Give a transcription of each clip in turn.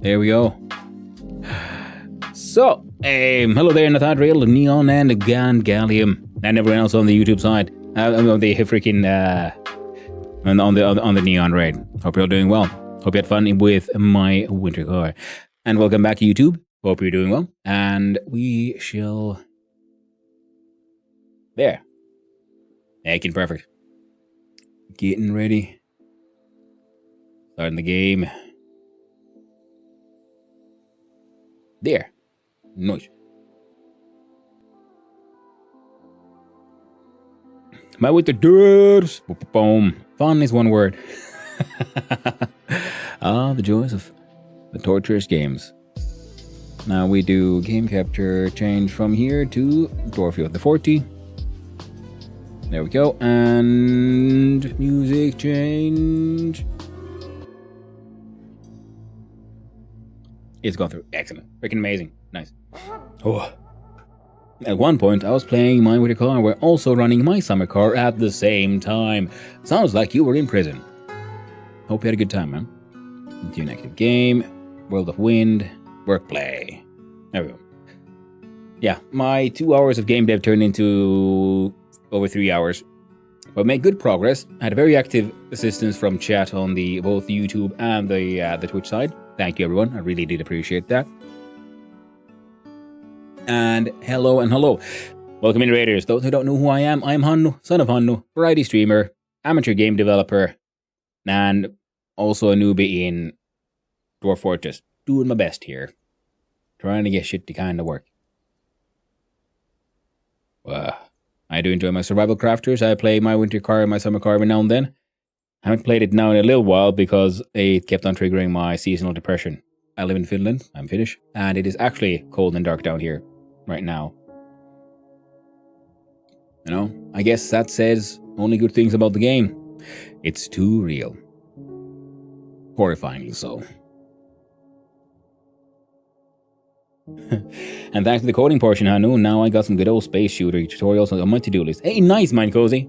There we go. So, hello there, Nathadriel, Neon, and Gallium, and everyone else on the YouTube side. On the freaking on the Neon raid. Hope you're all doing well. Hope you had fun with my winter car. And welcome back to YouTube. Hope you're doing well. And we shall... There. Making perfect. Getting ready. Starting the game. There. Nice. My with the Dwarf. Boom. Fun is one word. The joys of the torturous games. Now we do game capture, change from here to Dorf with the 40. There we go. And music change. It's gone through. Excellent. Freaking amazing. Nice. Oh. At one point, I was playing my winter car while also running my summer car at the same time. Sounds like you were in prison. Hope you had a good time, man. Into an active game, World of Wind, work play. There we go. Yeah, my 2 hours of game dev turned into over 3 hours. But made good progress. I had a very active assistance from chat on the both YouTube and the Twitch side. Thank you, everyone. I really did appreciate that. And hello. Welcome in, Raiders. Those who don't know who I am Hannu, son of Hannu, variety streamer, amateur game developer, and also a newbie in Dwarf Fortress. Doing my best here. Trying to get shit to kind of work. I do enjoy my survival crafters. I play my winter car and my summer car every now and then. I haven't played it now in a little while because it kept on triggering my seasonal depression. I live in Finland. I'm Finnish. And it is actually cold and dark down here right now. You know, I guess that says only good things about the game. It's too real. Horrifyingly so. And thanks to the coding portion, Hanu, now I got some good old space shooter tutorials on my to-do list. Hey, nice, Mind Cozy.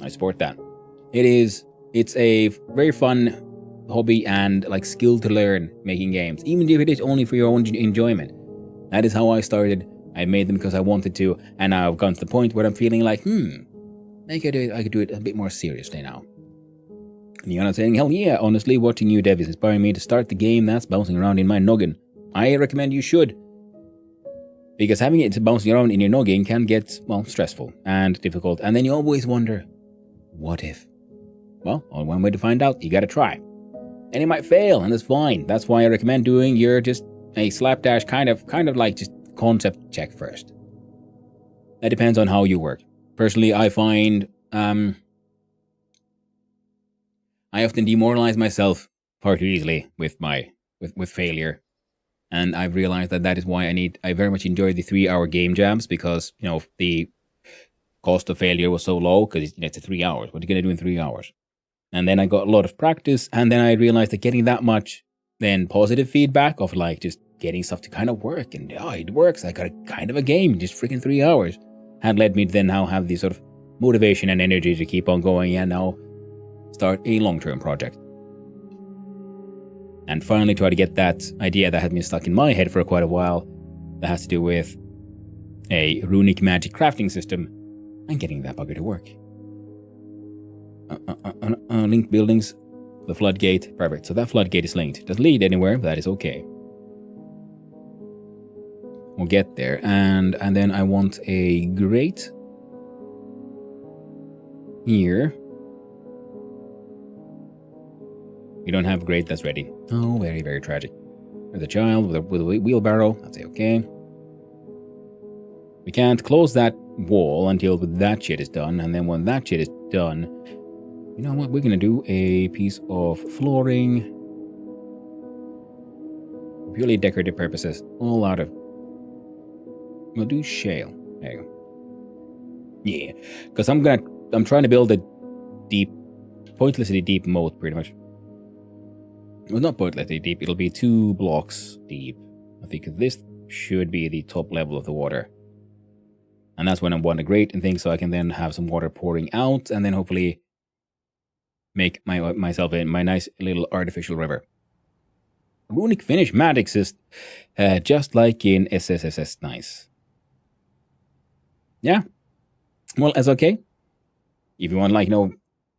I support that. It's a very fun hobby and like skill to learn making games, even if it is only for your own enjoyment. That is how I started. I made them because I wanted to, and now I've gotten to the point where I'm feeling like, I could do it a bit more seriously now. And you're not saying, hell yeah, honestly, watching you dev is inspiring me to start the game that's bouncing around in my noggin. I recommend you should. Because having it bouncing around in your noggin can get, well, stressful and difficult, and then you always wonder, what if? Well, only one way to find out, you gotta try. And it might fail, and that's fine. That's why I recommend doing your just a slapdash kind of like just concept check first. That depends on how you work. Personally, I find I often demoralize myself far too easily with failure. And I've realized that is why I very much enjoy the 3-hour game jams, because, you know, the cost of failure was so low, because it's 3 hours. What are you going to do in 3 hours? And then I got a lot of practice, and then I realized that getting that much then positive feedback of like just getting stuff to kind of work, and it works. I got a kind of a game in just freaking 3 hours, had led me to then now have the sort of motivation and energy to keep on going and now start a long-term project. And finally try to get that idea that had been stuck in my head for quite a while, that has to do with a runic magic crafting system, and getting that bugger to work. Linked buildings, the floodgate, perfect. So that floodgate is linked. It doesn't lead anywhere, but that is okay. We'll get there, and then I want a grate here. We don't have a grate that's ready. Oh, very, very tragic. There's a child with a wheelbarrow. That's okay. We can't close that wall until that shit is done, and then when that shit is done, you know what? We're gonna do a piece of flooring. Purely decorative purposes. All out of... We'll do shale. There you go. Yeah. Because I'm trying to build a pointlessly deep moat, pretty much. Well, not pointlessly deep. It'll be 2 blocks deep. I think this should be the top level of the water. And that's when I want a grate and things, so I can then have some water pouring out, and then hopefully make myself my nice little artificial river. Runic finish magic system, just like in SSSS. Nice. Yeah. Well, that's okay. If you want, like,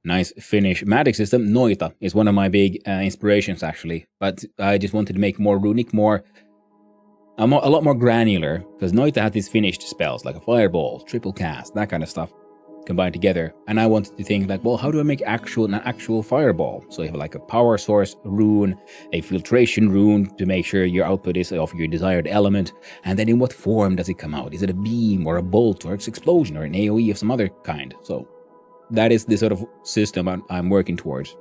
nice Finnish magic system, Noita is one of my big inspirations, actually. But I just wanted to make more runic, a lot more granular, because Noita had these finished spells, like a fireball, triple cast, that kind of stuff, combined together. And I wanted to think, like, well, how do I make an actual fireball? So you have, like, a power source rune, a filtration rune to make sure your output is of your desired element, and then in what form does it come out? Is it a beam, or a bolt, or an explosion, or an AoE of some other kind? So that is the sort of system I'm working towards.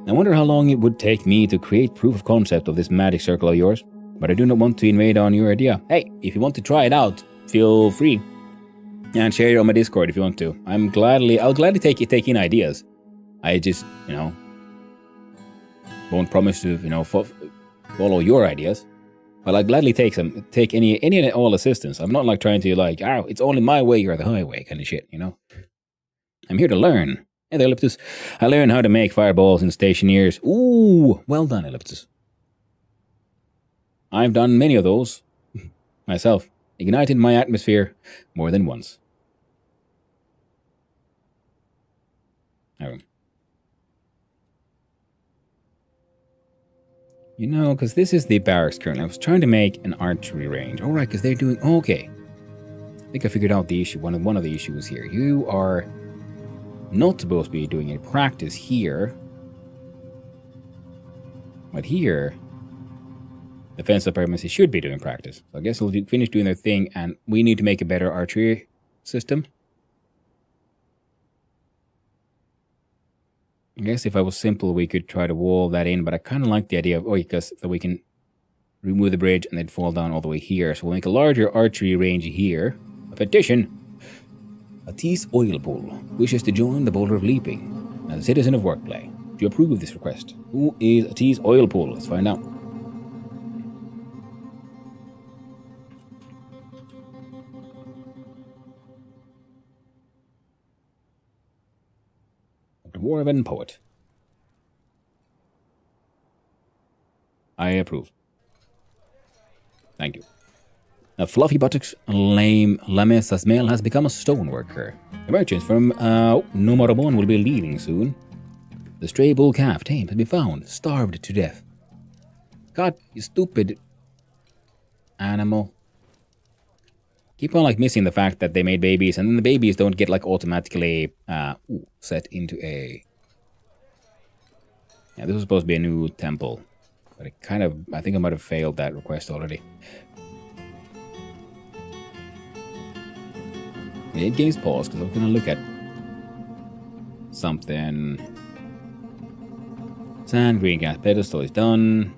I wonder how long it would take me to create proof of concept of this magic circle of yours, but I do not want to invade on your idea. Hey, if you want to try it out, feel free. And share it on my Discord if you want to. I'll gladly take in ideas. I just, won't promise to, follow your ideas. But I'll gladly take any and all assistance. I'm not like trying to it's only my way or the highway kind of shit, I'm here to learn. Hey there, Elliptus. I learned how to make fireballs in stationeers. Ooh, well done, Elliptus. I've done many of those myself. Ignited my atmosphere more than once. Oh. Because this is the barracks currently. I was trying to make an archery range. All right, because they're doing... Okay. I think I figured out the issue. One of the issues here. You are not supposed to be doing any practice here. But here... Defense supremacy should be doing practice. So I guess they'll finish doing their thing, and we need to make a better archery system. I guess if I was simple, we could try to wall that in, but I kind of like the idea of, because we can remove the bridge and then fall down all the way here. So we'll make a larger archery range here. A petition. Atis Oilpool wishes to join the Boulder of Leaping as a citizen of Workplay. Do you approve of this request? Who is Atis Oilpool? Let's find out. Dwarven poet. I approve. Thank you. A fluffy buttocks lame Lames Asmel has become a stoneworker. The merchants from Nomarabon will be leaving soon. The stray bull calf tame has been found, starved to death. God, you stupid animal. Keep on missing the fact that they made babies, and then the babies don't get automatically set into a... Yeah, this was supposed to be a new temple, but I think I might have failed that request already. It games pause because I'm gonna look at something. Sand green gas pedestal is done.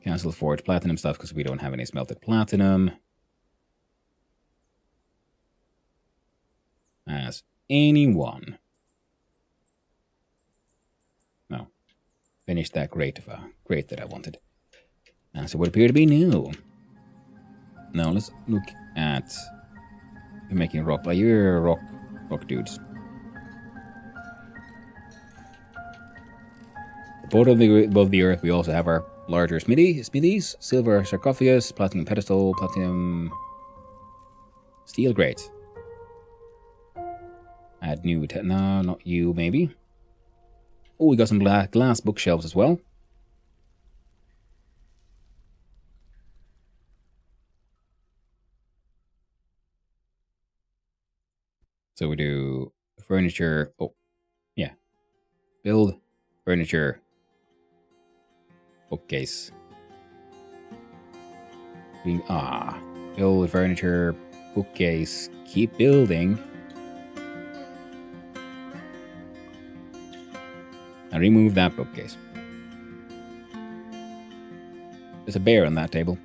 Cancel forged platinum stuff because we don't have any smelted platinum. As anyone. No. Finished that grate that I wanted. So what appear to be new. Now let's look at making rock. You're rock dudes. Above the earth, we also have our larger smithies, silver sarcophagus, platinum pedestal, platinum steel grate. Add new, no, not you, maybe. Oh, we got some glass bookshelves as well. So we do furniture. Oh, yeah. Build furniture. Bookcase. Build furniture. Bookcase. Keep building. And remove that bookcase. There's a bear on that table.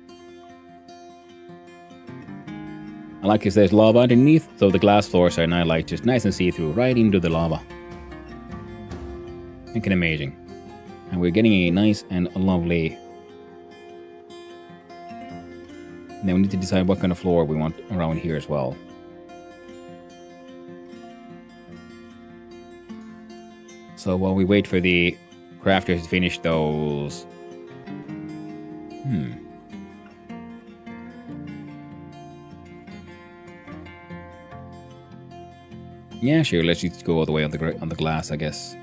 I like because there's lava underneath, so the glass floors are now just nice and see-through, right into the lava. Freaking amazing. And we're getting a nice and lovely... Now we need to decide what kind of floor we want around here as well. So while we wait for the crafters to finish those... Yeah, sure, let's just go all the way on the glass, I guess.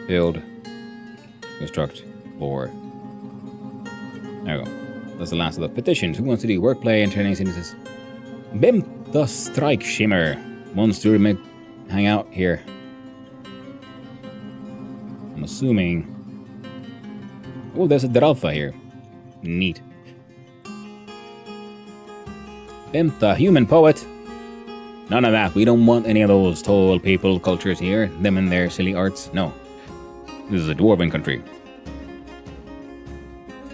Build. Construct. Floor. There we go. That's the last of the petitions. Who wants to do work, play, and turning into this? Bim the Strike Shimmer. Wants to hang out here. I'm assuming... Oh, there's a Dwarf here. Neat. Bim the Human Poet. None of that. We don't want any of those tall people cultures here. Them and their silly arts. No. This is a dwarven country.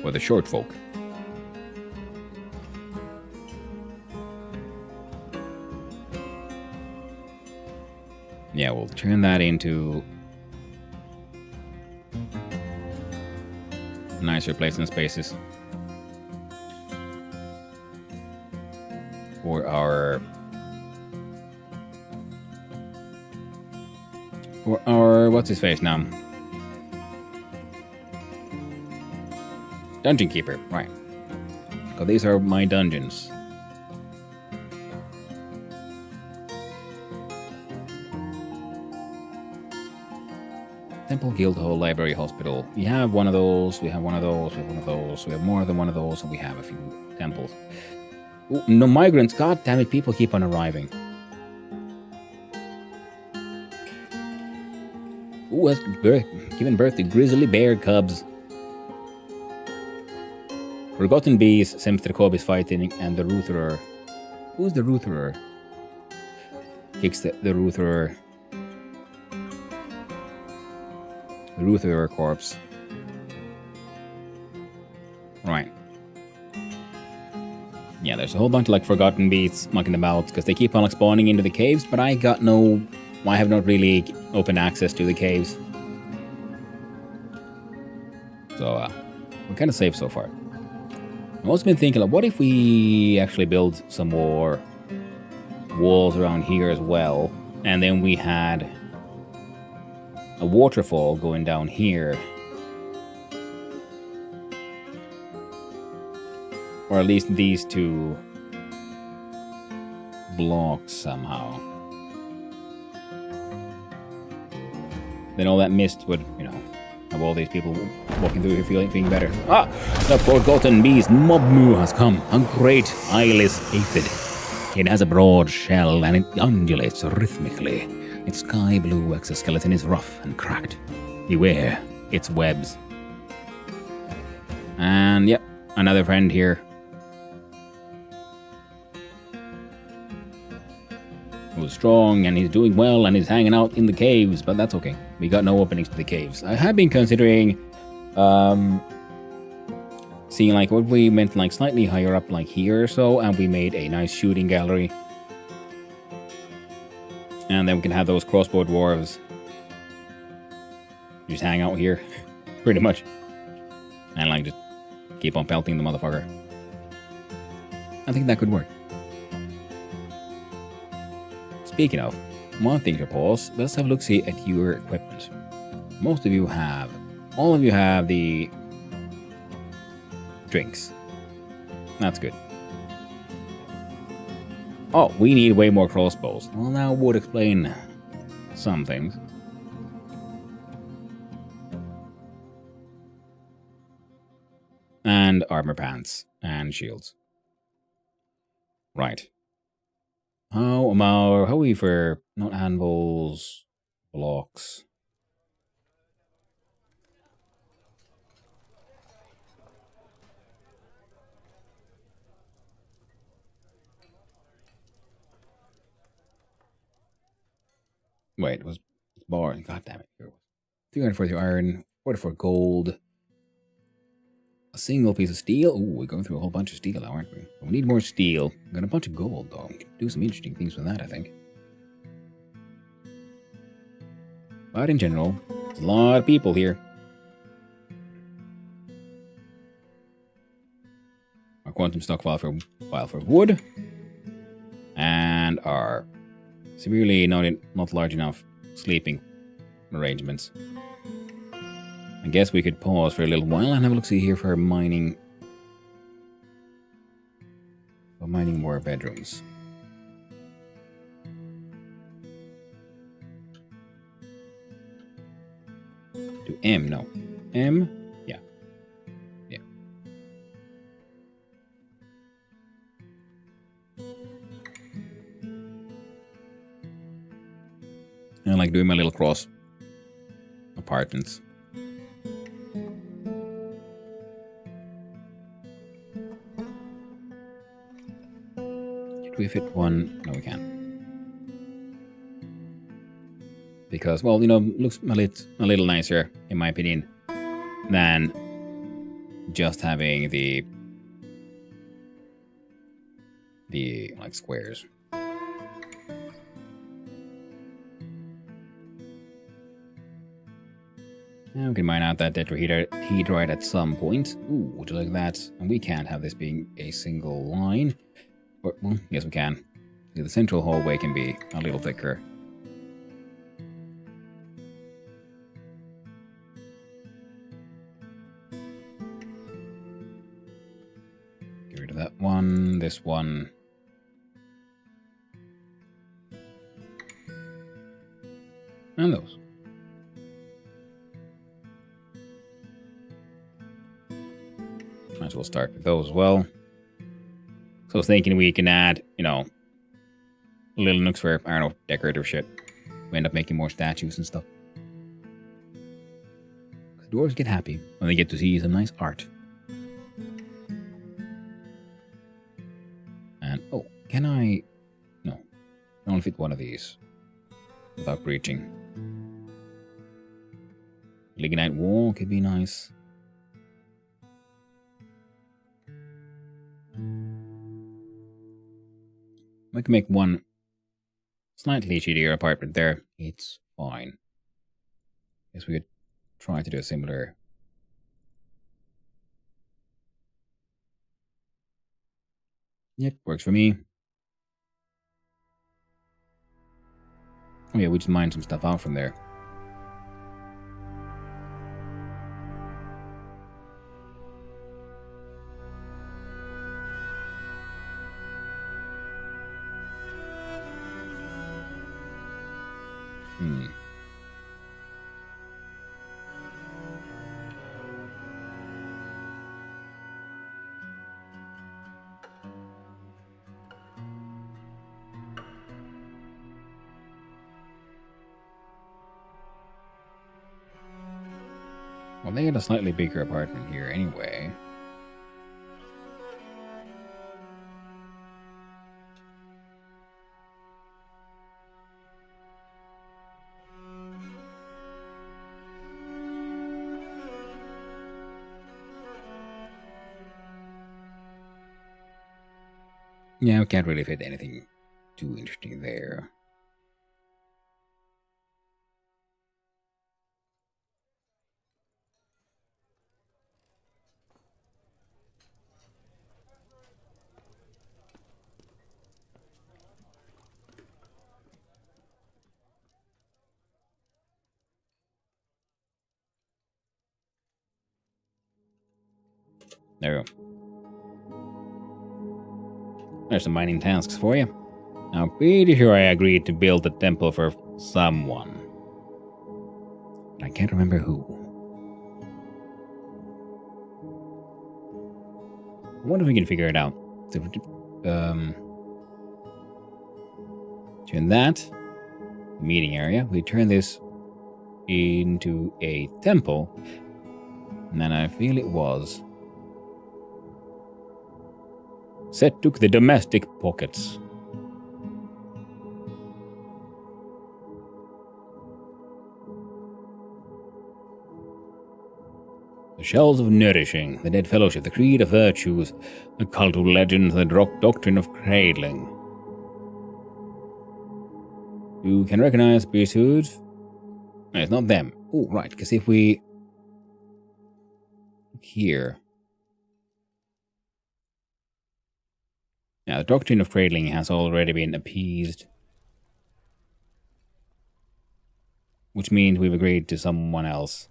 For the short folk. Yeah, we'll turn that into nicer placement spaces. For our what's his face now? Dungeon Keeper, right. So these are my dungeons. Temple, Guild Hall, Library, Hospital. We have one of those, we have one of those, we have one of those, we have more than one of those, and we have a few temples. Ooh, no migrants, god damn it, people keep on arriving. Ooh, that's giving birth to grizzly bear cubs. Forgotten Bees, Semsterkob is fighting, and the Rutherer. Who's the Rutherer? Kicks the Rutherer. The Rutherer corpse. Right. Yeah, there's a whole bunch of like Forgotten Bees mucking about, because they keep on like spawning into the caves, but I have not really open access to the caves. So, we're kind of safe so far. I've also been thinking, like, what if we actually build some more walls around here as well, and then we had a waterfall going down here, or at least these two blocks somehow. Then all that mist would, have all these people walking through here feeling better. Ah! The Forgotten Beast Mobmu has come. A great eyeless aphid. It has a broad shell and it undulates rhythmically. Its sky blue exoskeleton is rough and cracked. Beware its webs. And yep, another friend here. Who's strong and he's doing well and he's hanging out in the caves, but that's okay. We got no openings to the caves. I have been considering seeing like what we meant like slightly higher up like here or so, and we made a nice shooting gallery. And then we can have those crossbow dwarves just hang out here, pretty much. And like just keep on pelting the motherfucker. I think that could work. Speaking of, one thing to pause, let's have a look-see at your equipment. All of you have the drinks. That's good. Oh, we need way more crossbows. Well, that would explain some things. And armor pants and shields. Right. How are we for not anvils, blocks? Wait, it was bar. God damn it. 340 iron, 44 gold. A single piece of steel. Ooh, we're going through a whole bunch of steel now, aren't we? We need more steel. We got a bunch of gold, though. We can do some interesting things with that, I think. But in general, there's a lot of people here. Our quantum stockpile for wood. And our severely not large enough sleeping arrangements. I guess we could pause for a little while and have a look-see here for mining. For mining more bedrooms. To M, no. M? Yeah. Yeah. I like doing my little cross apartments. Could we fit one? No, we can't. Because, well, looks a little nicer, in my opinion, than just having the like squares. And we can mine out that tetrahedrite at some point. Ooh, would you like that? And we can't have this being a single line. Or, well, yes, we can. The central hallway can be a little thicker. Get rid of that one, this one. And those. Might as well start with those as well. So I was thinking we can add, little nooks for, I don't know, decorative shit. We end up making more statues and stuff. The dwarves get happy when they get to see some nice art. And, oh, can I... No. I can only fit one of these without breaching. Lignite wall could be nice. I can make one slightly shittier apartment there. It's fine. Guess we could try to do a similar. Yep, works for me. Oh yeah, we just mine some stuff out from there. Well, they get a slightly bigger apartment here anyway. Yeah, we can't really fit anything too interesting there. There we go. There's some mining tasks for you. Now, I'm pretty sure I agreed to build a temple for someone. But I can't remember who. I wonder if we can figure it out. So, turn that meeting area. We turn this into a temple. And then I feel it was set to the domestic pockets. The shells of nourishing, the dead fellowship, the creed of virtues, the cult of legends, the doctrine of cradling. You can recognize priesthood No, it's not them. Oh, right, because if we... Look here... Now, the doctrine of cradling has already been appeased. Which means we've agreed to someone else.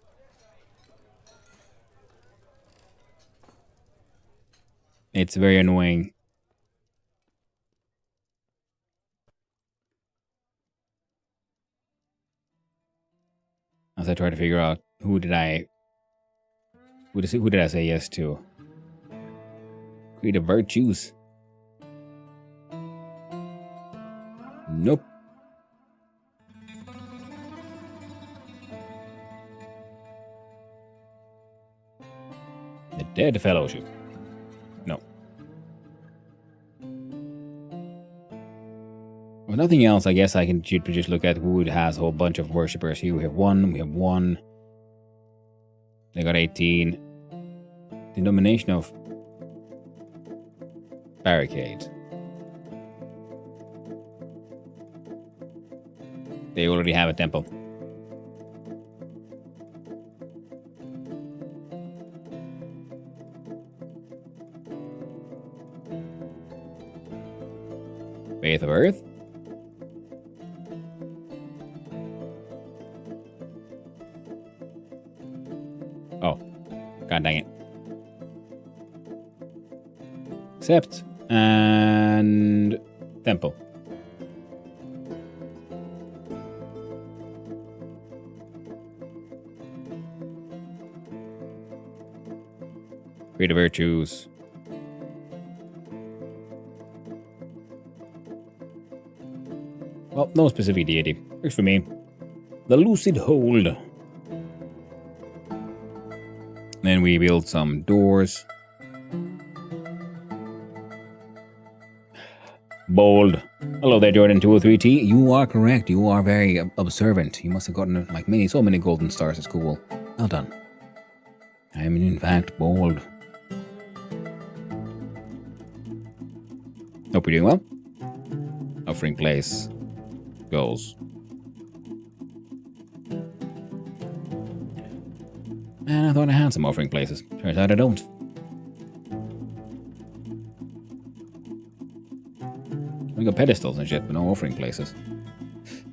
It's very annoying. As I try to figure out who did I say yes to? Creed of Virtues. Nope. The Dead Fellowship. No. With nothing else, I guess I can just look at who has a whole bunch of worshippers here. We have one. They got 18. Denomination of Barricade. They already have a temple. Faith of Earth. Oh, god dang it. Accept and temple. Creed of Virtues. Well, no specific deity. Works for me. The Lucid Hold. Then we build some doors. Bold. Hello there, Jordan203T. You are correct. You are very observant. You must have gotten like so many golden stars at school. Well done. I am in fact bold. Hope you're doing well. Offering place goals. Man, I thought I had some offering places. Turns out I don't. We got pedestals and shit, but no offering places.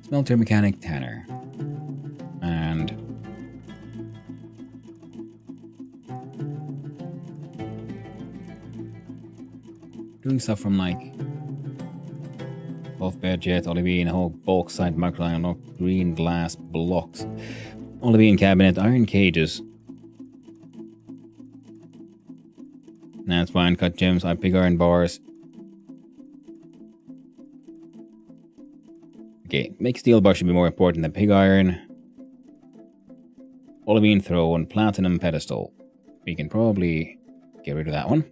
Smelter mechanic Tanner. And doing stuff from like both bed jet, olivine, whole bauxite, microiron, green glass blocks, olivine cabinet, iron cages. That's fine. Cut gems, pig iron bars. Okay, make steel bar should be more important than pig iron. Olivine throne, platinum pedestal. We can probably get rid of that one.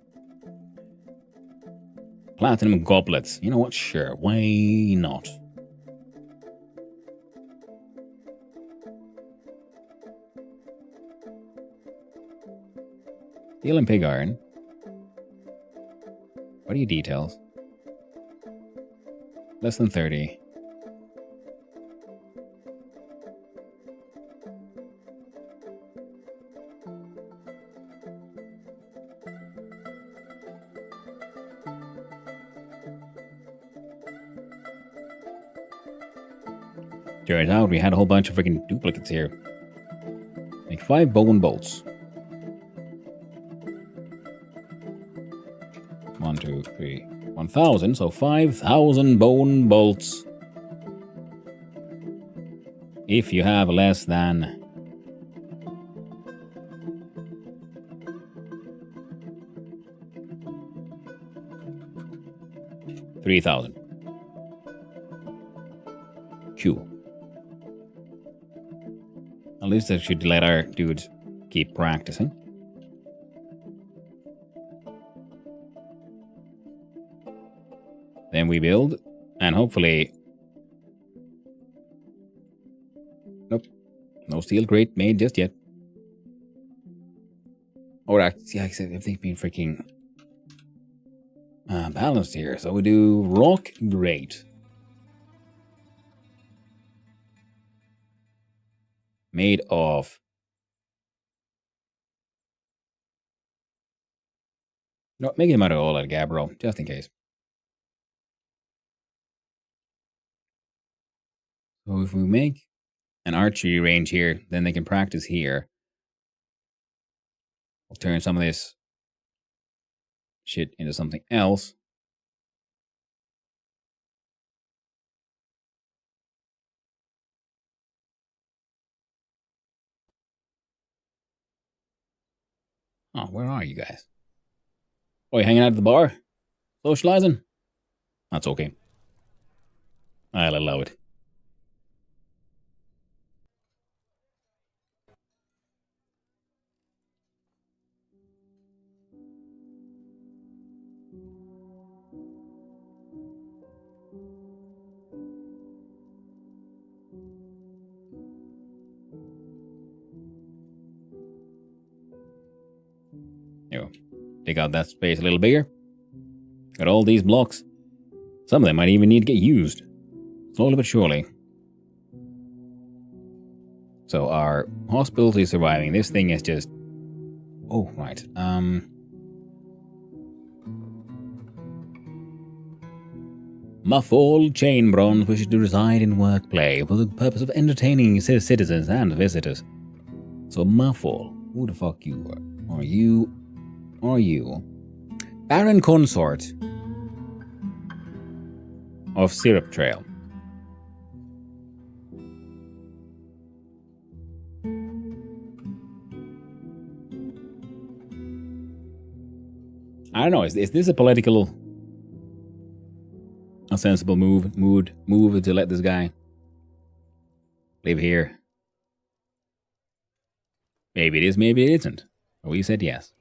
Platinum goblets. You know what? Sure. Why not? Steel and pig iron. What are your details? Less than 30. Turns out we had a whole bunch of freaking duplicates here. Make 5 bone bolts. 1, 2, 3, 1,000. So 5,000 bone bolts. If you have less than 3,000. Q. At least I should let our dudes keep practicing. Then we build, and hopefully... Nope. No steel grate made just yet. Or actually, yeah, everything's been freaking balanced here. So we do rock grate. Made of. No, make him out of all that gabbro, just in case. So if we make an archery range here, then they can practice here. We'll turn some of this shit into something else. Oh, where are you guys? Oh, you hanging out at the bar? Socializing? That's okay. I'll allow it. Here, take out that space a little bigger. Got all these blocks. Some of them might even need to get used. Slowly but surely. So our hospital is surviving. This thing is just... Oh, right. Muffle Chainbronze wishes to reside in workplay for the purpose of entertaining citizens and visitors. So Muffle, who the fuck you are? Are you? Baron Consort of Syrup Trail. I don't know, is this a sensible move to let this guy live here? Maybe it is, maybe it isn't. But we said yes.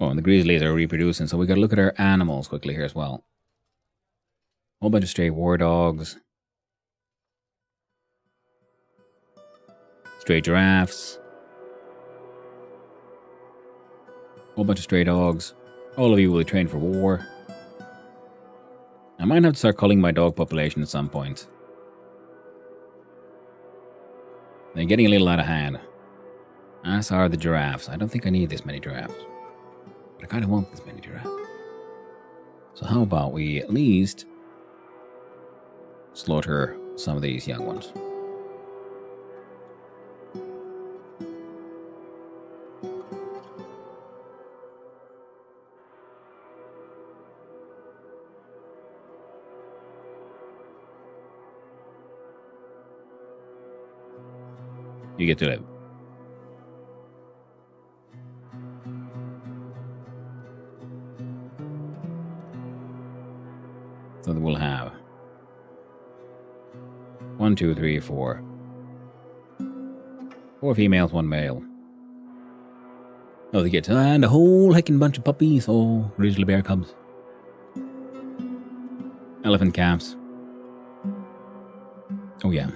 Oh, and the grizzlies are reproducing, so we gotta look at our animals quickly here as well. Whole bunch of stray war dogs. Stray giraffes. Whole bunch of stray dogs. All of you will be trained for war. I might have to start culling my dog population at some point. They're getting a little out of hand. As are the giraffes. I don't think I need this many giraffes. But I kind of want this many giraffes. So how about we at least slaughter some of these young ones. You get to live. So we'll have 1, 2, 3, 4. 4 females, 1 male. Oh, they get and a whole heckin' bunch of puppies. Oh, grizzly bear cubs. Elephant calves. Oh yeah.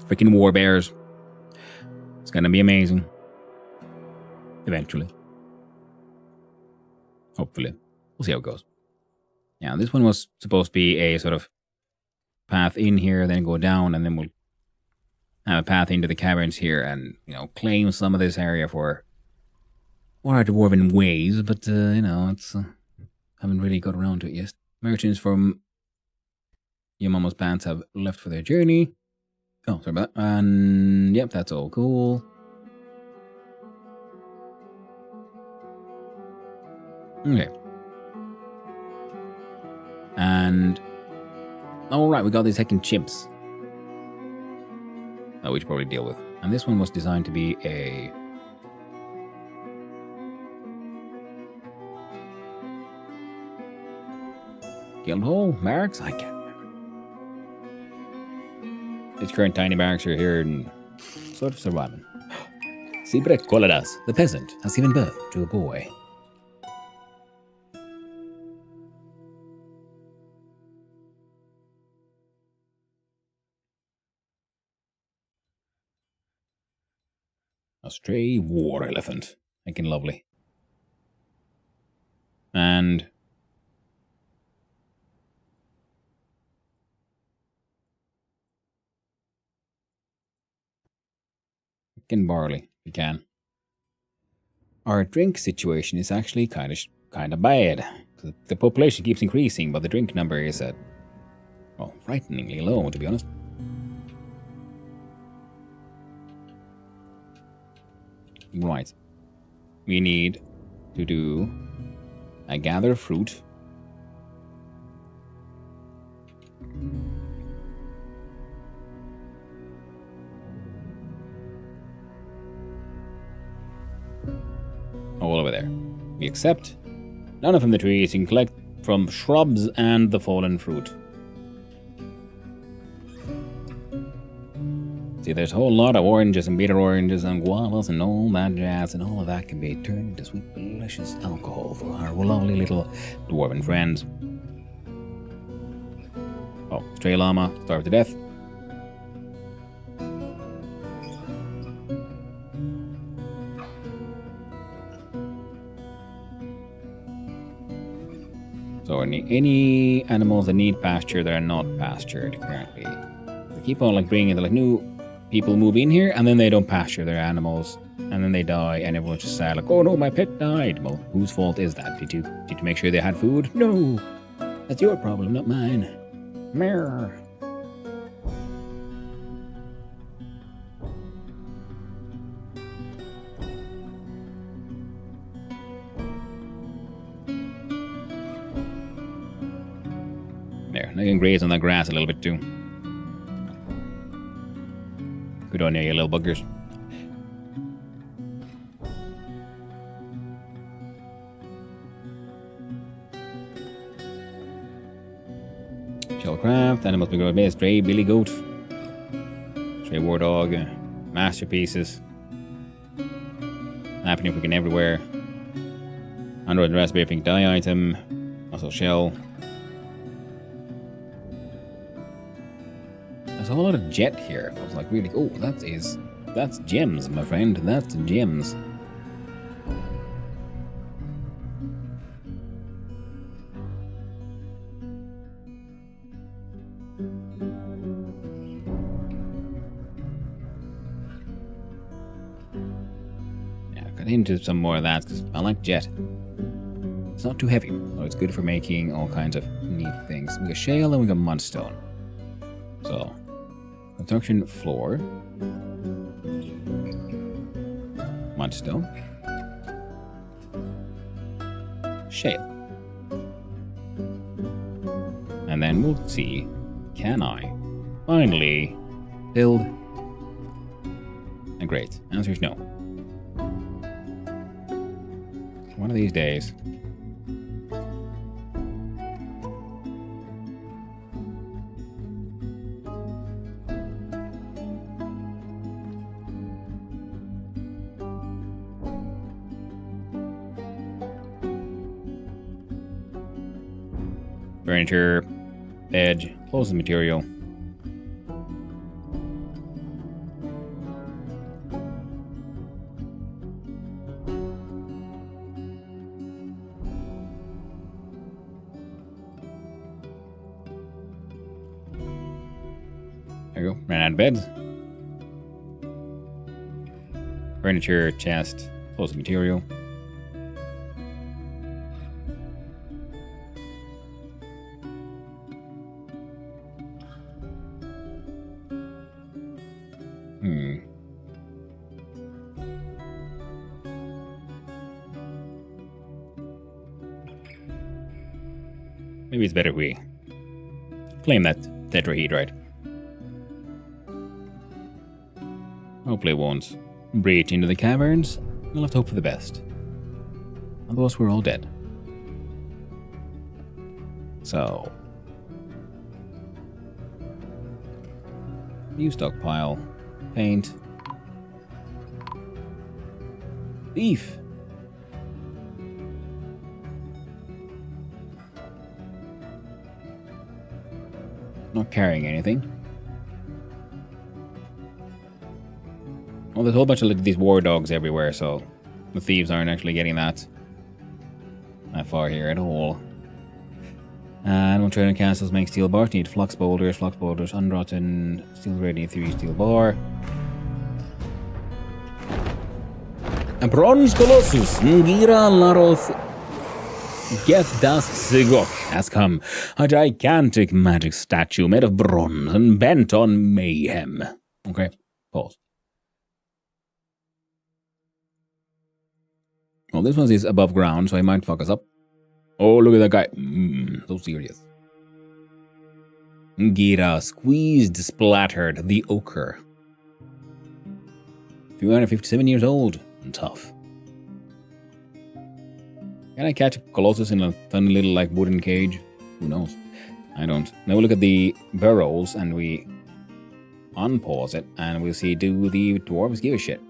Freaking war bears. It's gonna be amazing. Eventually. Hopefully. We'll see how it goes. Yeah, this one was supposed to be a sort of path in here, then go down, and then we'll have a path into the caverns here and, claim some of this area for our dwarven ways, but, it's... haven't really got around to it yet. Merchants from Yamamo's plants have left for their journey. Oh, sorry about that. And, yep, that's all cool. Okay. And... alright, we got these heckin' chimps. That we should probably deal with. And this one was designed to be a... Guildhall? Barracks? I can't remember. Its current tiny barracks are here and sort of surviving. Sibret Koladas, the peasant, has given birth to a boy. A stray war elephant. Looking lovely. And... frickin' barley if we can. Our drink situation is actually kind of bad. The population keeps increasing, but the drink number is at, well, frighteningly low, to be honest. Right. We need to do a gather fruit. All over there. We accept none from the trees. You can collect from shrubs and the fallen fruit. See, there's a whole lot of oranges and bitter oranges and guavas and all that jazz, and all of that can be turned into sweet, delicious alcohol for our lovely little dwarven friends. Oh, stray llama, starved to death. So any animals that need pasture that are not pastured currently. They keep on like bringing the new people move in here and then they don't pasture their animals and then they die and everyone's just sad like, oh no, my pet died. Well, whose fault is that? Did you make sure they had food? No, that's your problem, not mine. Mirror. There, they can graze on that grass a little bit too. Good on you, you little buggers. Shellcraft, animals we grow a base, stray billy goat, stray war dog, masterpieces, happening freaking everywhere. Android and raspberry pink dye item, also shell. There's a whole lot of jet here. I was like, really, oh, that's gems, my friend. That's gems. Yeah, got into some more of that because I like jet. It's not too heavy, so it's good for making all kinds of neat things. We got shale and we got mudstone. So, construction floor, mudstone, shale, and then we'll see, can I finally build a grate? Answer is no. One of these days. Furniture, edge, closing material. There you go, ran out of beds. Furniture, chest, closing material. Maybe it's better if we claim that tetrahedrite. Hopefully it won't breach into the caverns. We'll have to hope for the best. Otherwise we're all dead. So, new stockpile, paint, beef. Not carrying anything. Well, there's a whole bunch of these war dogs everywhere, so the thieves aren't actually getting that far here at all. And when trading castles make steel bars, need flux boulders, unrotten, steel ready, 3 steel bar. Bronze Colossus, Ngira Laroth Geth das Sigok has come. A gigantic magic statue made of bronze and bent on mayhem. Okay, pause. Well, this one is above ground, so I might fuck us up. Oh, look at that guy. So serious. Ngira squeezed, splattered, the ochre. 257 years old and tough. Can I catch a Colossus in a tiny little like wooden cage? Who knows? I don't. Now we look at the burrows and we unpause it and we'll see, do the dwarves give a shit?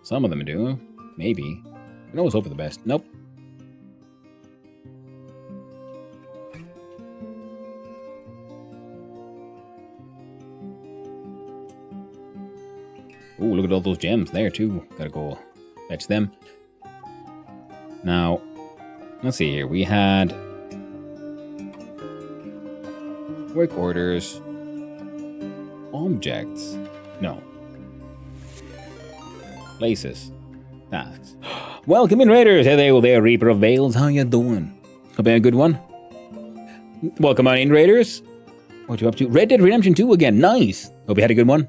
Some of them do. Maybe. We can always hope for the best. Nope. Ooh, look at all those gems there too. Gotta go fetch them. Now, let's see here. We had work orders, objects. No. Places. Tasks. Welcome in, Raiders. Hey there, Reaper of Veils. How you doing? Hope you had a good one. Welcome on in, Raiders. What you up to? Red Dead Redemption 2 again. Nice. Hope you had a good one.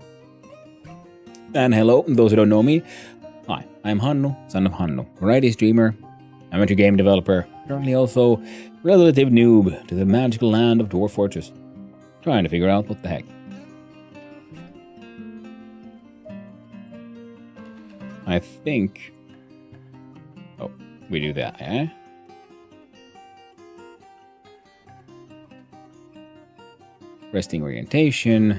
And hello, those who don't know me. Hi, I'm Hanno, son of Hanno, variety streamer, amateur game developer, currently also relative noob to the magical land of Dwarf Fortress. Trying to figure out what the heck. I think... Oh, we do that, eh? Resting orientation.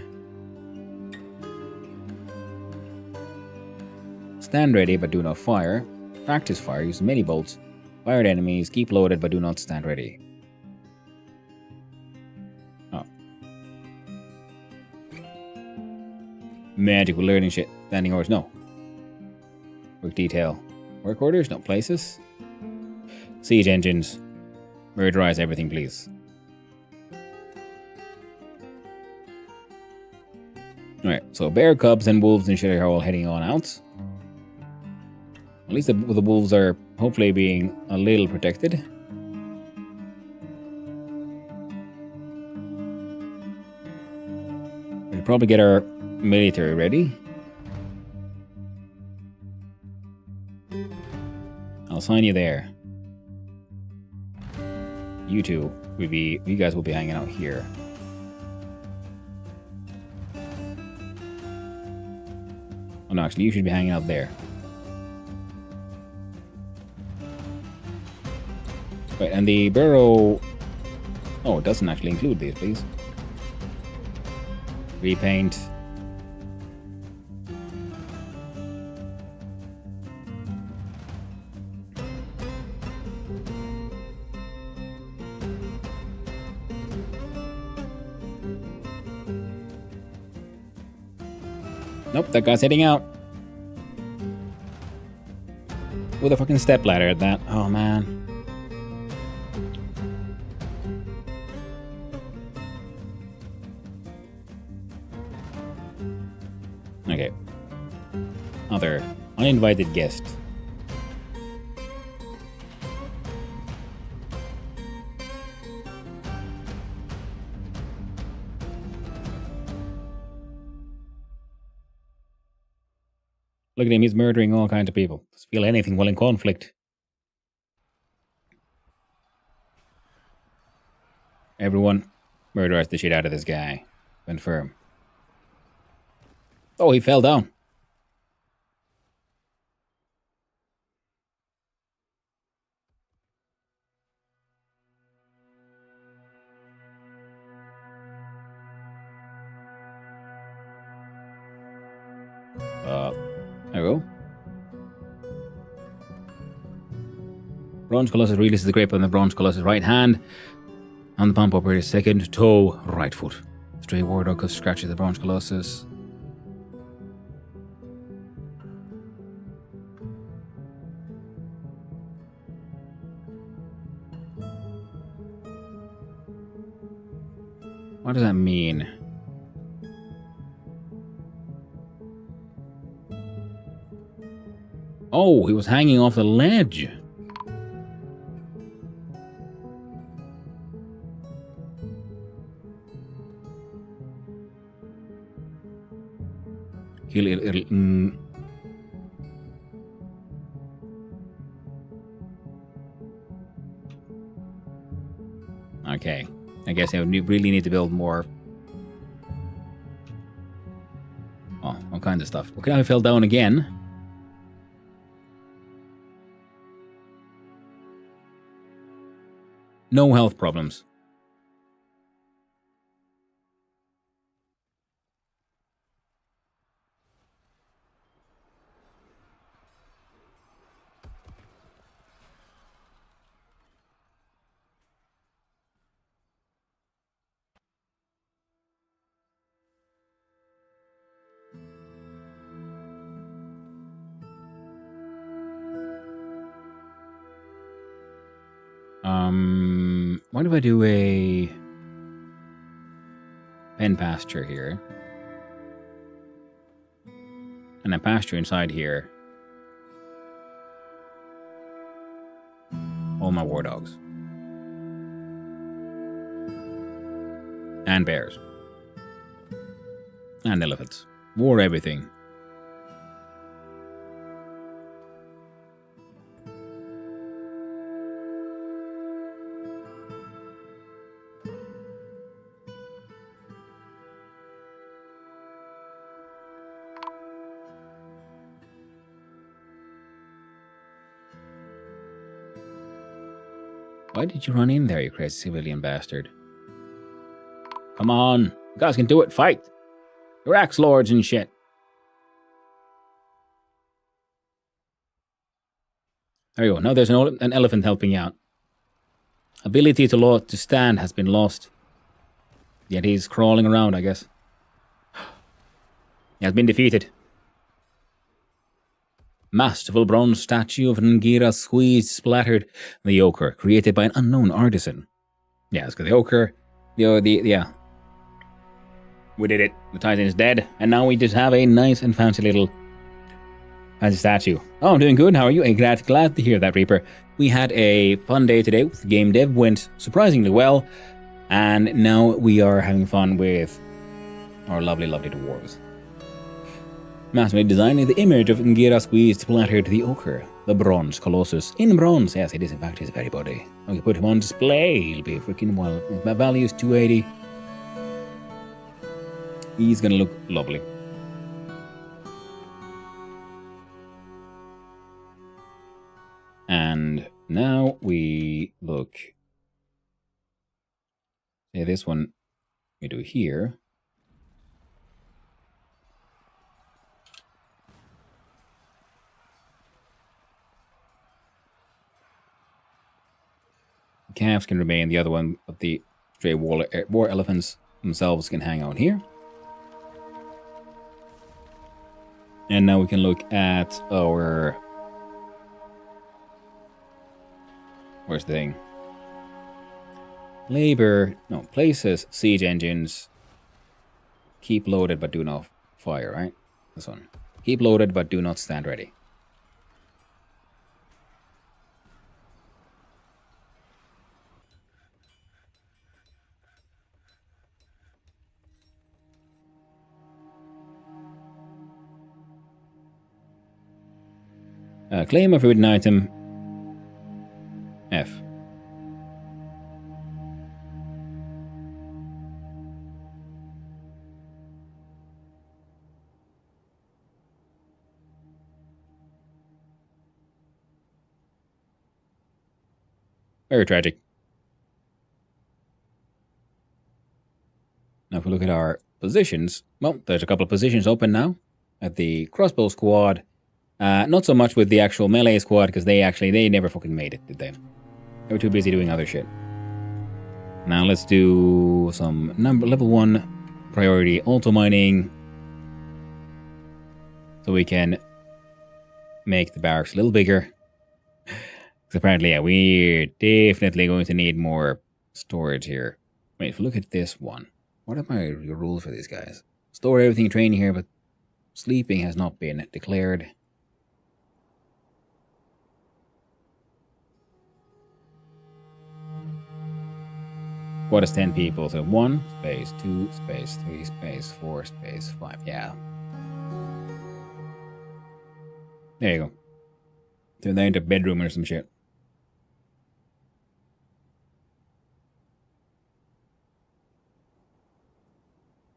Stand ready but do not fire. Practice fire, use many bolts. Fire at enemies, keep loaded but do not stand ready. Oh. Magic, we're learning shit. Standing orders, no. Work detail. Work orders, no. Places. Siege engines. Murderize everything, please. Alright, so bear cubs and wolves and shit are all heading on out. At least the wolves are hopefully being a little protected. We'll probably get our military ready. I'll sign you there. You two will be, you guys will be hanging out here. Oh no, actually you should be hanging out there. Right, and the barrow... Oh, it doesn't actually include these, please. Repaint. Nope, that guy's heading out. With a fucking stepladder at that. Oh, man. Okay. Other uninvited guest. Look at him, he's murdering all kinds of people. Doesn't feel anything while in conflict. Everyone, murderize the shit out of this guy. Confirm. Oh, he fell down. There we go. Bronze Colossus releases the grip on the Bronze Colossus right hand. On the pump operator's second toe, right foot. Stray war dog scratches the Bronze Colossus. What does that mean? Oh, he was hanging off the ledge. Okay. I guess I really need to build more. Oh, all kinds of stuff. Okay, I fell down again. No health problems. What if I do a pen pasture here? And a pasture inside here. All my war dogs. And bears. And elephants. War everything. Why did you run in there, you crazy civilian bastard? Come on. You guys can do it. Fight. You're axe lords and shit. There you go. Now there's an elephant helping out. Ability to stand has been lost. Yet he's crawling around, I guess. He has been defeated. Masterful bronze statue of Ngira squeezed splattered the ochre, created by an unknown artisan. Yeah, it's got the ochre. Yeah. We did it. The Titan is dead, and now we just have a nice and fancy little statue. Oh, I'm doing good. How are you? Glad to hear that, Reaper. We had a fun day today with game dev. Went surprisingly well, and now we are having fun with our lovely, lovely dwarves. Mastermade design is the image of Ngira squeezed splattered the ochre, the bronze colossus. In bronze, yes, it is in fact his very body. We can put him on display. It'll be freaking wild. My value is 280. He's gonna look lovely. And now we look. Say this one we do here. Calves can remain the other one, but the stray war elephants themselves can hang out here. And now we can look at our... Where's the thing? Places, siege engines. Keep loaded but do not fire, right? This one. Keep loaded but do not stand ready. Claim a forbidden item. F. Very tragic. Now if we look at our positions, well, there's a couple of positions open now at the crossbow squad. Not so much with the actual melee squad, because they never fucking made it, did they? They were too busy doing other shit. Now let's do some level 1 priority auto mining. So we can make the barracks a little bigger. Because apparently, yeah, we're definitely going to need more storage here. Wait, if we look at this one, what are my rules for these guys? Store everything training here, but sleeping has not been declared. What is 10 people? So 1 space, 2 space, 3 space, 4 space, 5. Yeah. There you go. Turn that into a bedroom or some shit.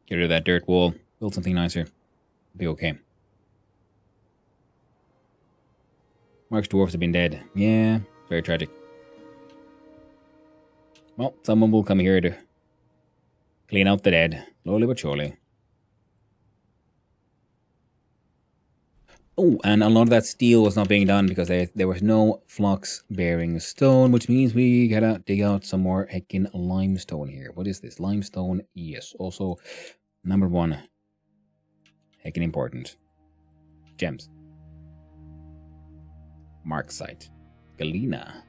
Get rid of that dirt wall. Build something nicer. Be okay. Mark's dwarves have been dead. Yeah, very tragic. Well, someone will come here to clean out the dead. Slowly but surely. Oh, and a lot of that steel was not being done because there was no flux-bearing stone, which means we gotta dig out some more heckin' limestone here. What is this? Limestone? Yes. Also, number 1. Heckin' important. Gems. Mark site. Galena.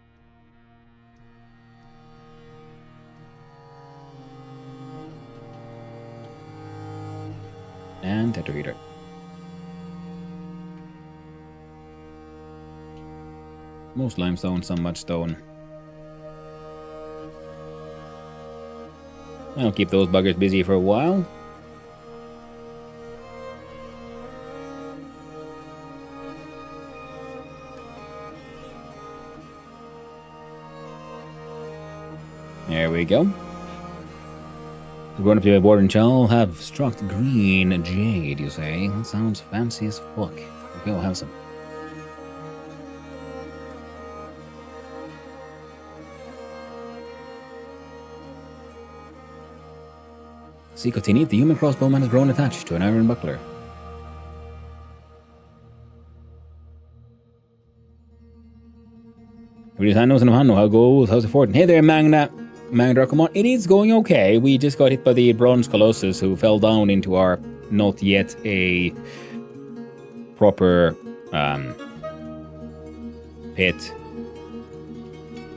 And tetrahedra. Most limestone, some mudstone. I'll keep those buggers busy for a while. There we go. We're going up to the border and shall have struck green jade, you say? That sounds fancy as fuck. Okay, I'll have some. See, Cotini, the human crossbowman has grown attached to an iron buckler. How goes? How's it for? Hey there, Magna. Come on. It is going okay. We just got hit by the bronze colossus who fell down into our not yet a proper pit.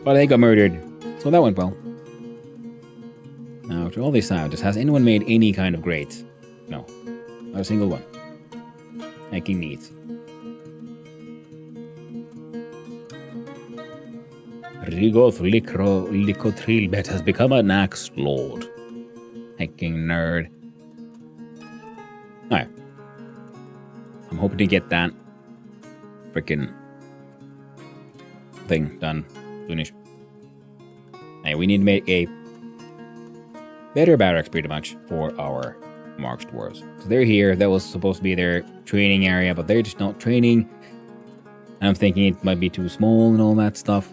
But they got murdered. So that went well. Now, after all this time, has anyone made any kind of grate? No. Not a single one. Making neat. Rigoth Licotrilbet has become an axe lord. Hecking nerd. Alright. I'm hoping to get that freaking thing done soonish. Hey, we need to make a better barracks pretty much for our Mark's dwarves. So they're here. That was supposed to be their training area, but they're just not training. And I'm thinking it might be too small and all that stuff.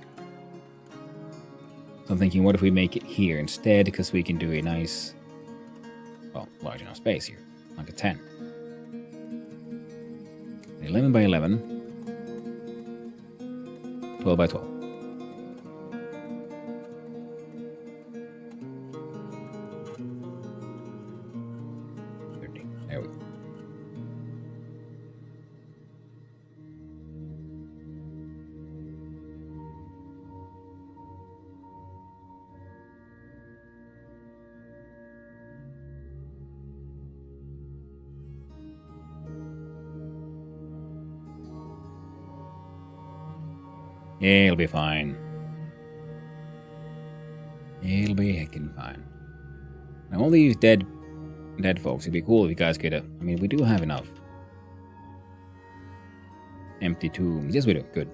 So I'm thinking, what if we make it here instead? Because we can do a nice, well, large enough space here. Like a 10. 11 by 11. 12 by 12. 13. There we go. It'll be fine. It'll be heckin' fine. Now all these dead folks, it'd be cool if you guys could, I mean, we do have enough. Empty tombs. Yes, we do. Good.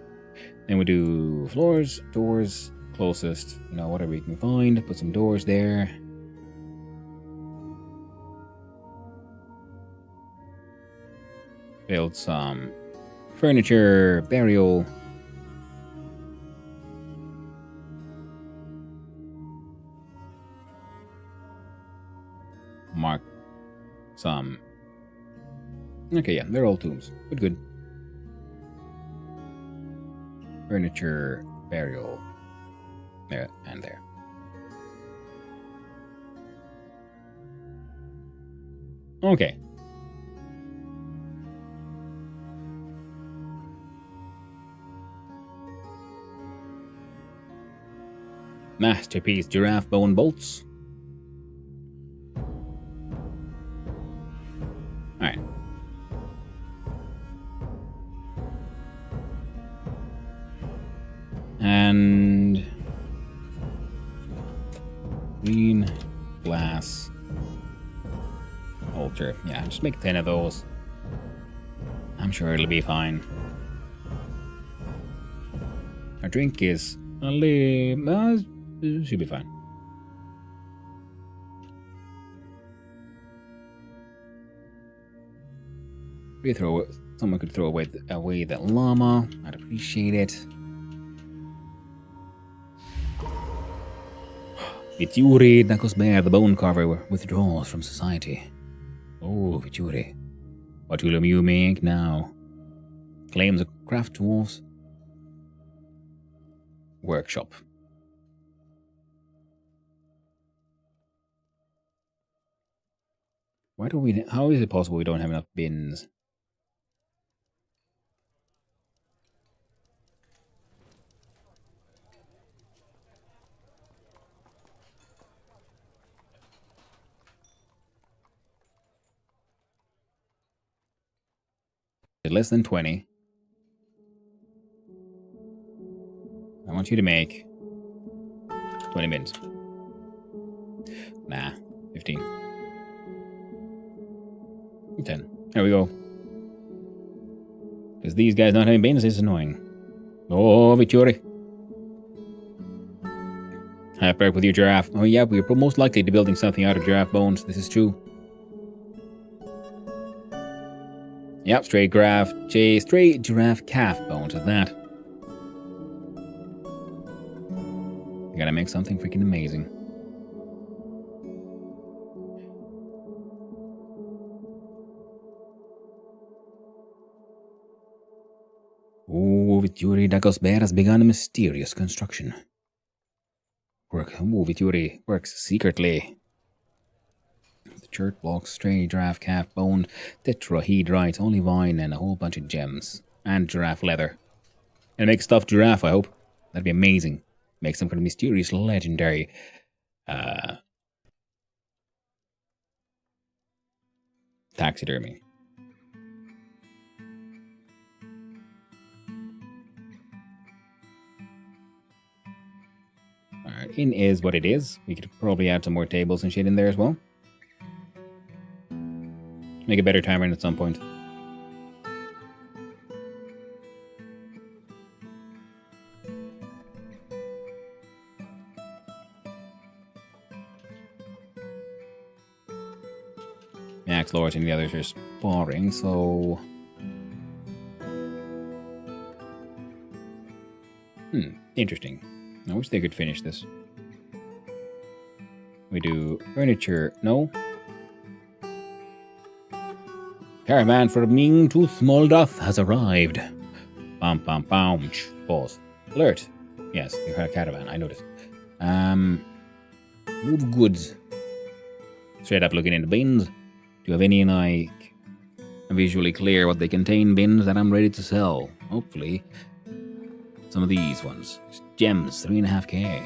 Then we do floors, doors, closest, you know, whatever we can find. Put some doors there. Build some furniture, burial. Mark some. Okay, yeah, they're all tombs. Good. Furniture, burial. There and there. Okay. Masterpiece giraffe bone bolts. Alright. And Green glass altar. Yeah, just make 10 of those. I'm sure it'll be fine. Our drink is it should be fine. Someone could throw away that llama. I'd appreciate it. Vituri Nakosbear, the bone carver, withdraws from society. Oh, Vituri. What will you make now? Claims a craft dwarf's workshop. How is it possible we don't have enough bins? Less than 20. I want you to make 20 bins. Nah, 15. 10. There we go. Because these guys not having bins is annoying. Oh, Vituri. Half back with your giraffe. Oh yeah, we're most likely to be building something out of giraffe bones. This is true. Yep, straight giraffe calf bones of that. You gotta make something freaking amazing. Oh, Vituri Dagosbear has begun a mysterious construction. Vituri works secretly. The church blocks, stray giraffe calf bone, tetrahedrite, olivine, and a whole bunch of gems. And giraffe leather. And make stuffed giraffe, I hope. That'd be amazing. Make some kind of mysterious, legendary taxidermy. Alright, inn is what it is. We could probably add some more tables and shit in there as well. Make a better tavern at some point. Max Lords and the others are sparring, so... interesting. I wish they could finish this. We do furniture. No. Caravan for Ming Tooth Moldoth has arrived. Bam, bam, bam. Pause. Alert. Yes, you had a caravan. I noticed. Move goods. Straight up looking in the bins. Do you have any, like, visually clear what they contain bins that I'm ready to sell? Hopefully. Some of these ones. Gems, 3.5k.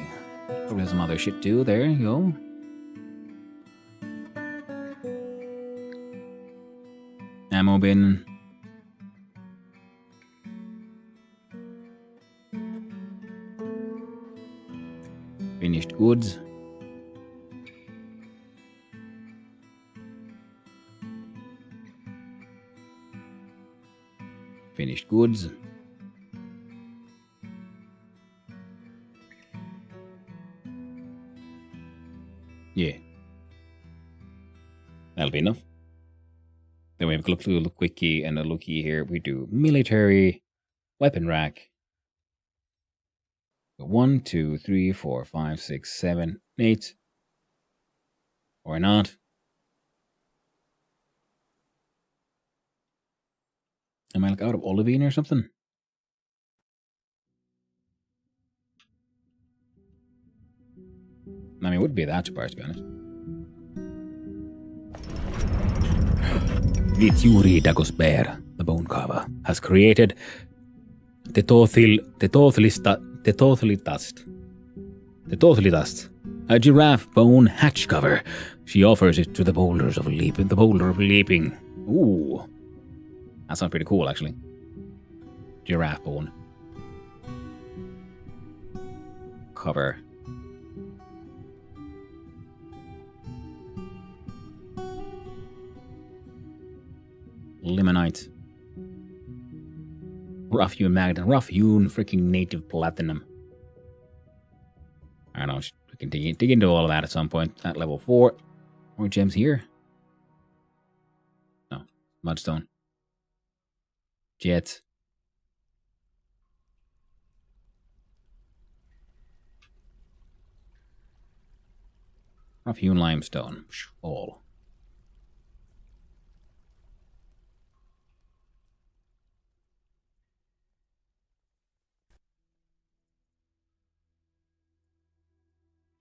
Probably have some other shit too. There you go. Ammo bin. Finished goods. Finished goods. Yeah. That'll be enough. Then we have a look through a quickie and a lookie here. We do military weapon rack. 1, 2, 3, 4, 5, 6, 7, 8. Or not. Am I like out of olivine or something? I mean, it would be that part, to be honest. Vituri Dagosbear, the bone carver, has created Tetothlitast, a giraffe bone hatch cover. She offers it to the boulder of leaping. Ooh. That sounds pretty cool, actually. Giraffe bone. Cover. Limonite. Rough hewn magnet. Rough hewn freaking native platinum. I don't know. We can dig into all of that at some point. At level 4. More gems here. No. Mudstone. Jet. Rough hewn limestone. All.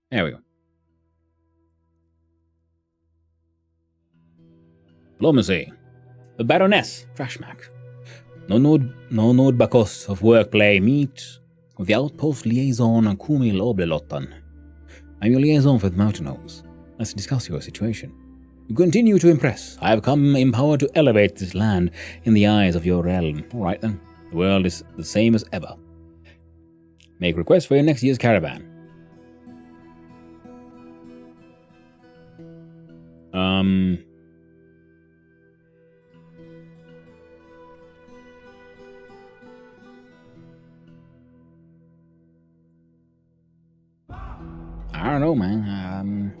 There we go. Diplomacy. The Baroness, Trashmack. No nod bakos of workplay meet with the outpost liaison on Kumi Loblelottan. I'm your liaison for the mountain homes. Let's discuss your situation. You continue to impress. I have come empowered to elevate this land in the eyes of your realm. Alright then. The world is the same as ever. Make requests for your next year's caravan. I don't know, man.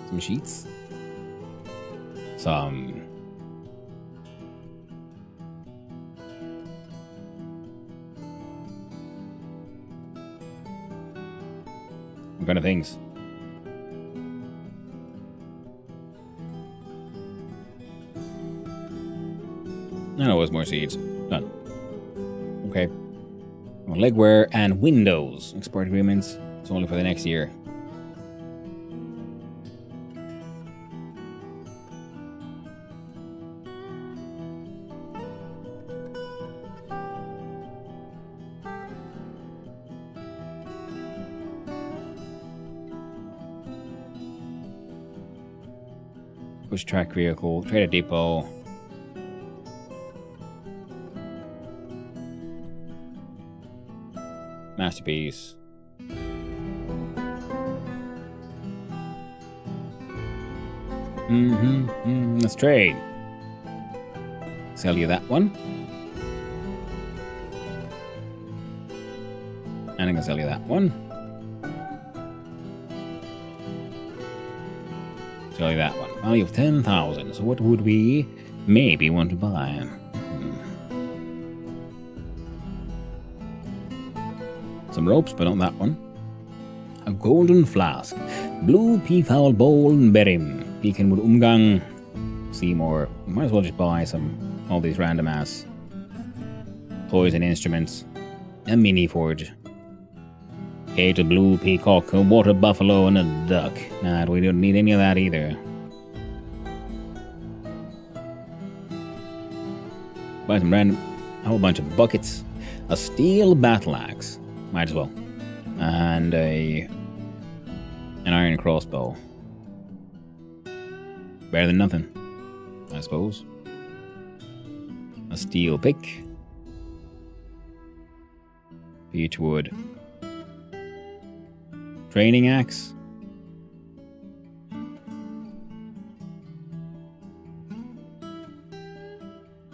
Some sheets. Some... What kind of things? I know it was more seeds. Done. Okay. Legwear and windows. Export agreements. It's only for the next year. Push track vehicle. Trade a depot. Masterpiece. Let's trade. Sell you that one. And I'm gonna sell you that one. Sell you that one. Value of 10,000. So what would we maybe want to buy? Some ropes, but not that one. A golden flask. Blue peafowl bowl and berim. Beacon with umgang. Seymour. Might as well just buy all these random ass toys and instruments. A mini forge. Cage of blue peacock, a water buffalo, and a duck. Nah, we don't need any of that either. Buy some random, a whole bunch of buckets. A steel battle axe. Might as well. And an iron crossbow. Better than nothing, I suppose. A steel pick. Beechwood. Training axe.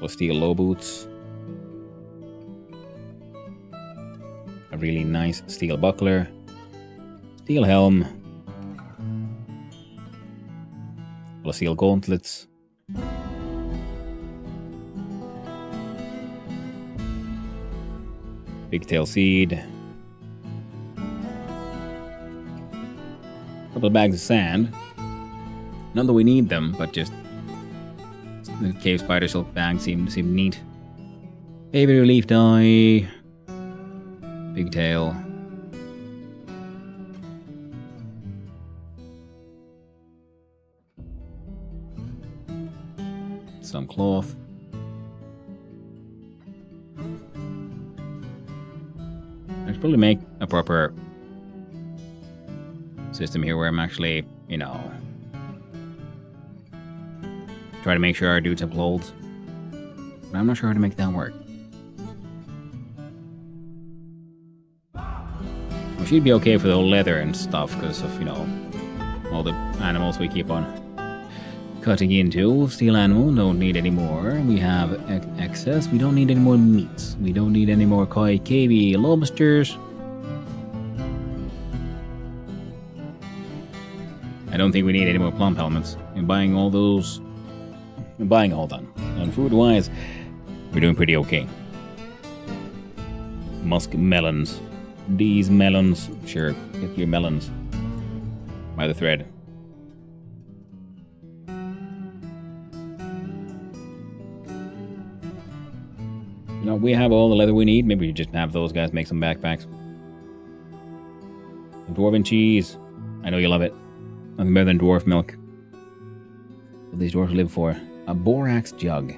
Or steel low boots. A really nice steel buckler. Steel helm. Or steel gauntlets. Pigtail seed. Couple of bags of sand. Not that we need them, but just the cave spider silk bag seemed neat. Baby relief dye. Pigtail. Some cloth. I should probably make a proper system here where I'm actually, you know, try to make sure our dudes have clothes. But I'm not sure how to make that work. Well, she'd be okay for the leather and stuff because of, you know, all the animals we keep on cutting into. Steel animal, don't need any more. We have excess. We don't need any more meats. We don't need any more koi KB lobsters. I don't think we need any more plump helmets. I'm buying all those. I'm buying all done. And food-wise, we're doing pretty okay. Musk melons. These melons. Sure, get your melons. By the thread. You know, we have all the leather we need. Maybe we just have those guys make some backpacks. Dwarven cheese. I know you love it. Nothing better than dwarf milk. What do these dwarves live for? A borax jug.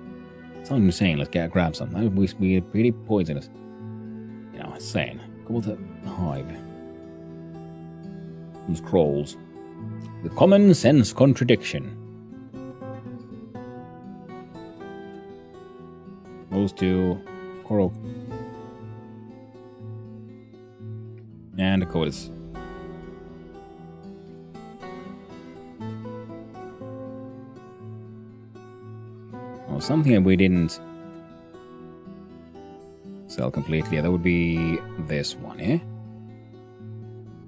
Sounds insane. Let's grab some. That would be pretty poisonous. You know, insane. Go to the hive. Some scrolls. The common sense contradiction. Those two. Coral. And a Codis. Oh, something that we didn't sell completely. That would be this one, eh?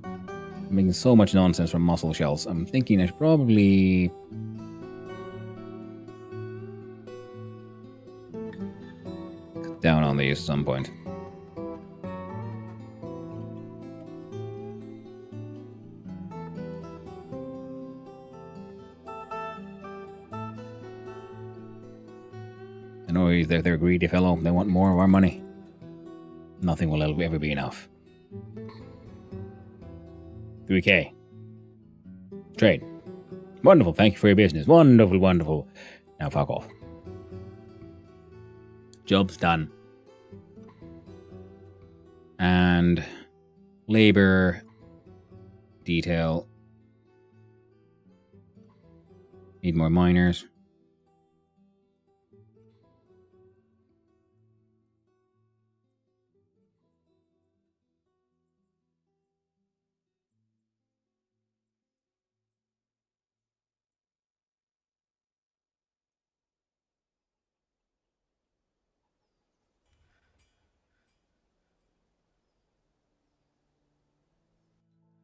I'm making so much nonsense from mussel shells. I'm thinking I should probably cut down on these at some point. I know they're a greedy fellow. They want more of our money. Nothing will ever be enough. 3K. Trade. Wonderful. Thank you for your business. Wonderful, wonderful. Now fuck off. Job's done. And labor detail. Need more miners.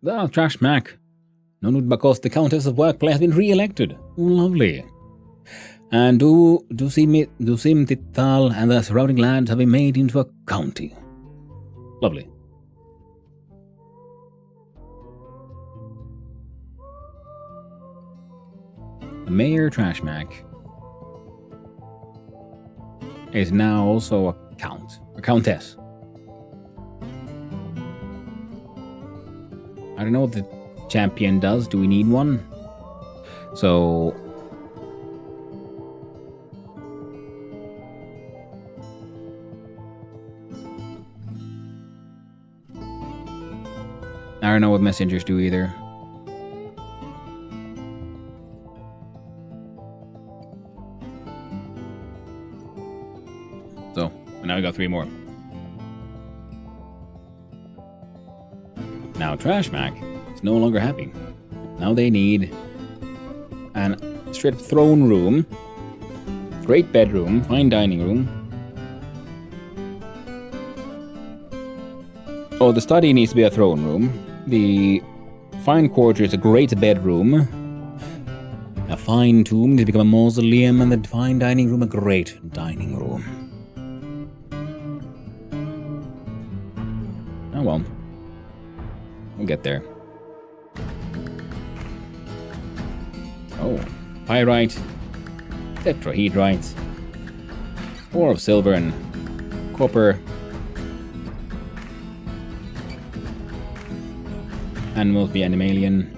Ah, trash smack. None would because the Countess of Workplay has been re-elected. Oh, lovely. And Simtital and the surrounding lands have been made into a county. Lovely. The Mayor Trashmack is now also a countess. I don't know what the champion does. Do we need one? So I don't know what messengers do either. So now we got 3 more. Now Trashmack is no longer happy. Now they need an straight throne room, great bedroom, fine dining room. Oh, the study needs to be a throne room. The fine quarter is a great bedroom. A fine tomb needs to become a mausoleum, and the fine dining room a great dining room. Oh well. We'll get there. Oh, pyrite, tetrahedrite, ore of silver and copper. Animals be animalian.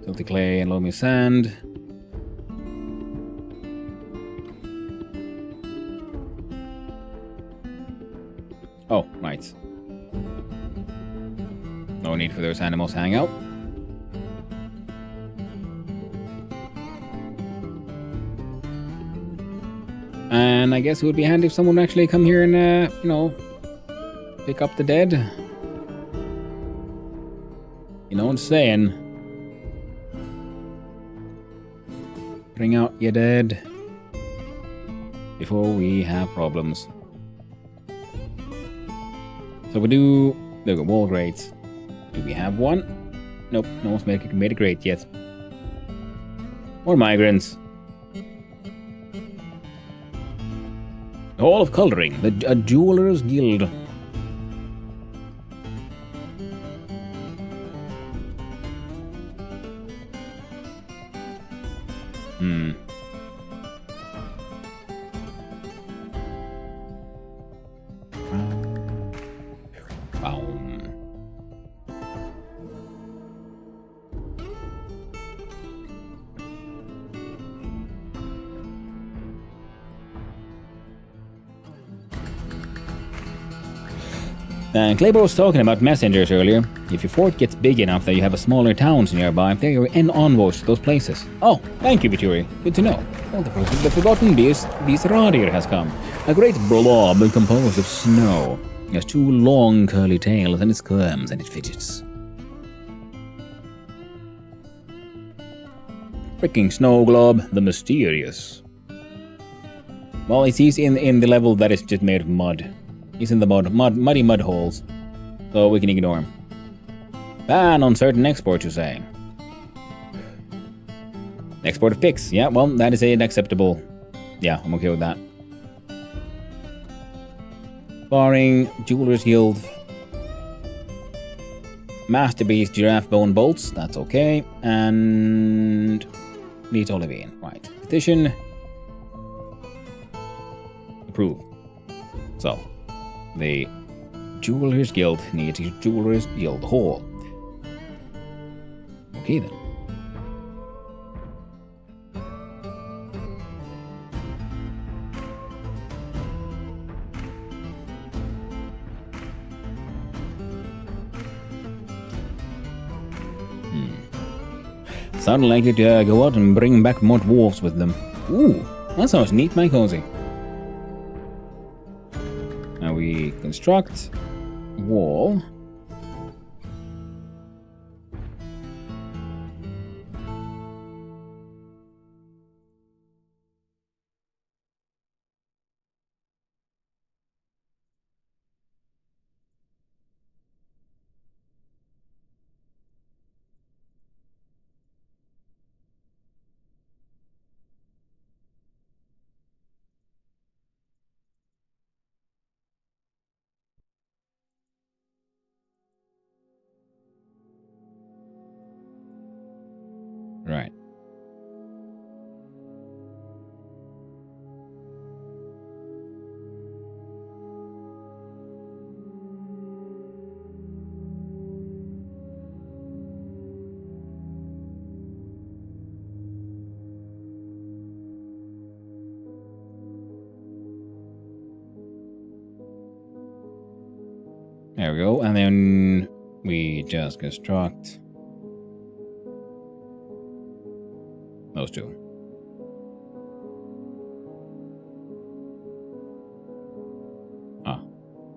Silty clay and loamy sand. Oh, right. No need for those animals to hang out. And I guess it would be handy if someone would actually come here and, pick up the dead. You know what I'm saying? Bring out your dead before we have problems. So we do the wall grates. Do we have one? Nope, no one's made a grate yet. More migrants. The Hall of Coloring, a jeweler's guild. Claybor was talking about messengers earlier. If your fort gets big enough that you have a smaller towns nearby, they're your envoys to those places. Oh, thank you, Vituri. Good to know. Oh, the forgotten beast Radir has come. A great blob composed of snow. It has 2 long curly tails, and it squirms and it fidgets. Freaking snow glob, the mysterious. Well, he's in the level that is just made of mud. He's in the muddy mud holes, so we can ignore him. Ban on certain exports, you say? Export of picks. Yeah, well, that is unacceptable. Yeah, I'm okay with that. Barring Jeweler's Guild. Masterpiece Giraffe Bone Bolts. That's okay. And Neat Olivine. Right. Petition. Approve. So. The Jeweler's Guild needs a Jeweler's Guild Hall. Okay then. Sounded like it go out and bring back more dwarves with them. Ooh, that sounds neat, my cozy. Now we construct wall. Right. There we go, and then we just construct those 2.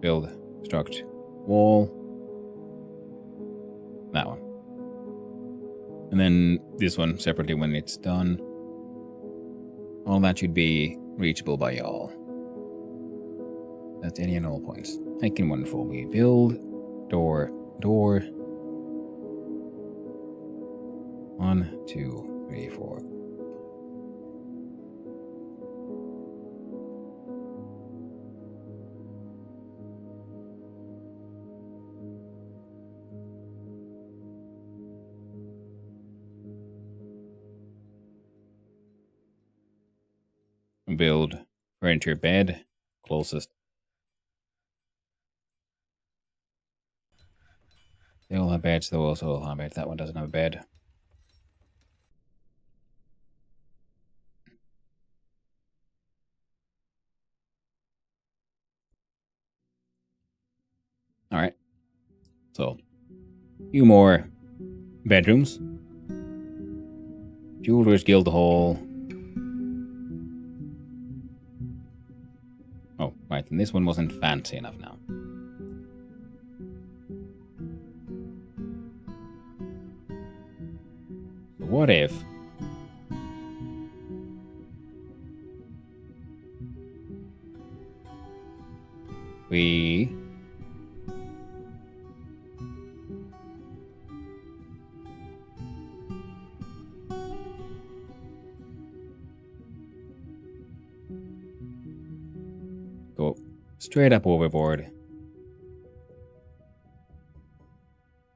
Build, construct, wall. That one. And then this one separately when it's done. All that should be reachable by y'all. At any and all points. Thank you, wonderful. We build, door. 1, 2, 3, 4. Build furniture bed closest. They all have beds, though also all have beds. That one doesn't have a bed. Alright. So, a few more bedrooms. Jeweler's Guild Hall. Oh, right, and this one wasn't fancy enough now. What if we go straight up overboard?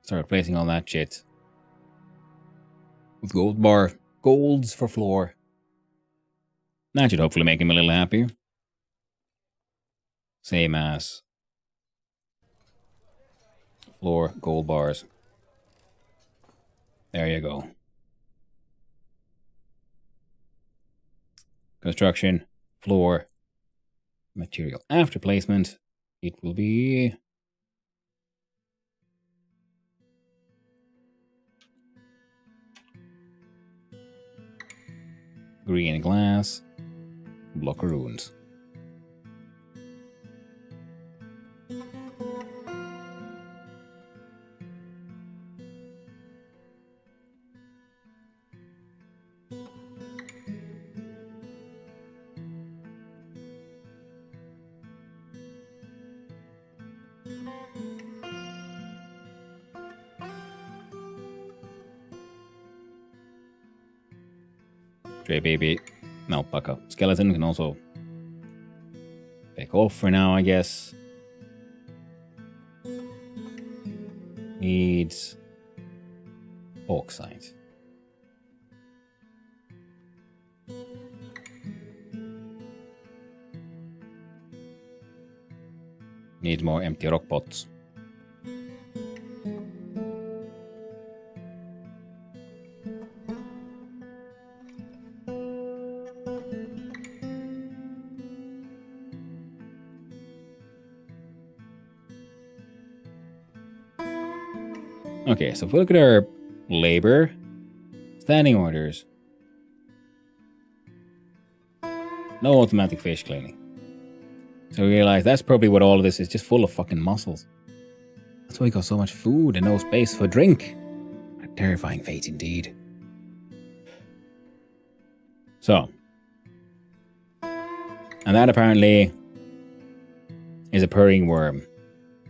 Start replacing all that shit with golds for floor. That should hopefully make him a little happier. Same as floor gold bars. There you go. Construction, floor, material. After placement, it will be green glass, block of runes. Stray baby, alpaca. Skeleton can also take off for now, I guess. Needs bauxite. Needs more empty rock pots. Okay, so if we look at our labor, standing orders, no automatic fish cleaning. So we realize that's probably what all of this is, just full of fucking mussels. That's why we got so much food and no space for drink. A terrifying fate indeed. So, and that apparently is a purring worm.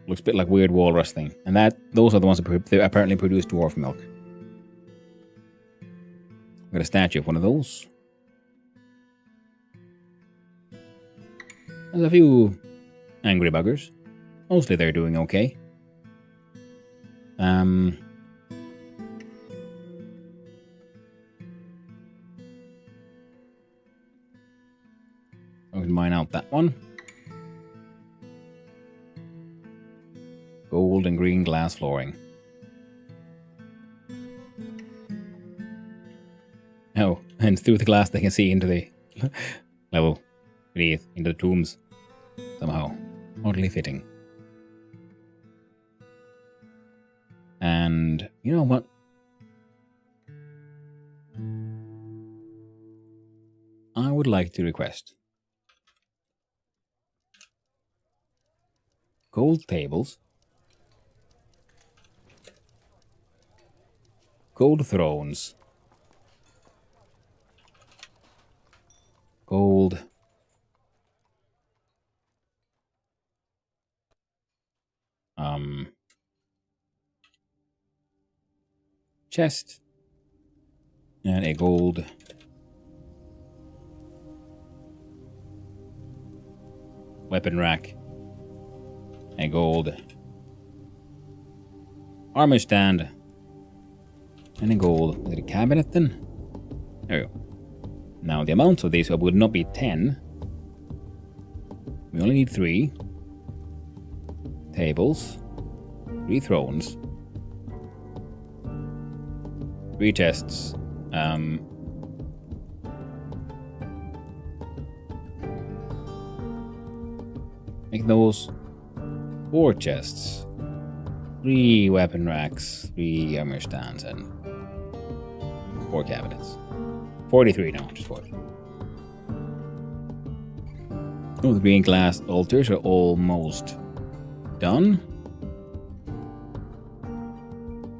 Looks a bit like weird walrus thing. And those are the ones that apparently produce dwarf milk. Got a statue of one of those. There's a few angry buggers. Mostly they're doing okay. I'm going to mine out that one. Gold and green glass flooring. Oh, and through the glass they can see into the level beneath, into the tombs. Somehow. Oddly fitting. And you know what? I would like to request gold tables, gold thrones, gold chest, and a gold weapon rack, a gold armor stand, and a gold, was it a cabinet then? There we go. Now the amounts of these would not be 10. We only need 3 tables, 3 thrones, 3 chests, make those 4 chests, 3 weapon racks, 3 armor stands, and 4 cabinets. 43 now, just 40. Oh, the green glass altars are almost done.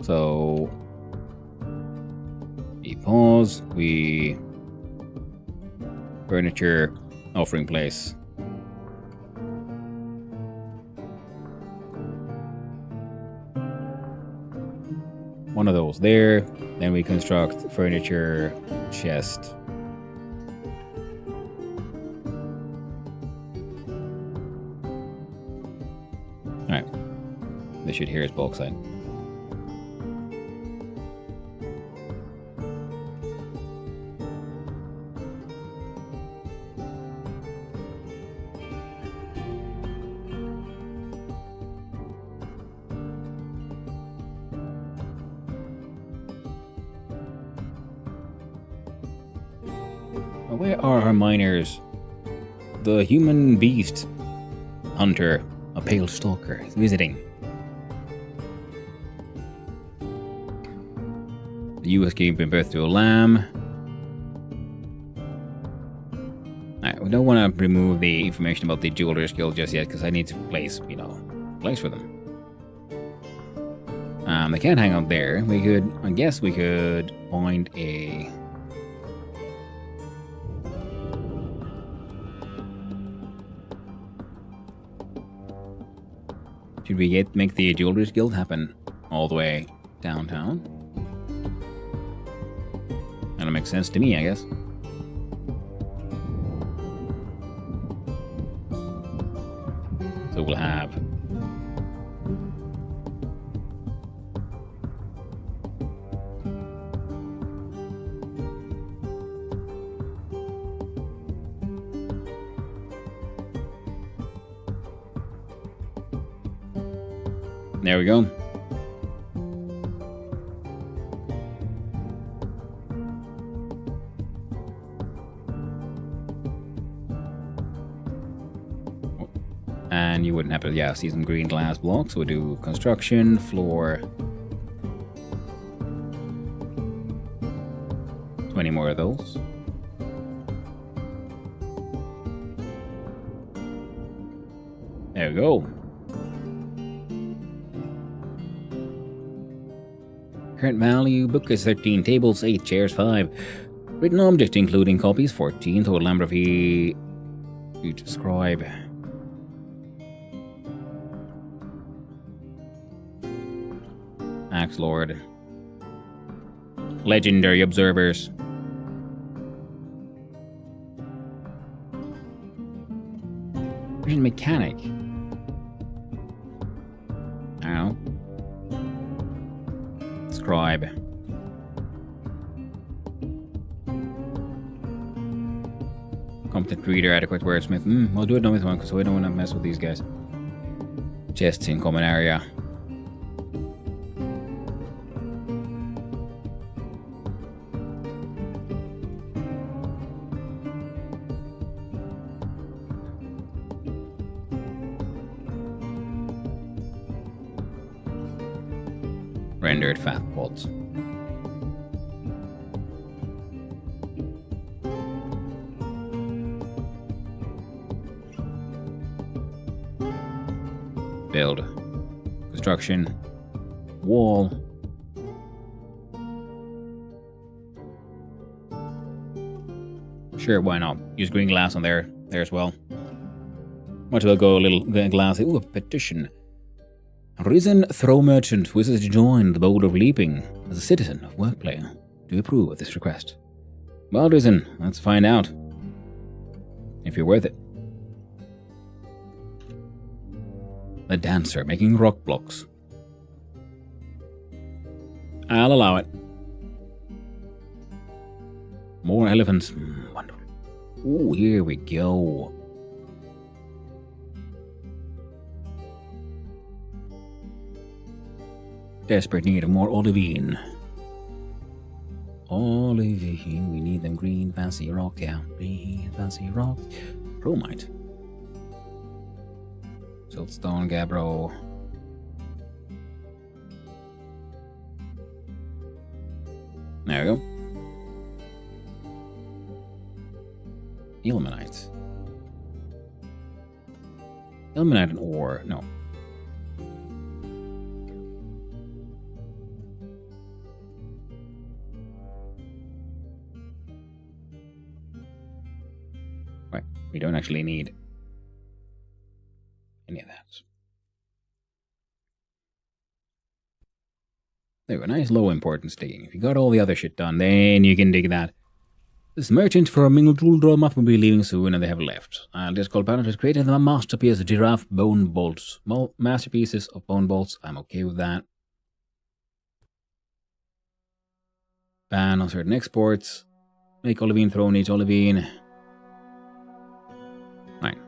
So, pause. We furniture offering place. One of those there. Then we construct furniture chest. Alright. This should hear his bulk side. Where are our miners? The human beast hunter, a pale stalker, is visiting. The U.S. gave birth to a lamb. Alright, we don't want to remove the information about the Jeweler's Guild just yet because I need to place, place for them. They can't hang out there. We could, I guess we could find a... Should we make the Jeweler's Guild happen all the way downtown? That'll make sense to me, I guess. So we'll have... There we go. And you wouldn't happen to, see some green glass blocks. So we'll do construction, floor. 20 more of those. There we go. Current value, book is 13, tables 8, chairs 5. Written object including copies 14, total number of you describe. Axe Lord. Legendary observers. Vision mechanic. I don't know. Scribe. Competent reader, adequate wordsmith. We'll do it with one because we don't want to mess with these guys. Chests in common area. Rendered fat pods. Build. Construction. Wall. Sure, why not? Use green glass on there as well. Might as well go a little glass. Ooh, a petition. Risen Throw Merchant wishes to join the Boulder of Leaping as a citizen of Workplayer. Do you approve of this request? Well, Risen, let's find out. If you're worth it. The Dancer, making rock blocks. I'll allow it. More elephants. Wonderful. Ooh, here we go. Desperate need of more olivine. Olivine, we need them green fancy rock, yeah. Green fancy rock. Chromite. Siltstone, gabbro. There we go. Ilmenite. Ilmenite and ore, no. actually need any of that. There we go. Nice low importance digging. If you got all the other shit done, then you can dig that. This merchant for a mingled draw month will be leaving soon, and they have left. I'll just call Planet has created a masterpiece of giraffe bone bolts. Masterpieces of bone bolts. I'm okay with that. Ban on certain exports. Make olivine, throw needs olivine. Right.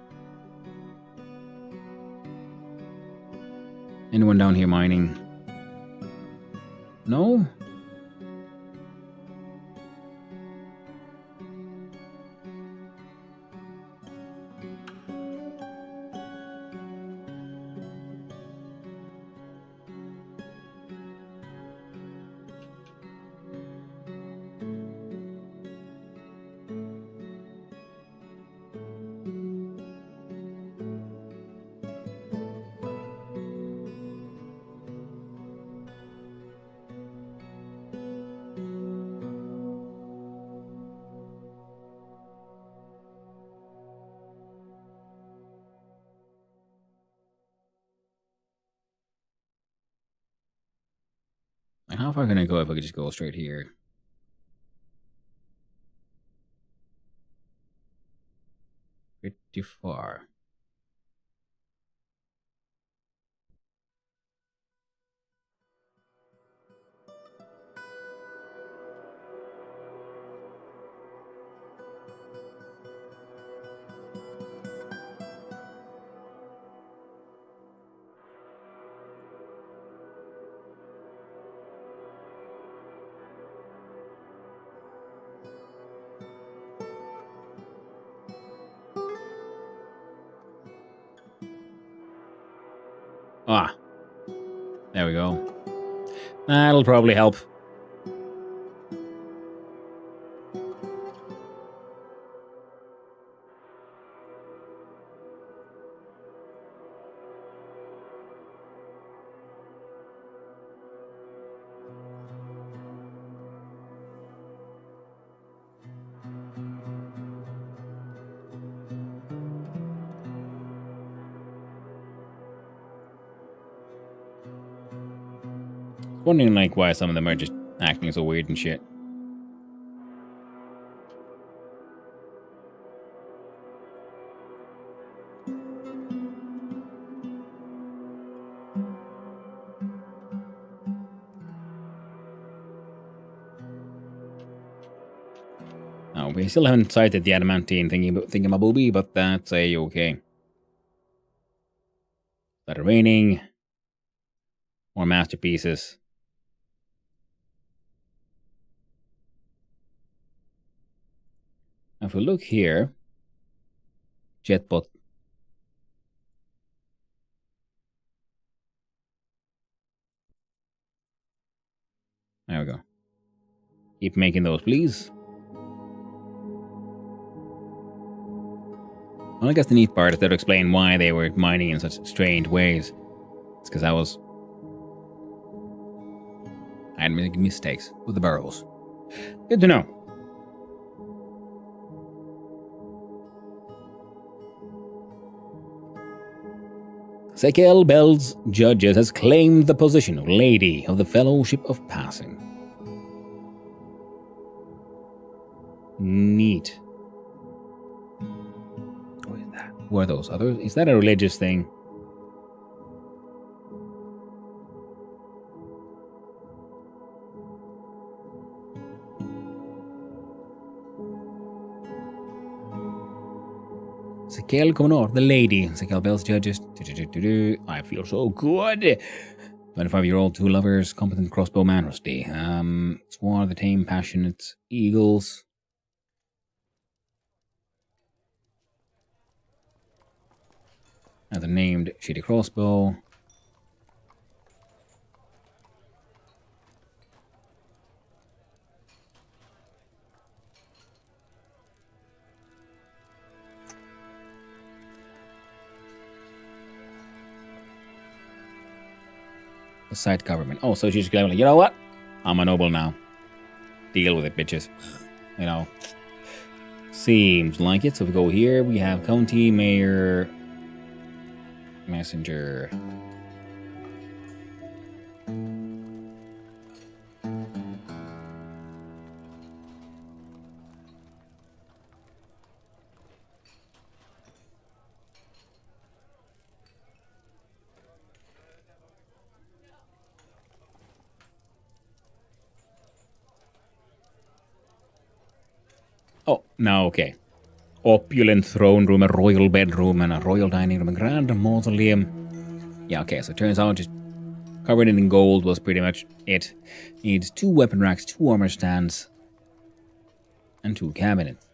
Anyone down here mining? No? How far can I go if I could just go straight here? Pretty far. Ah. There we go. That'll probably help. Wondering like why some of them are just acting so weird and shit. No, we still haven't sighted the adamantine thingamabooby, but that's a-okay. Started raining. More masterpieces. If we look here, jetbot. There we go. Keep making those, please. Well, I guess the neat part is to explain why they were mining in such strange ways. It's because I had making mistakes with the burrows. Good to know. Sekel Bell's Judges has claimed the position of Lady of the Fellowship of Passing. Neat. What is that? Who are those others? Is that a religious thing? Sekel Komonor, the lady. Sekel Bell's Judges. I feel so good. 25-year-old, two lovers, competent crossbowman, Rusty. Swore the tame, passionate eagles. Another named shitty crossbow. The site government. Oh, so she's going like, you know what? I'm a noble now. Deal with it, bitches. You know. Seems like it. So if we go here, we have county, mayor, messenger. Oh, now okay. Opulent throne room, a royal bedroom, and a royal dining room, a grand mausoleum. Yeah, okay, so it turns out just covering it in gold was pretty much it. Needs 2 weapon racks, 2 armor stands, and 2 cabinets.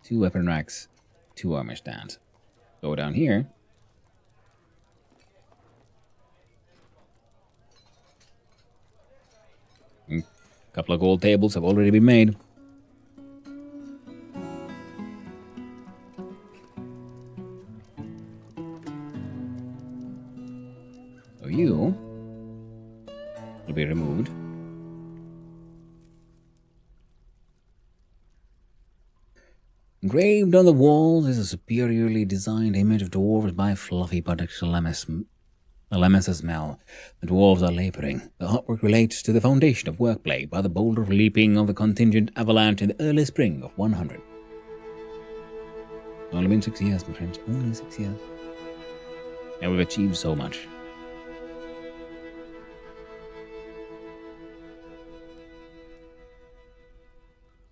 2 weapon racks, 2 armor stands. Go down here. A couple of gold tables have already been made. So you will be removed. Engraved on the walls is a superiorly designed image of dwarves by fluffy buttock Lemesis Mel. The dwarves are laboring. The artwork relates to the foundation of workplay by the boulder leaping of the contingent avalanche in the early spring of 100. Only been 6 years, my friends. Only 6 years. And we've achieved so much.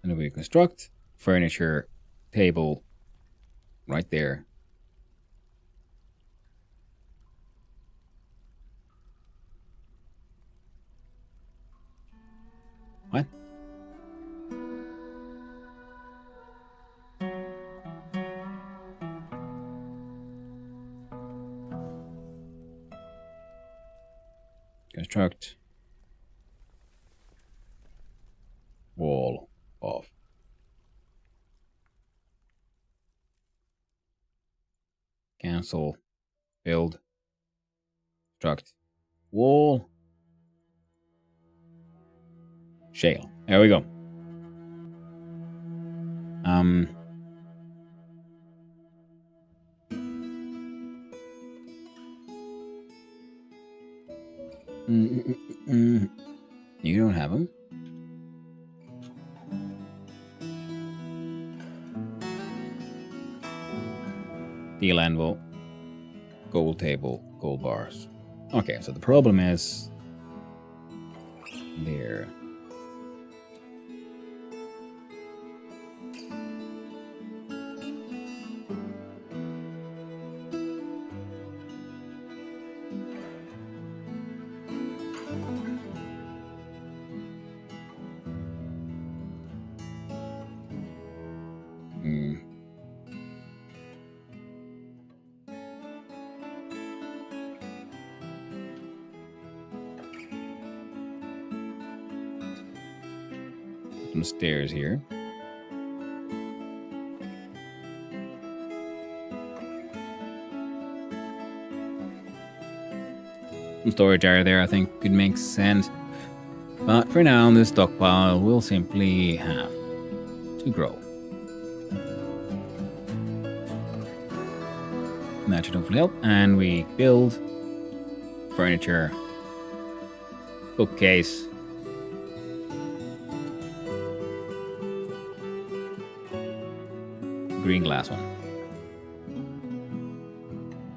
And we construct furniture, table, right there. What? Construct wall off. Cancel. Build. Construct wall. Shale. There we go. You don't have them. Steel anvil, gold table, gold bars. Okay, so the problem is there. Some stairs here. Some storage area there, I think, could make sense. But for now, this stockpile will simply have to grow. That should hopefully help. And we build furniture, bookcase, green glass one.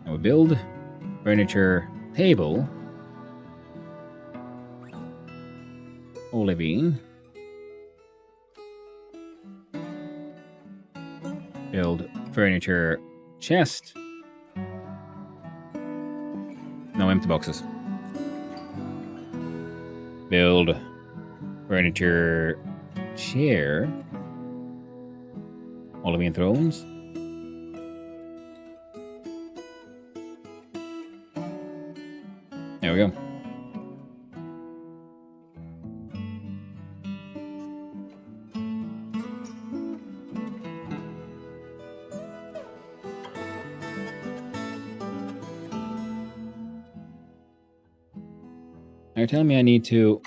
And we build furniture table, olivine, build furniture chest, no empty boxes, build furniture chair, olivine thrones, there we go. Now tell me I need to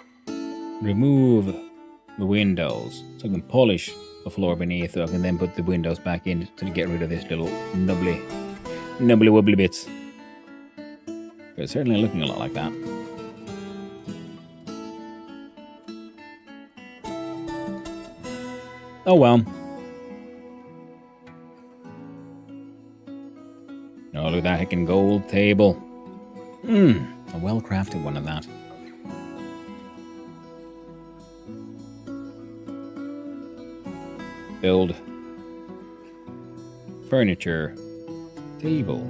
remove the windows so I can polish the floor beneath, so I can then put the windows back in to get rid of this little nubbly wobbly bits. But it's certainly looking a lot like that. Oh well. Oh, look at that heckin' gold table. A well-crafted one of that. Build furniture table.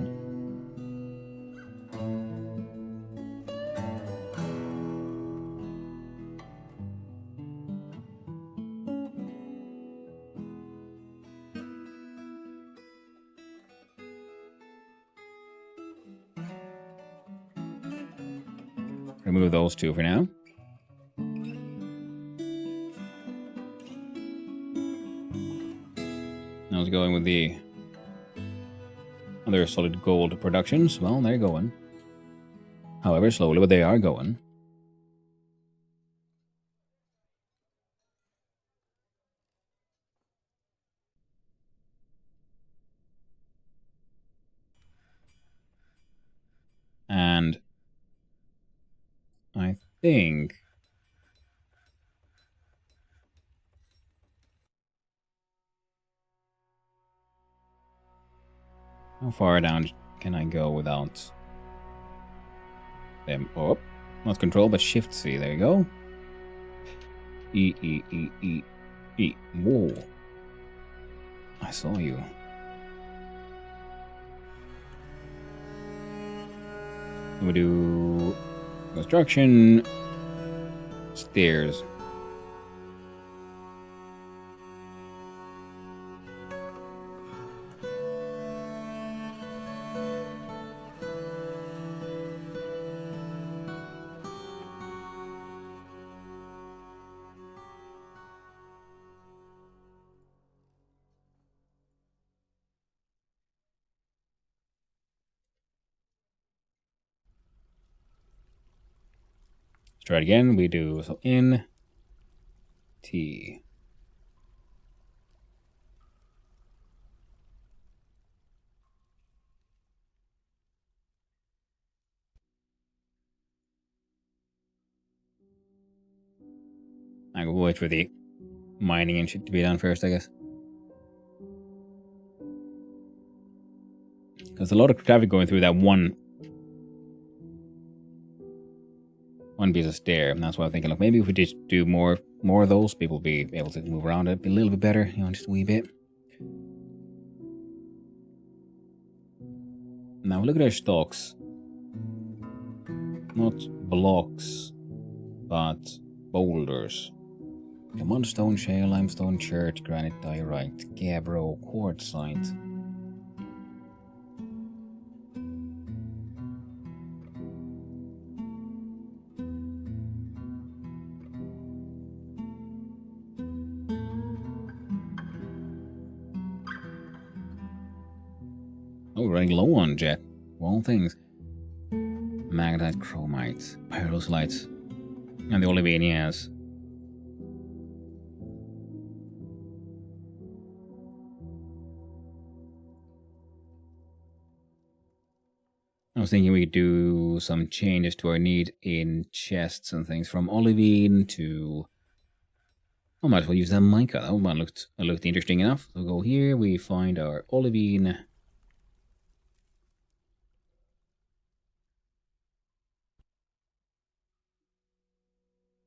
Remove those two for now. I was going with the other solid gold productions. Well, they're going. However, slowly, but they are going. And I think how far down can I go without them? Oh, not control, but shift C. There you go. E. Whoa. I saw you. We do construction, stairs. Let's try it again. We do so in T. I will wait for the mining and shit to be done first, I guess. Because a lot of traffic going through that one piece of stair, and that's why I'm thinking, like, maybe if we just do more of those, people will be able to move around it a little bit better, you know, just a wee bit. Now look at our stocks. Not blocks, but boulders. Come on, stone, shale, limestone, chert, granite, diorite, gabbro, quartzite. Oh, we're running low on jet. All things. Magnetite, chromite, pyrolusite, and the olivine, yes. I was thinking we could do some changes to our need in chests and things from olivine to... I might as well use that mica. That one looked interesting enough. So go here, we find our olivine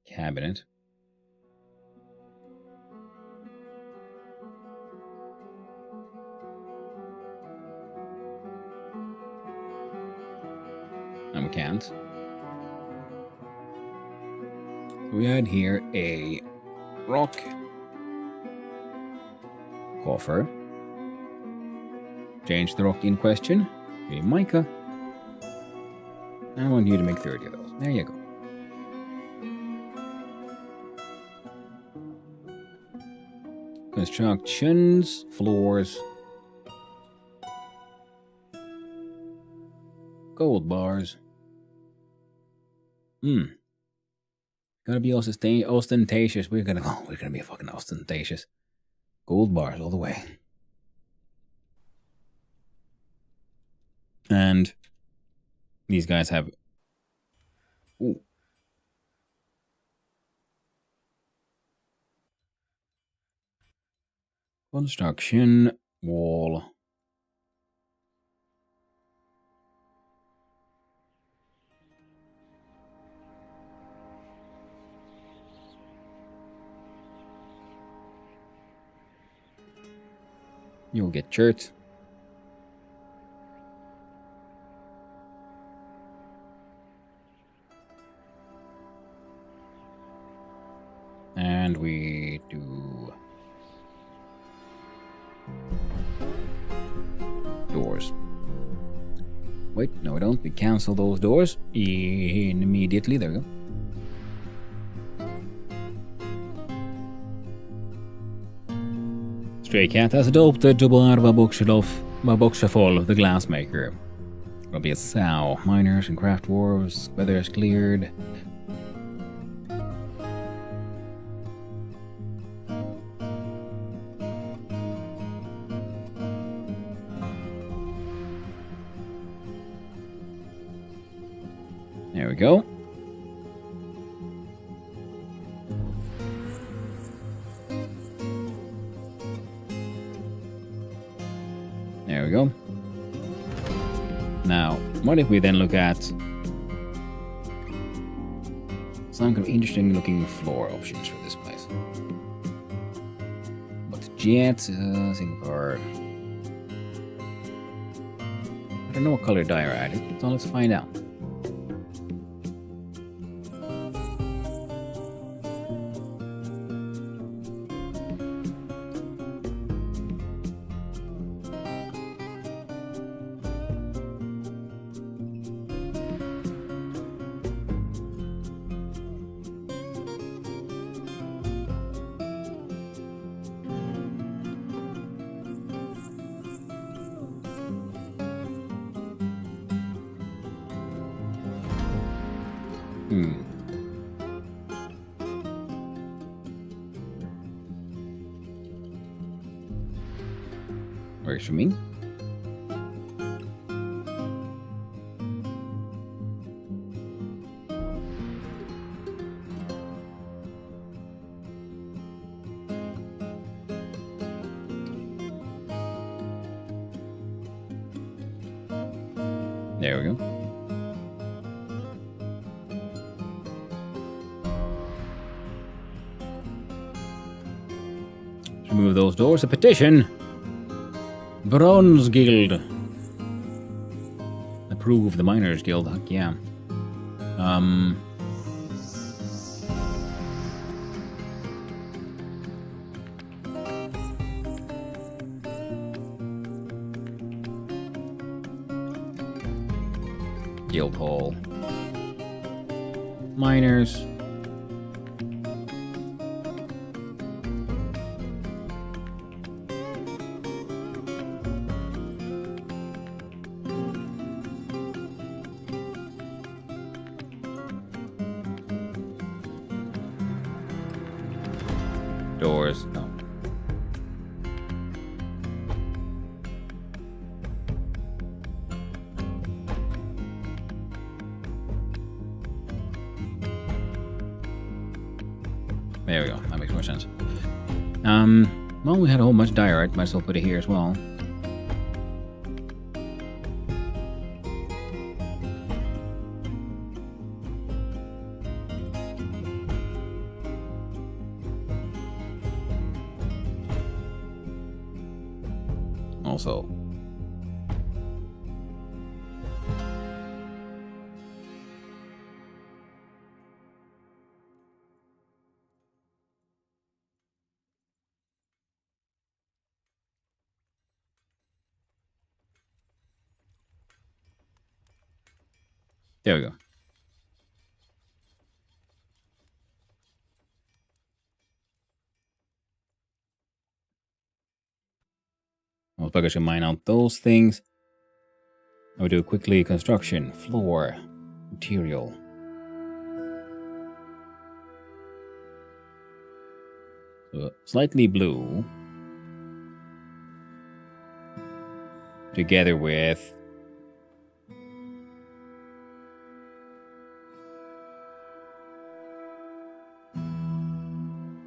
cabinet. And we can't. So we had here a rock coffer. Change the rock in question. A mica. And I want you to make 30 of those. There you go. Constructions, floors, gold bars. Gotta be ostentatious. We're gonna be fucking ostentatious. Gold bars all the way. And these guys have... Ooh. Construction wall. You'll get shirts. And we do doors. Wait, no we don't. We cancel those doors immediately. There we go. Stray Cat has adopted Dwarf Bokshafoll, the glassmaker. Will be a sow. Miners and craft dwarves. Weather is cleared. There we go. There we go. Now, what if we then look at some kind of interesting looking floor options for this place? But jets, for... I don't know what color dye are added, so let's find out. Works for me. There we go. Let's remove those doors. A petition. Bronze Guild. Approve the Miners Guild. Heck yeah. Guild Hall. Miners. Doors. No. There we go. That makes more sense. Well, we had a whole bunch of diorite. Might as well put it here as well. Also, there we go. I'll focus and mine out those things. I'll do quickly construction, floor, material. So slightly blue. together with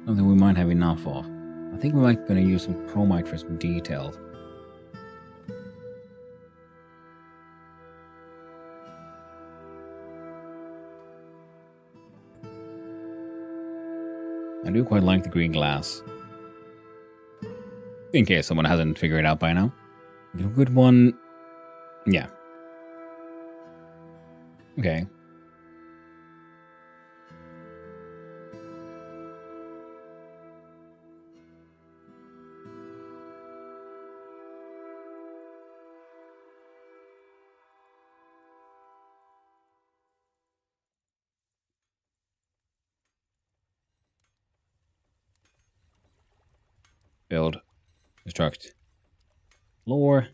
something we might have enough of. I think we might gonna use some chromite for some details. I do quite like the green glass. In case someone hasn't figured it out by now. Get a good one. Yeah. Okay. Build. Construct. Floor.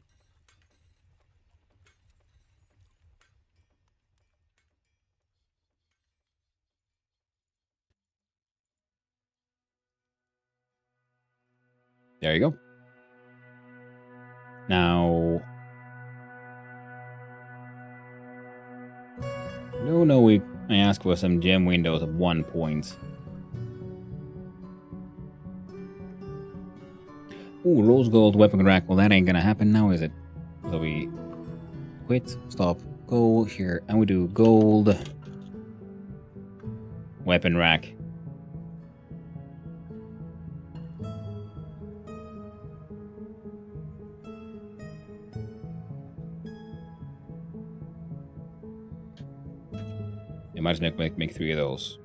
There you go. Now... No, I asked for some gem windows of 1 point. Ooh, rose gold weapon rack. Well, that ain't gonna happen now, is it? So we quit, stop, go here, and we do gold weapon rack. You might as well make 3 of those.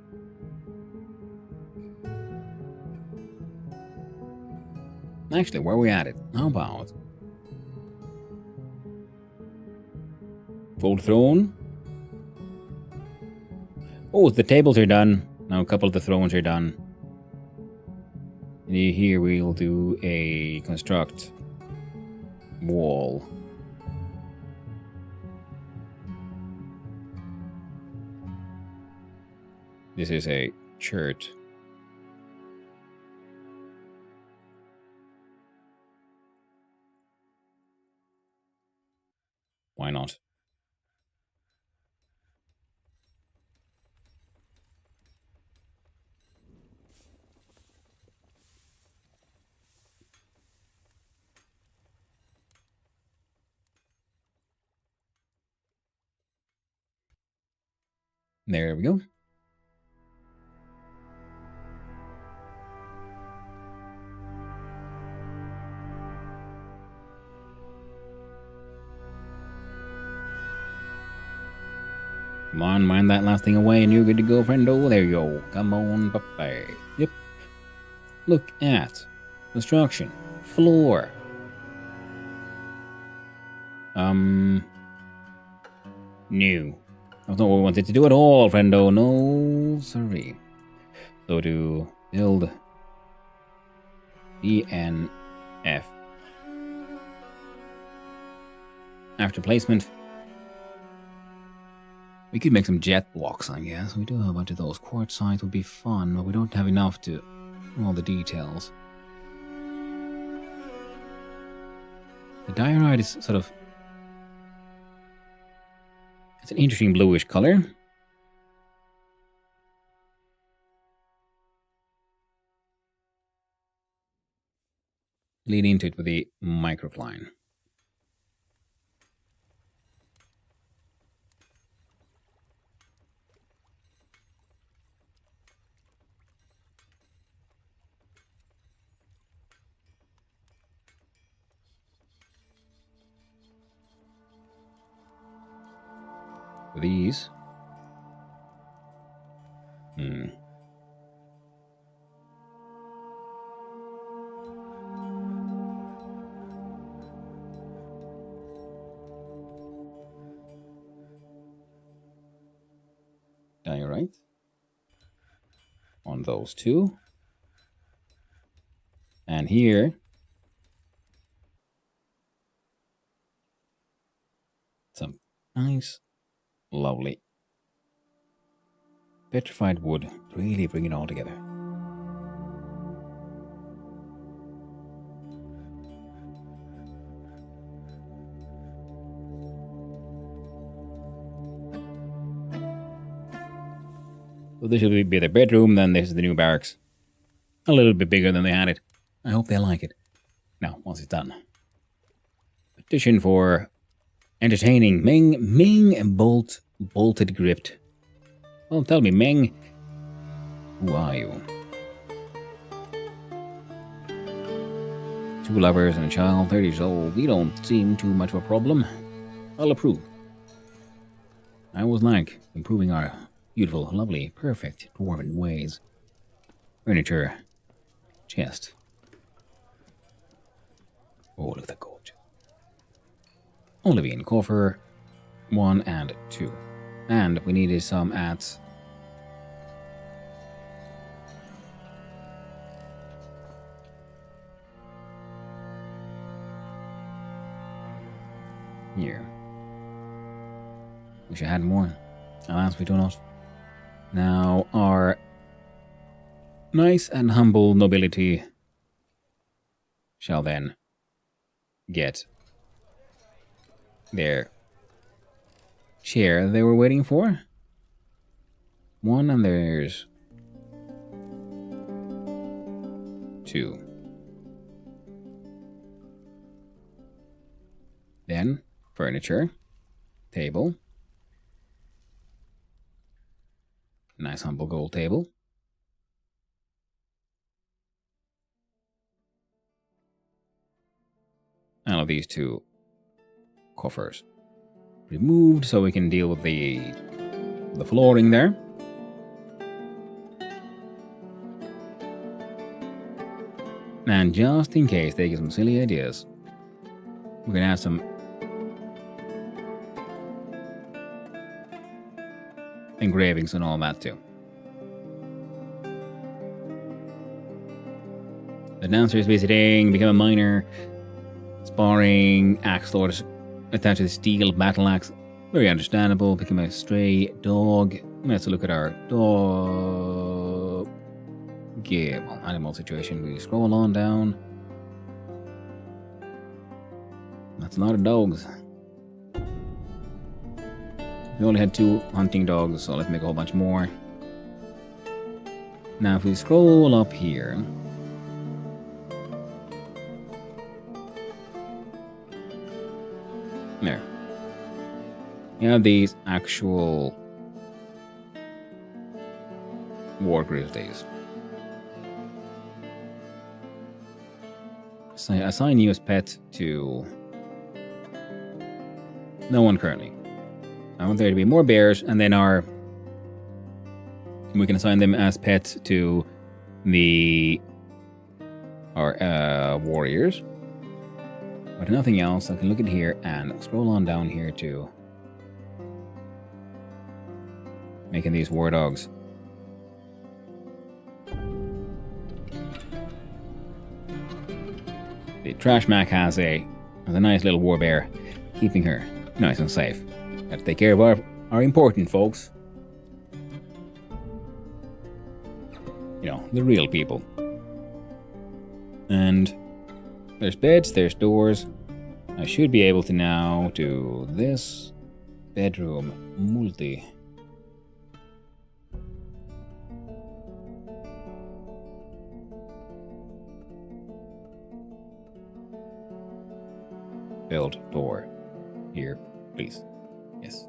Actually, where are we at it? How about gold throne? Oh, the tables are done. Now a couple of the thrones are done. And here we'll do a construct wall. This is a church. Why not? There we go. Come on, mine that last thing away and you're good to go, friendo. There you go. Come on, bye-bye. Yep. Look at construction. Floor. New. That's not what we wanted to do at all, friendo. No, sorry. So to build DNF. After placement. We could make some jet blocks, I guess. We do have a bunch of those. Quartzite would be fun, but we don't have enough to all the details. The diorite is sort of... It's an interesting bluish color. Lean into it with the microcline. With these. Diorite. On those two. And here. Some nice, lovely petrified wood. Really bring it all together. So this will be their bedroom, then this is the new barracks. A little bit bigger than they had it. I hope they like it. Now, once it's done. Petition for entertaining Ming bolted gripped. Well, tell me, Ming, who are you? 2 lovers and a child, 30 years old. You don't seem too much of a problem. I'll approve. I always like improving our beautiful, lovely, perfect dwarven ways. Furniture. Chest. Oh, look at that gorge. Olivine, coffer 1 and 2. And we needed some at here. Wish I had more. Alas, we do not. Now, our nice and humble nobility shall then get their chair they were waiting for. 1, and there's 2. Then, furniture, table. Nice humble gold table. All of these 2 coffers removed so we can deal with the flooring there. And just in case they get some silly ideas, we're gonna have some engravings and all that too. The downstairs visiting, become a miner, sparring, axe lord attached to the steel battle axe. Very understandable. Become a stray dog. Let's look at our dog. Yeah, well, animal situation. We scroll on down. That's a lot of dogs. We only had 2 hunting dogs, so let's make a whole bunch more. Now, if we scroll up here, there. You have these actual war grizzlies. So I assign you as pet to no one currently. I want there to be more bears, and then we can assign them as pets to our warriors. But nothing else. I can look at here and scroll on down here to making these war dogs. The Trash Mac has a nice little war bear, keeping her nice and safe. Got to take care of our important folks. You know, the real people. And there's beds, there's doors. I should be able to now do this bedroom multi. Build door here, please. Yes.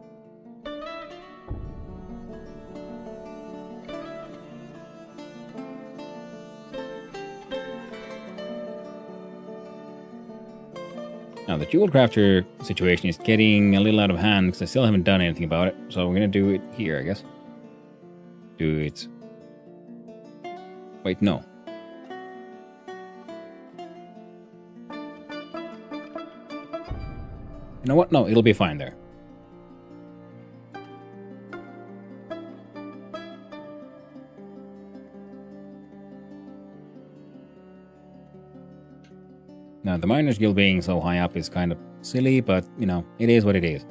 Now the jewel crafter situation is getting a little out of hand because I still haven't done anything about it. So we're gonna do it here, I guess. Do it. Wait, no. You know what? No, it'll be fine there. Now, the Miners Guild being so high up is kind of silly, but, you know, it is what it is.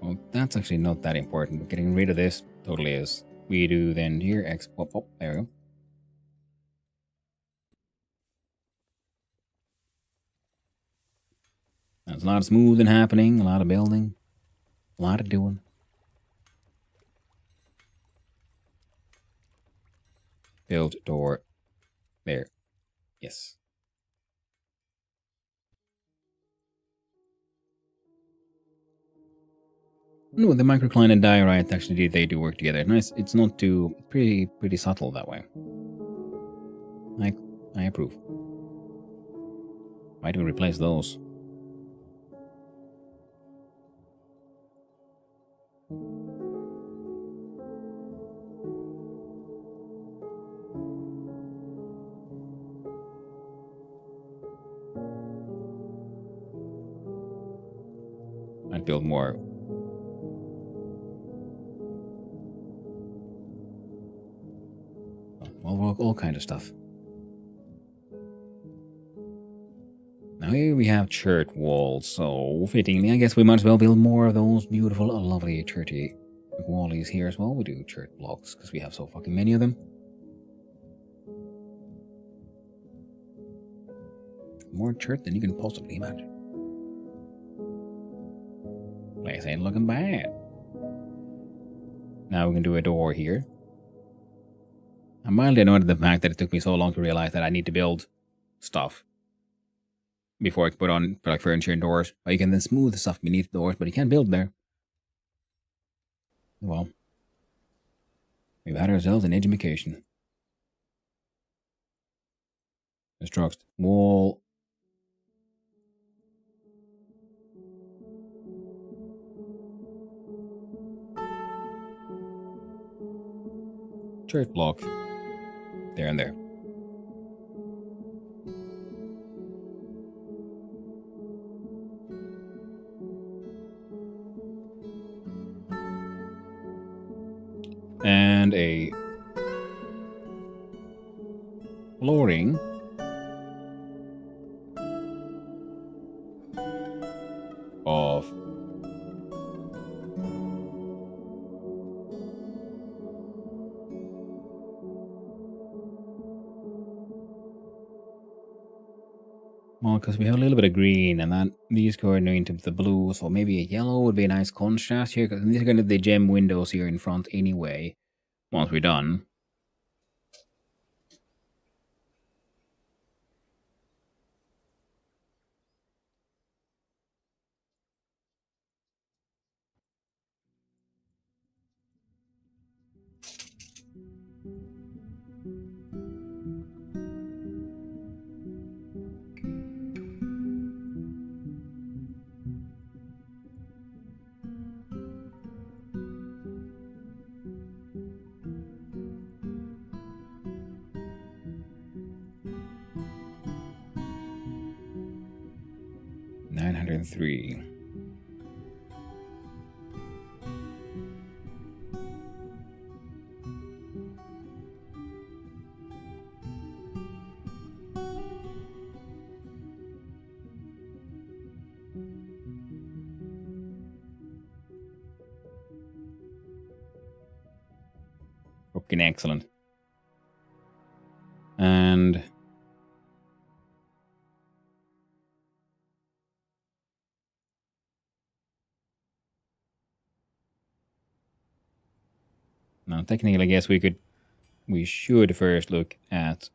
Well, that's actually not that important, but getting rid of this totally is. We do then here, oh, there we go. There's a lot of smoothing happening, a lot of building, a lot of doing. Build door. There. Yes. No, the microcline and diorite actually they do work together. Nice. It's not too pretty subtle that way. I approve. Why do we replace those? I'd build more. Well, all kind of stuff. Now here we have church walls, so fittingly, I guess we might as well build more of those beautiful, lovely churchy wallies here as well. We do church blocks because we have so fucking many of them. More church than you can possibly imagine. Place ain't looking bad. Now we can do a door here. I'm mildly annoyed at the fact that it took me so long to realize that I need to build stuff before I can put on like furniture and doors. But you can then smooth the stuff beneath the doors, but you can't build there. Well, we've had ourselves an education. Construct wall. Church block. There and there. And a flooring of well, because we have a little bit of green and that these going into the blue, so maybe a yellow would be a nice contrast here, because these are going to be the gem windows here in front anyway, once we're done. $903. Fucking excellent. And now technically I guess we should first look at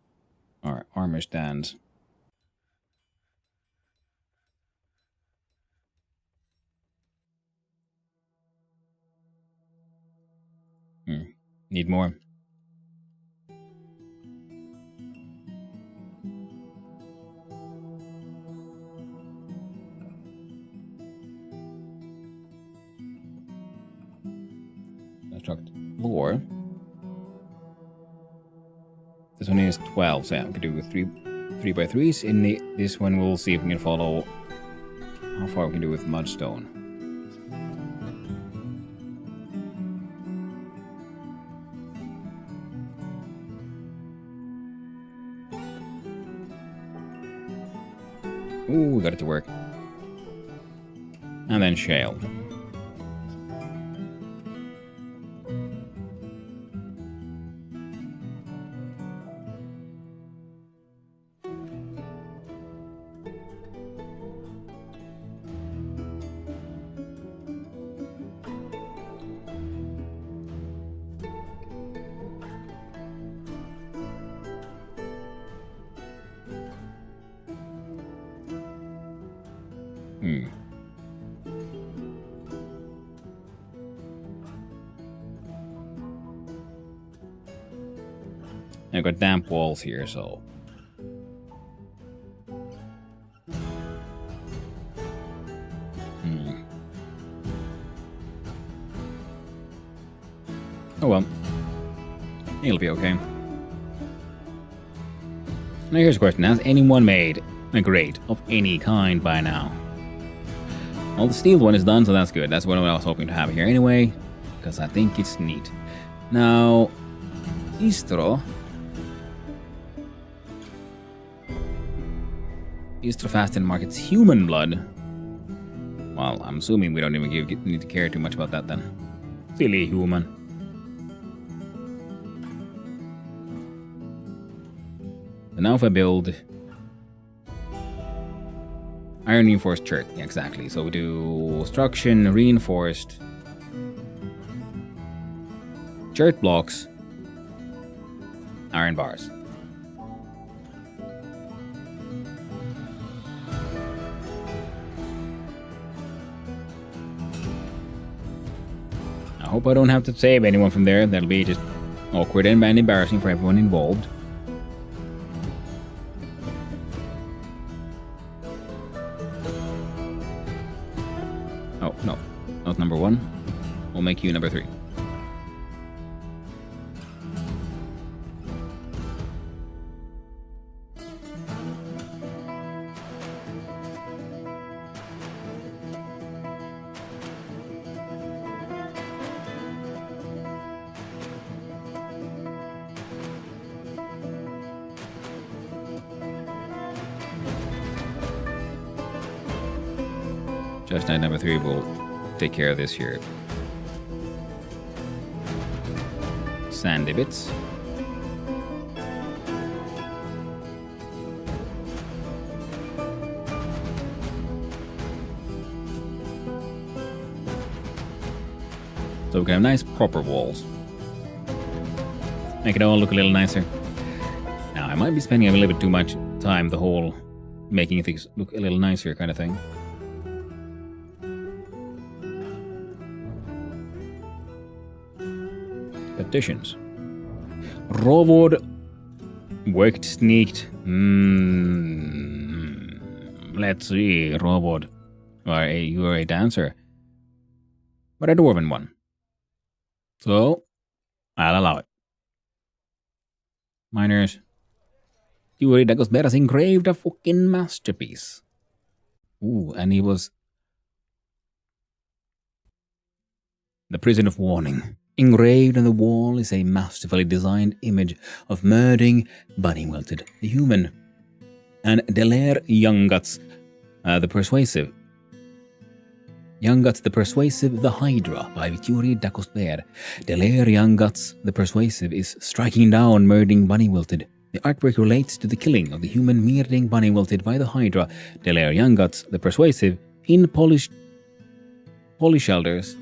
our armor stands. Need more. Construct floor. This one is 12, so yeah, we can do 3 by 3s. In this one, we'll see if we can follow how far we can do with mudstone. Ooh, we got it to work. And then shale. Hmm. I've got damp walls here, so. Oh well. It'll be okay. Now here's a question. Has anyone made a grate of any kind by now? Well, the steel one is done, so that's good. That's what I was hoping to have here anyway, because I think it's neat. Now, Istro Fast and markets human blood. Well, I'm assuming we don't even need to care too much about that then. Silly human. So now if I build iron reinforced church, yeah, exactly. So we do construction reinforced church blocks, iron bars. I hope I don't have to save anyone from there. That'll be just awkward and embarrassing for everyone involved. Oh, no. Not number 1. We'll make you number 3. Just Knight number 3 will take care of this here. Sandy bits. So we can have nice proper walls. Make it all look a little nicer. Now I might be spending a little bit too much time the whole making things look a little nicer kind of thing. Petitions. Rovod worked sneaked. Let's see, Rovod. You are a dancer, but a dwarven one. So I'll allow it. Miners. Yuri Dagosber has engraved a fucking masterpiece. Ooh, and he was the prison of warning. Engraved on the wall is a masterfully designed image of murdering Bunny Wilted, the human, and Delaire Youngguts, the Persuasive. Youngguts the Persuasive, the Hydra, by Vituri Dacosper. Delaire Youngguts the Persuasive is striking down murdering Bunny Wilted. The artwork relates to the killing of the human murdering Bunny Wilted by the Hydra, Delaire Youngguts the Persuasive, in Polish elders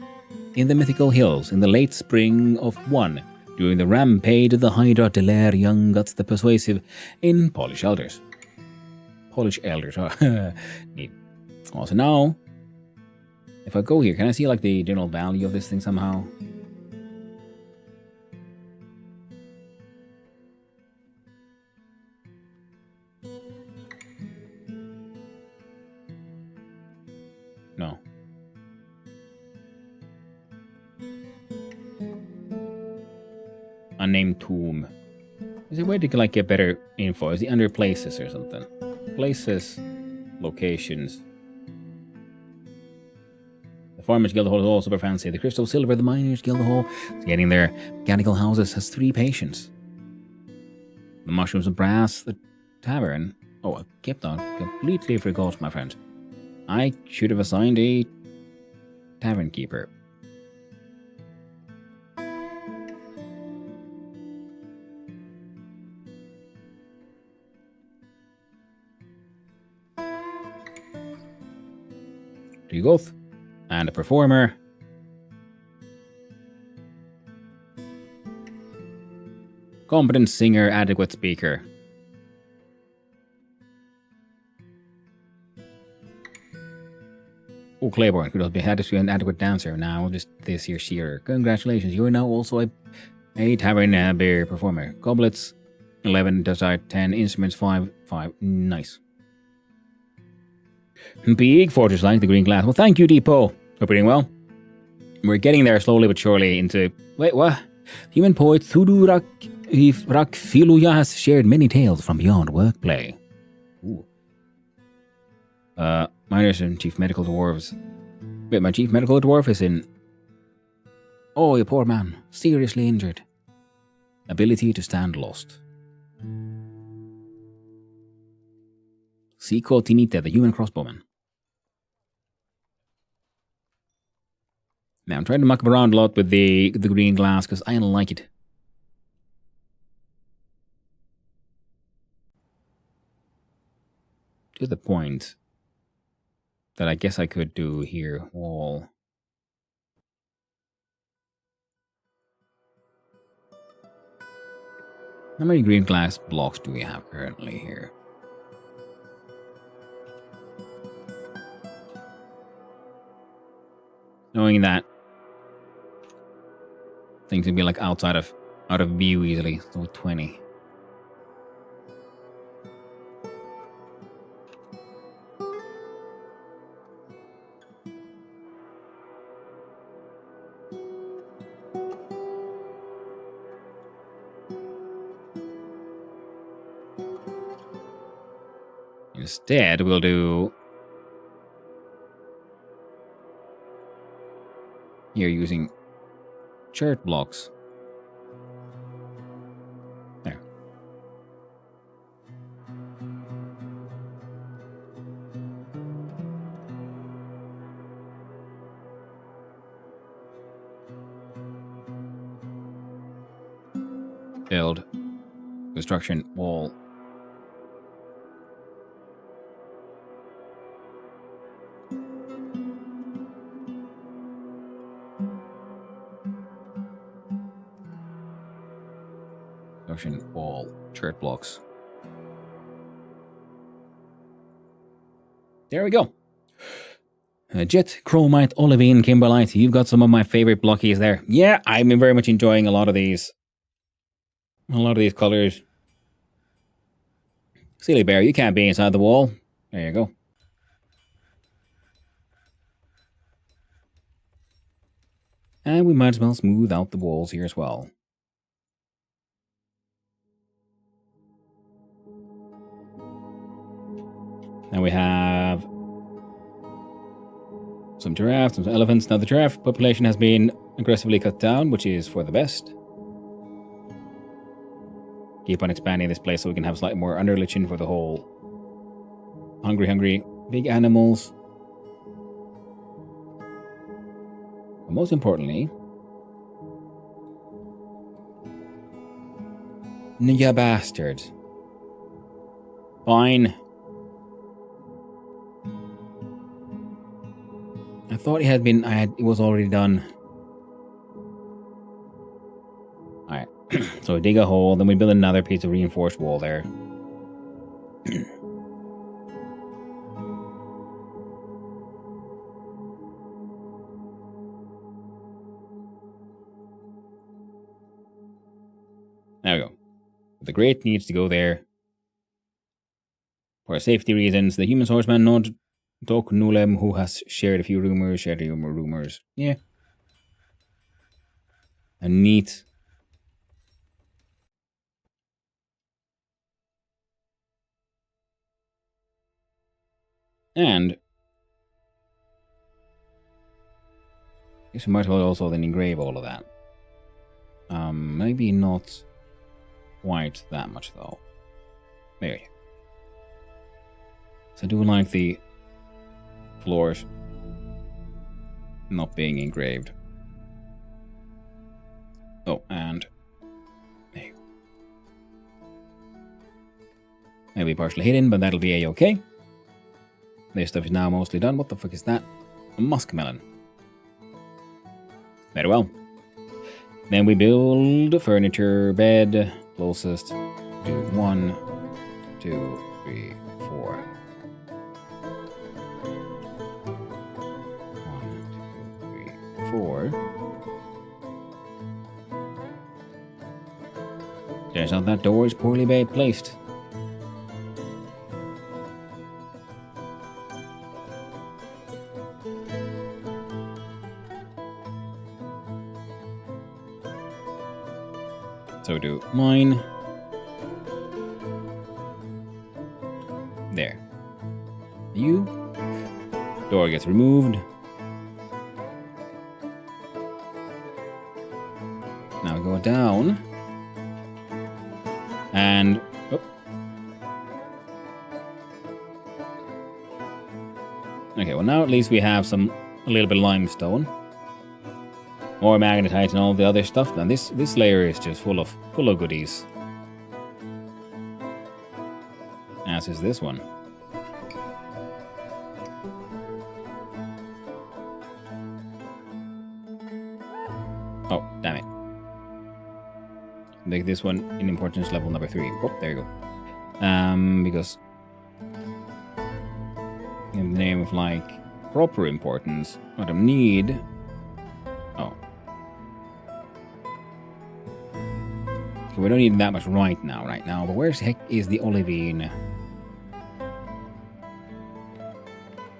in the mythical hills in the late spring of 1, during the rampage of the Hydra, Delaire Youngguts the Persuasive in Polish elders. Polish elders, neat. Also now, if I go here, can I see like the general value of this thing somehow? No. Unnamed tomb. Is there a way to like get better info? Is it under places or something? Places, locations. The Farmers Guild Hall is all super fancy. The Crystal Silver, the Miners Guild Hall is getting there. Mechanical Houses has 3 patients. The Mushrooms of Brass, the Tavern. Oh, I kept on. Completely forgot, my friend. I should have assigned a tavern keeper. Goth, and a performer. Competent singer, adequate speaker. Oh, Claiborne could have been had to be an adequate dancer. Now, just this year, sheer. Congratulations, you are now also a tavern beer performer. Goblets, 11, dessert, 10, instruments, 5. Nice. Big fortress like the green glass. Well, thank you, Depot. Hope you're doing well. We're getting there slowly but surely into... Wait, what? Human poet Thudu Rakfiluya has shared many tales from beyond workplay. Ooh. Miners and chief medical dwarves. Wait, my chief medical dwarf is in... Oh, you poor man. Seriously injured. Ability to stand lost. Siko Tinite, the human crossbowman. Now, I'm trying to muck around a lot with the green glass because I don't like it. To the point that I guess I could do here. Wall. How many green glass blocks do we have currently here? Knowing that things can be like out of view easily. So 20. Instead, we'll do here using chert blocks. There. Build. Construction wall. Wall, chert blocks. There we go. Jet, Chromite, Olivine, Kimberlite. You've got some of my favorite blockies there. Yeah, I've been very much enjoying a lot of these. A lot of these colors. Silly bear, you can't be inside the wall. There you go. And we might as well smooth out the walls here as well. Now we have some giraffes, some elephants. Now the giraffe population has been aggressively cut down, which is for the best. Keep on expanding this place so we can have slightly more underlichen for the whole hungry big animals. But most importantly, you bastard. Fine. I thought it had been, it was already done. Alright, so we dig a hole, then we build another piece of reinforced wall there. There we go. The grate needs to go there. For safety reasons, the human swordsman Nod Dok Nulem, who has shared a few rumors. Yeah. And neat. And I guess we might as well also then engrave all of that. Maybe not quite that much though. There you go. So I do like the floors not being engraved. Oh, and there you go. Maybe partially hidden, but that'll be a-okay. This stuff is now mostly done. What the fuck is that? A muskmelon. Very well. Then we build furniture, bed, closest to 1, 2, 3, 4. before. Turns out that door is poorly placed. So do mine. There. You. Door gets removed. Now go down. And... oh. Okay, well now at least we have a little bit of limestone. More magnetite and all the other stuff. Now this layer is just full of goodies. As is this one. Oh, damn it. Make this one in importance level number 3. Oh, there you go. Because in the name of like proper importance, what I need. Oh. So we don't need that much right now, but where the heck is the olivine?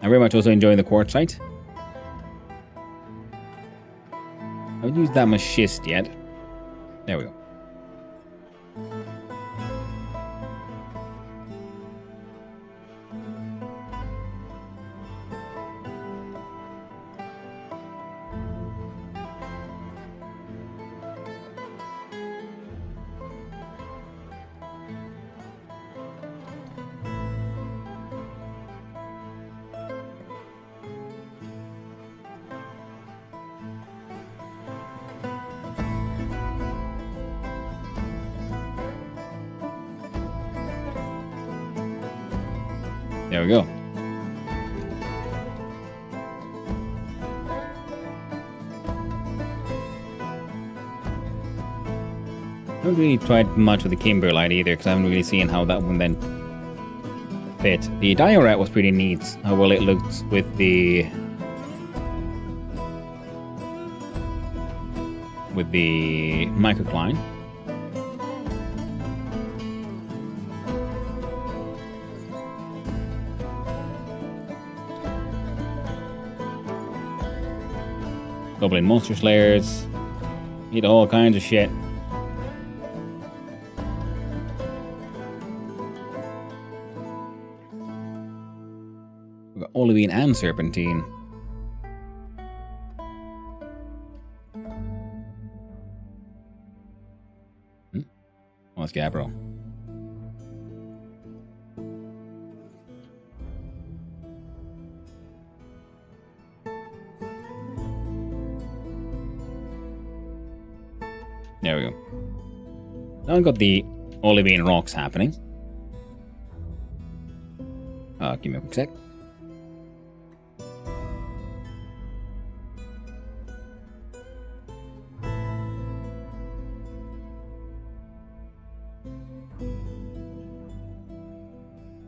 I'm very much also enjoying the quartzite. I haven't used that much schist yet. There we go. There we go. I haven't really tried much with the kimberlite either, because I haven't really seen how that one then fit. The diorite was pretty neat, how well it looked with the microcline. Goblin monster slayers. Need all kinds of shit. We've got olivine and serpentine. Oh, it's Gabbro. There we go. Now I've got the olivine rocks happening. Give me a quick sec.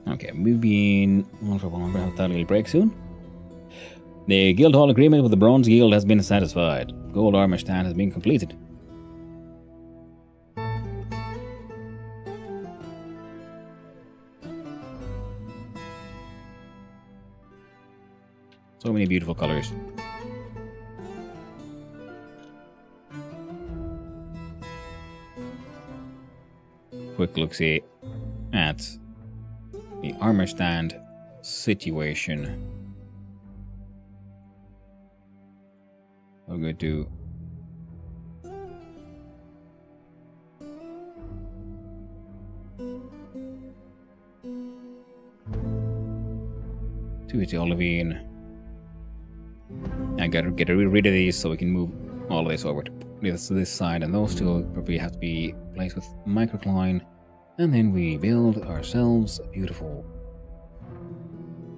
Okay, we'll have that little break soon. The guild hall agreement with the Bronze Guild has been satisfied. Gold armor stand has been completed. So many beautiful colors. Quick look-see at the armor stand situation. I'm going to the olivine. I gotta get rid of these so we can move all of this over to this side, and those two will probably have to be placed with microcline, and then we build ourselves a beautiful,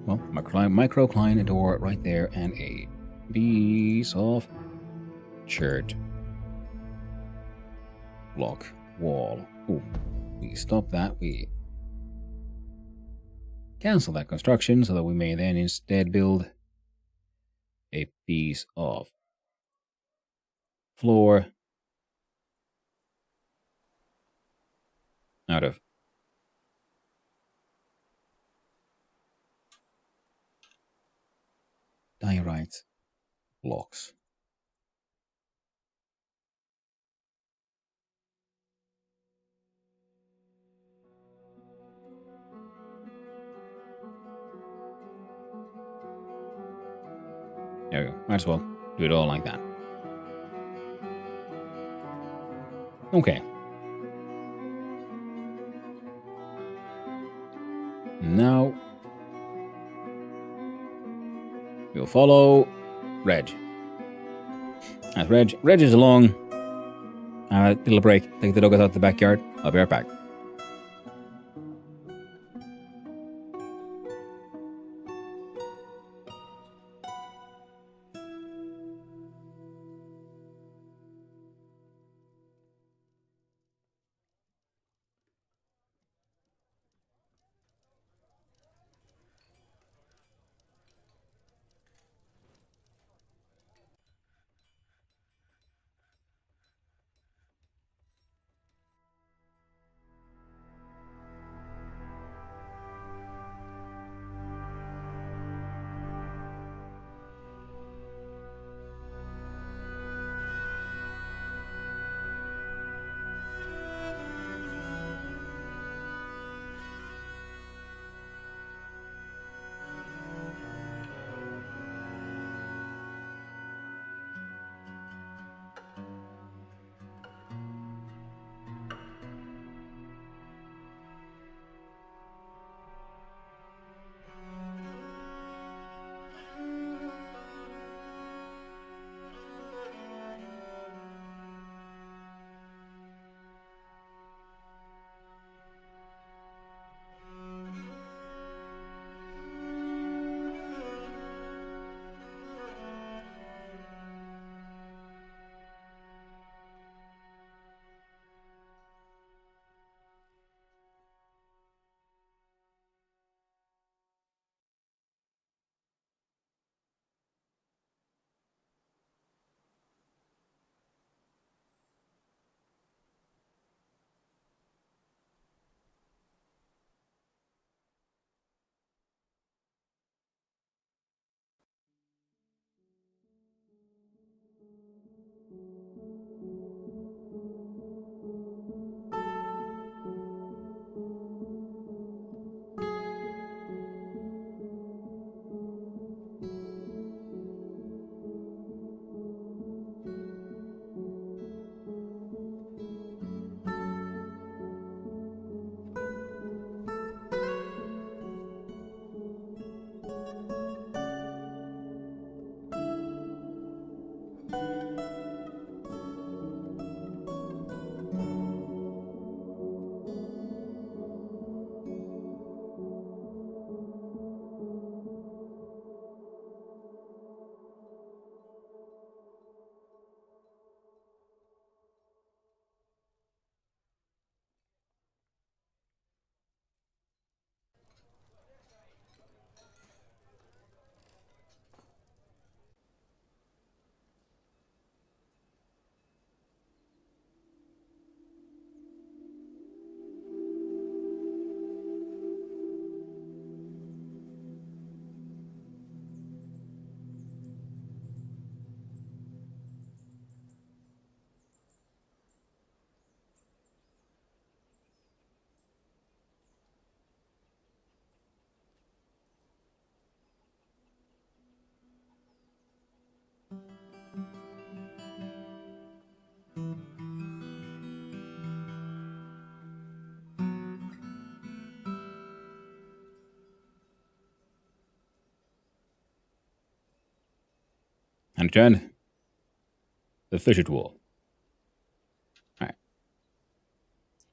well, microcline door right there, and a piece of chert block wall. Ooh, we stop that. We cancel that construction so that we may then instead build a piece of floor. Out of diorite blocks. There we go. Might as well do it all like that. Okay. Now we'll follow Reg. As Reg is along. Little break. Take the dog out the backyard. I'll be right back. And return the fisher wall. Alright.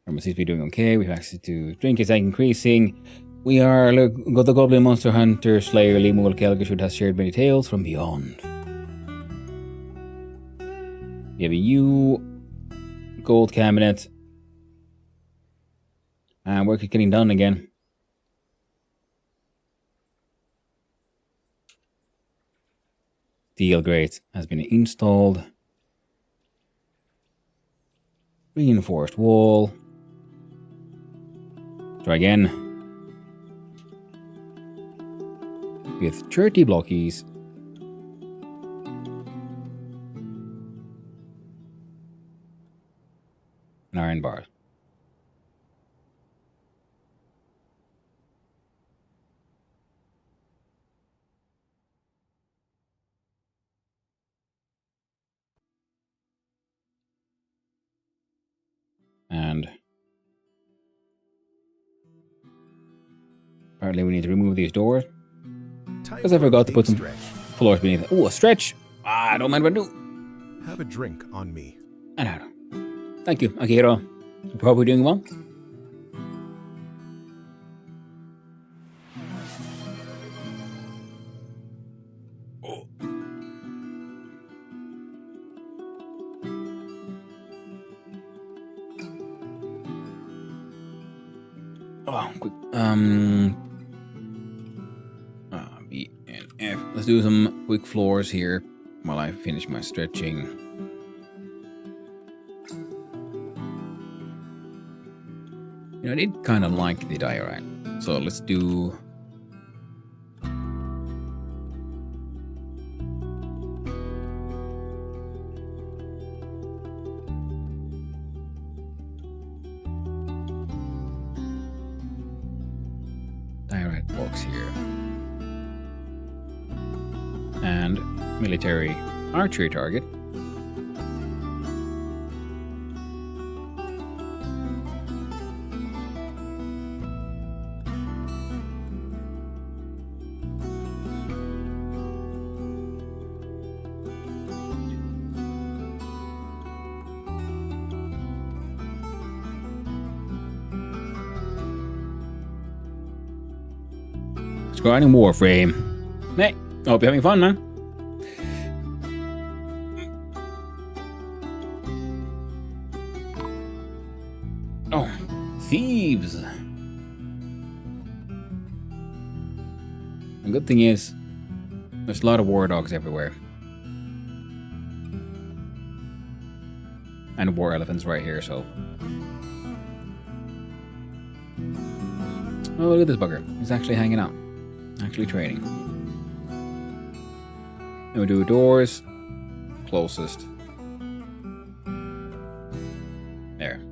Armor seems to be doing okay. We have access to drink is increasing. We are got the Goblin Monster Hunter Slayer Lemuel Kelgish, who has shared many tales from beyond. We have a U gold cabinet. And work is getting done again. Steel grate has been installed. Reinforced wall. Try again. With 30 blockies. An iron bar. And apparently we need to remove these doors. Because I forgot to put some floors beneath it. Oh, a stretch! I don't mind what I do. Have a drink on me. And out. Thank you, Akihiro. You're probably doing well. Oh, quick. B and F. Let's do some quick floors here while I finish my stretching. You know, I did kind of like the diorite, so let's do. Diorite blocks here. And military archery target. Squatting Warframe. Hey, hope you're having fun, man. Oh, thieves. The good thing is, there's a lot of war dogs everywhere. And war elephants right here, so. Oh, look at this bugger. He's actually hanging out. Actually trading. Then we do doors. Closest. There.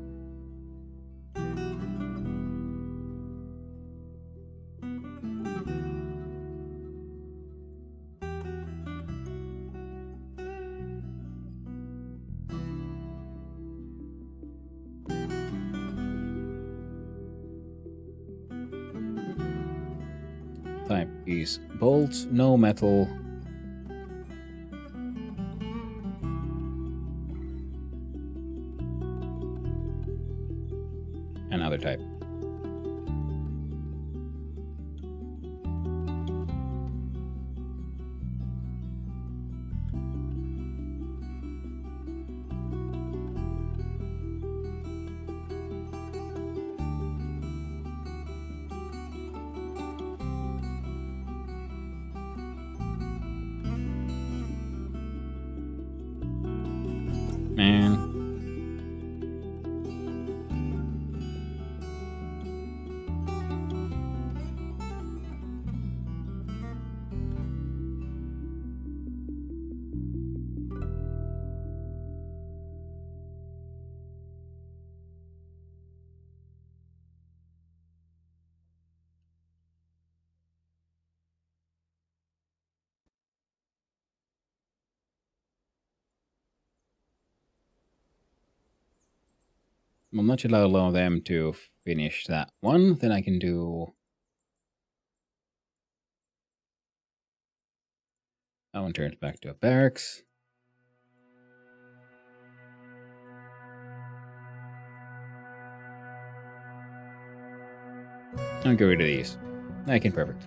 Type is bolts, no metal. Another type. Man. I'll not allow them to finish that one. Then I can do. That one turns back to a barracks. I'll get rid of these. Okay, perfect.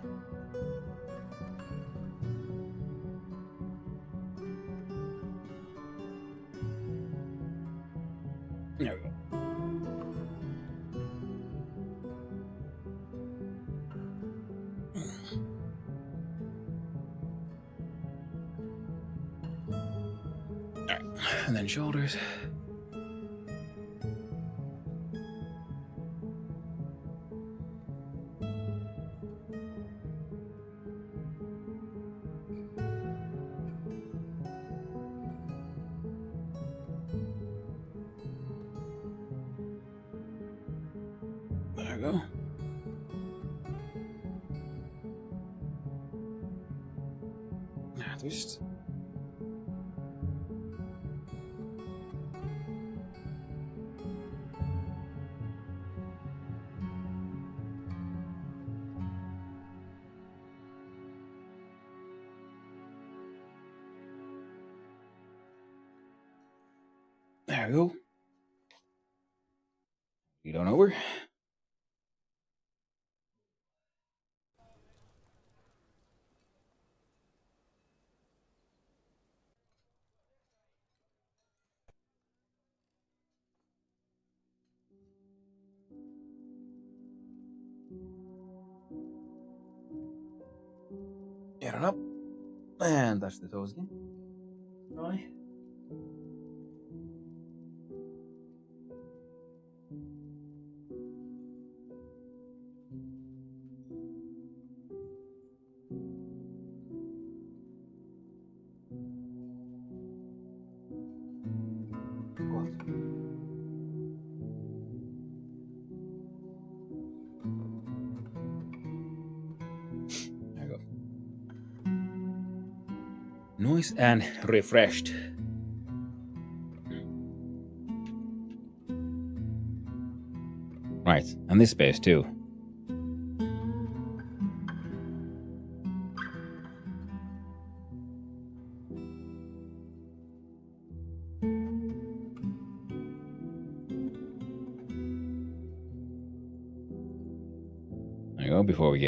There we go. Alright, and then shoulders. go. Just... There we go. You don't over. Get it up. And touch the toes again. Right. There we go. Nice and refreshed. Right, and this space too. There you go, before we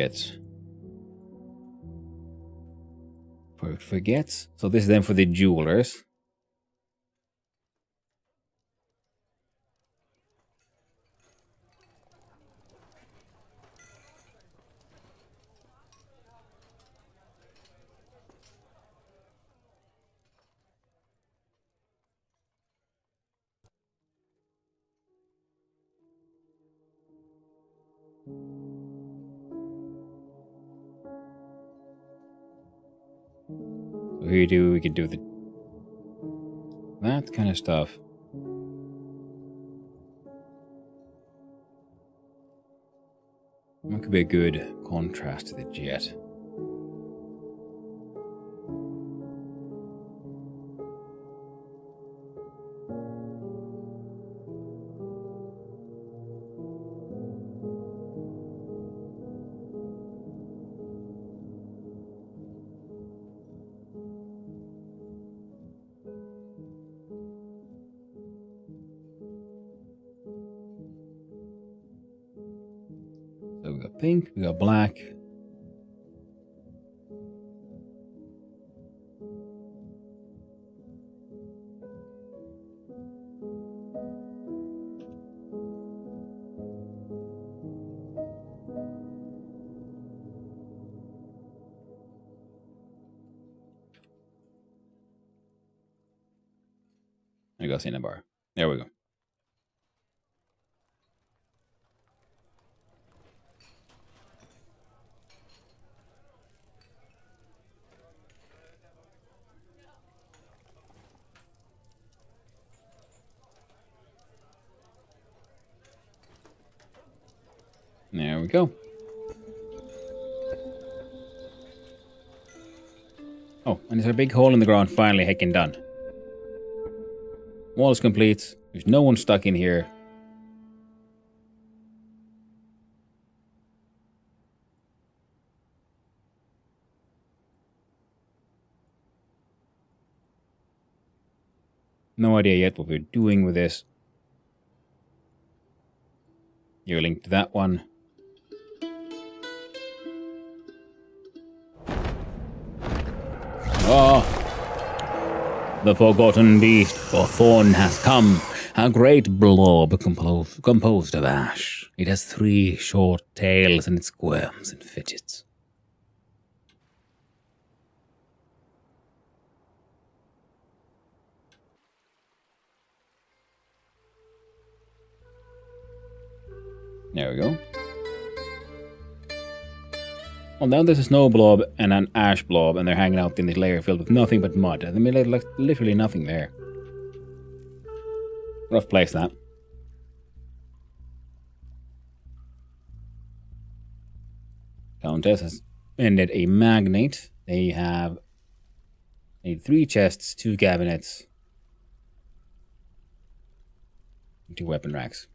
forget. So this is then for the jewelers. So here we could do that kind of stuff. That could be a good contrast to the jet. So we got pink, we got black. I got cinnabar. There we go. There we go. Oh, and there's a big hole in the ground finally heckin' done. Wall's complete. There's no one stuck in here. No idea yet what we're doing with this. You're linked to that one. Oh! The forgotten beast, or thorn, has come. A great blob composed of ash. It has 3 short tails and it squirms and fidgets. There we go. Well, now there's a snow blob and an ash blob, and they're hanging out in this layer filled with nothing but mud. I mean, like literally nothing there. Rough place, that. Countess has ended a magnate. They need 3 chests, 2 cabinets, and 2 weapon racks.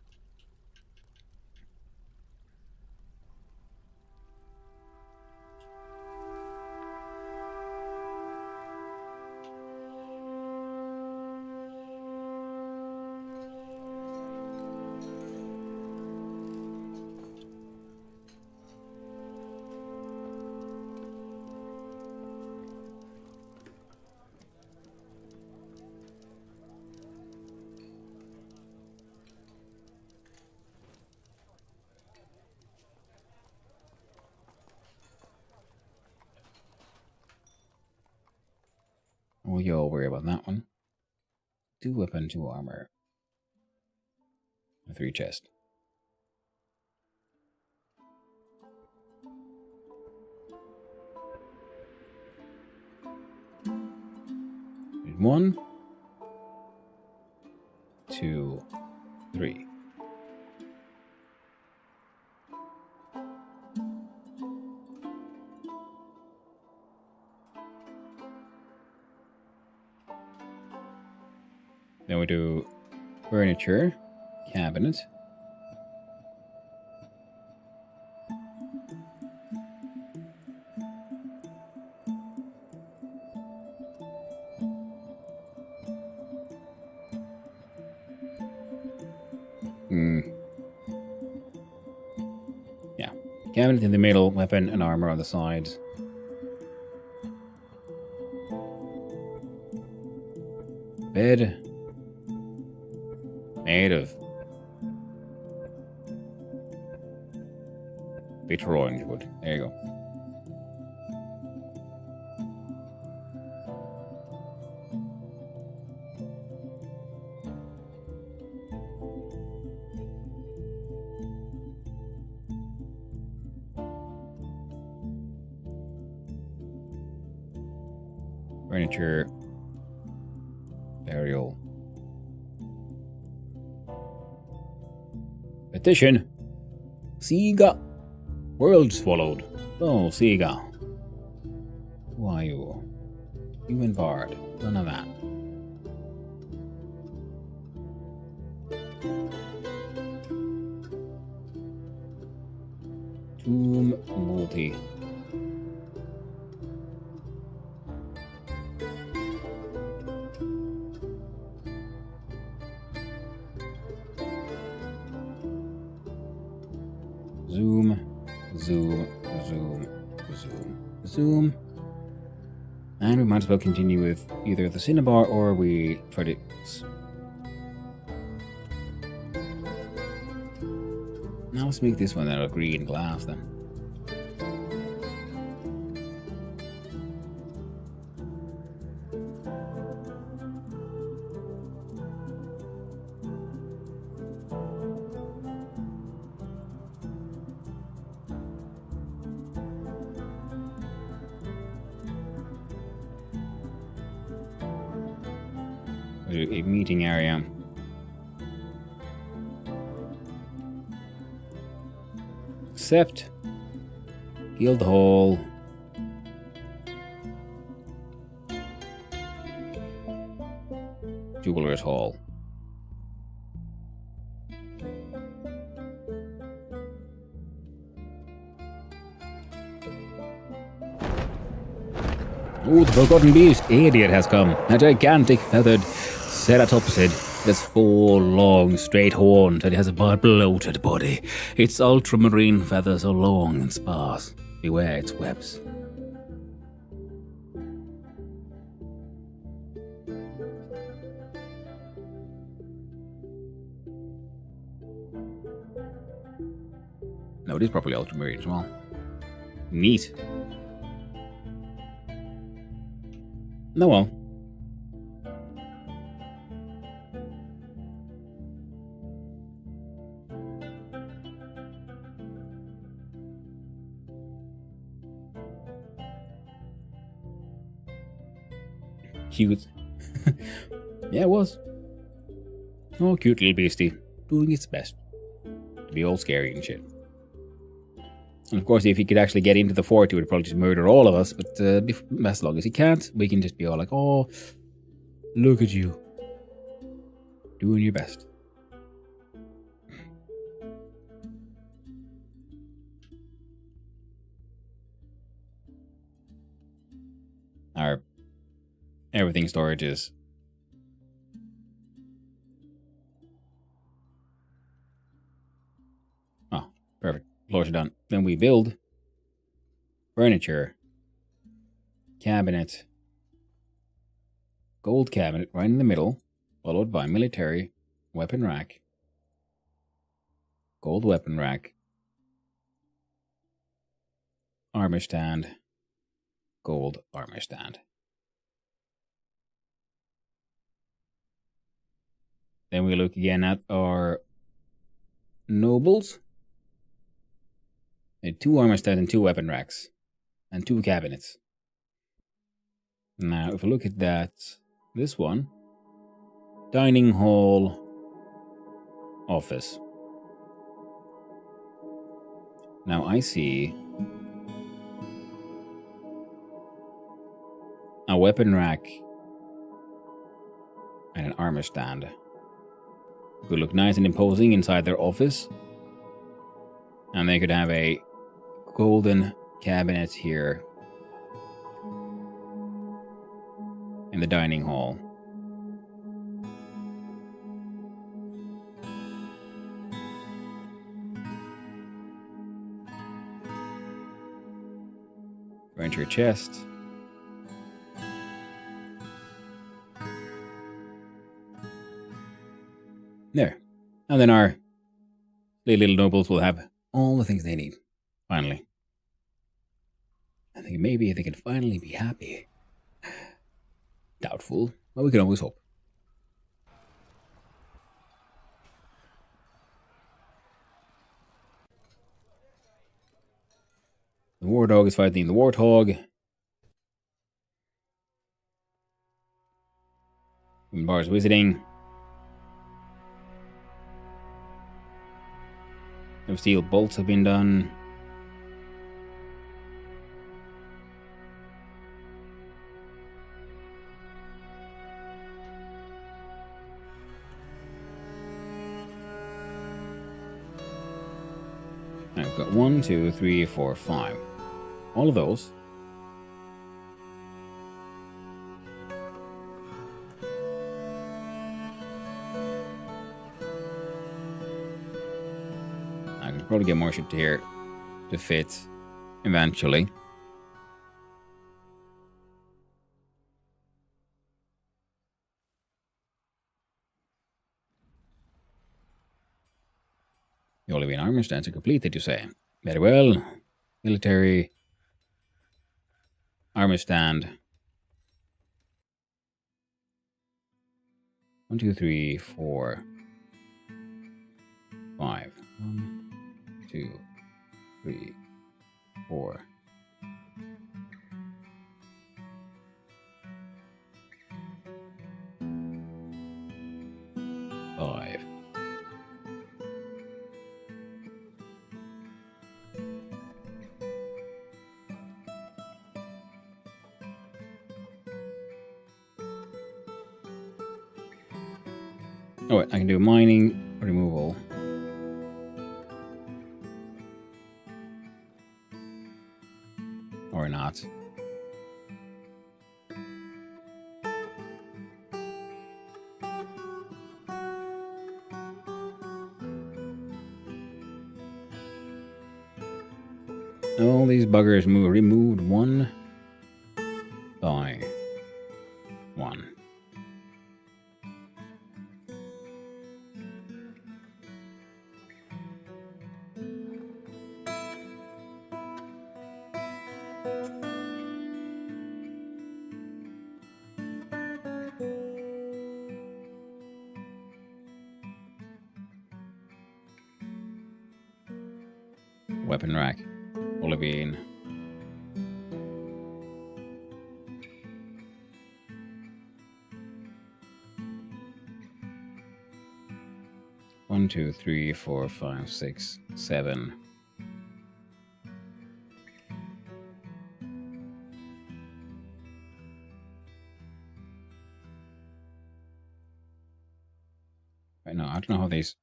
Oh, you'll worry about that one. 2 weapon, 2 armor. A 3 chest. Need 1, 2, 3. Then we do furniture, cabinet. Yeah. Cabinet in the middle, weapon and armor on the sides. Bed. Made of bitter orange wood. There you go. Furniture. Burial. Petition. Sega. World swallowed. Oh, Sega. Who are you? Human bard. None of that. Tomb multi. Zoom, zoom, zoom, zoom, zoom. And we might as well continue with either the cinnabar or we try to... Now let's make this one out of green glass then. A meeting area. Except Guild Hall. Jewelers Hall. Oh, the Forgotten Beast, idiot has come. A gigantic feathered ceratopsid. It has 4 long, straight horns and it has a bloated body. Its ultramarine feathers are long and sparse. Beware its webs. No, it is properly ultramarine as well. Neat. No, well. Cute. Yeah, it was. Oh, cute little beastie. Doing its best. To be all scary and shit. And of course, if he could actually get into the fort, he would probably just murder all of us. But as long as he can't, we can just be all like, oh, look at you. Doing your best. Our everything storage is... Oh, perfect. Floors are done. Then we build furniture, cabinet, gold cabinet right in the middle, followed by military weapon rack, gold weapon rack, armor stand, gold armor stand. Then we look again at our nobles. 2 armor stands and 2 weapon racks. And 2 cabinets. Now, if we look at that, this one, dining hall, office. Now I see a weapon rack and an armor stand. Could look nice and imposing inside their office. And they could have a golden cabinet here in the dining hall. Furniture chest. There. And then our little nobles will have all the things they need. Finally. I think maybe they can finally be happy. Doubtful, but we can always hope. The war dog is fighting the warthog. Bar's visiting. No steel bolts have been done. I've got 1, 2, 3, 4, 5. All of those. I could probably get more shit here to fit eventually. The Olivian armor stands are completed, you say? Very well. Military armor stand. 1, 2, 3, 4, 5. 1, 2, 3, 4. Oh wait, I can do mining removal. Or not. All these buggers removed one by one. Weapon rack. Olivian. One, 2, 3, 4, 5, 6, 7. no, I don't know how these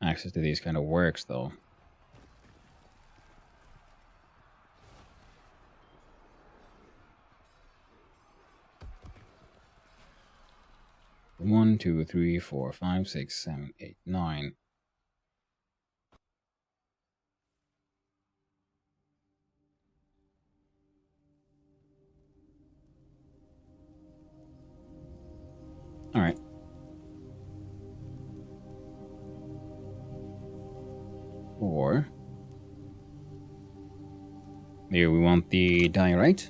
access to these kind of works though. One, two, three, four, five, six, seven, eight, nine. All right. Four. Here we want the die, right?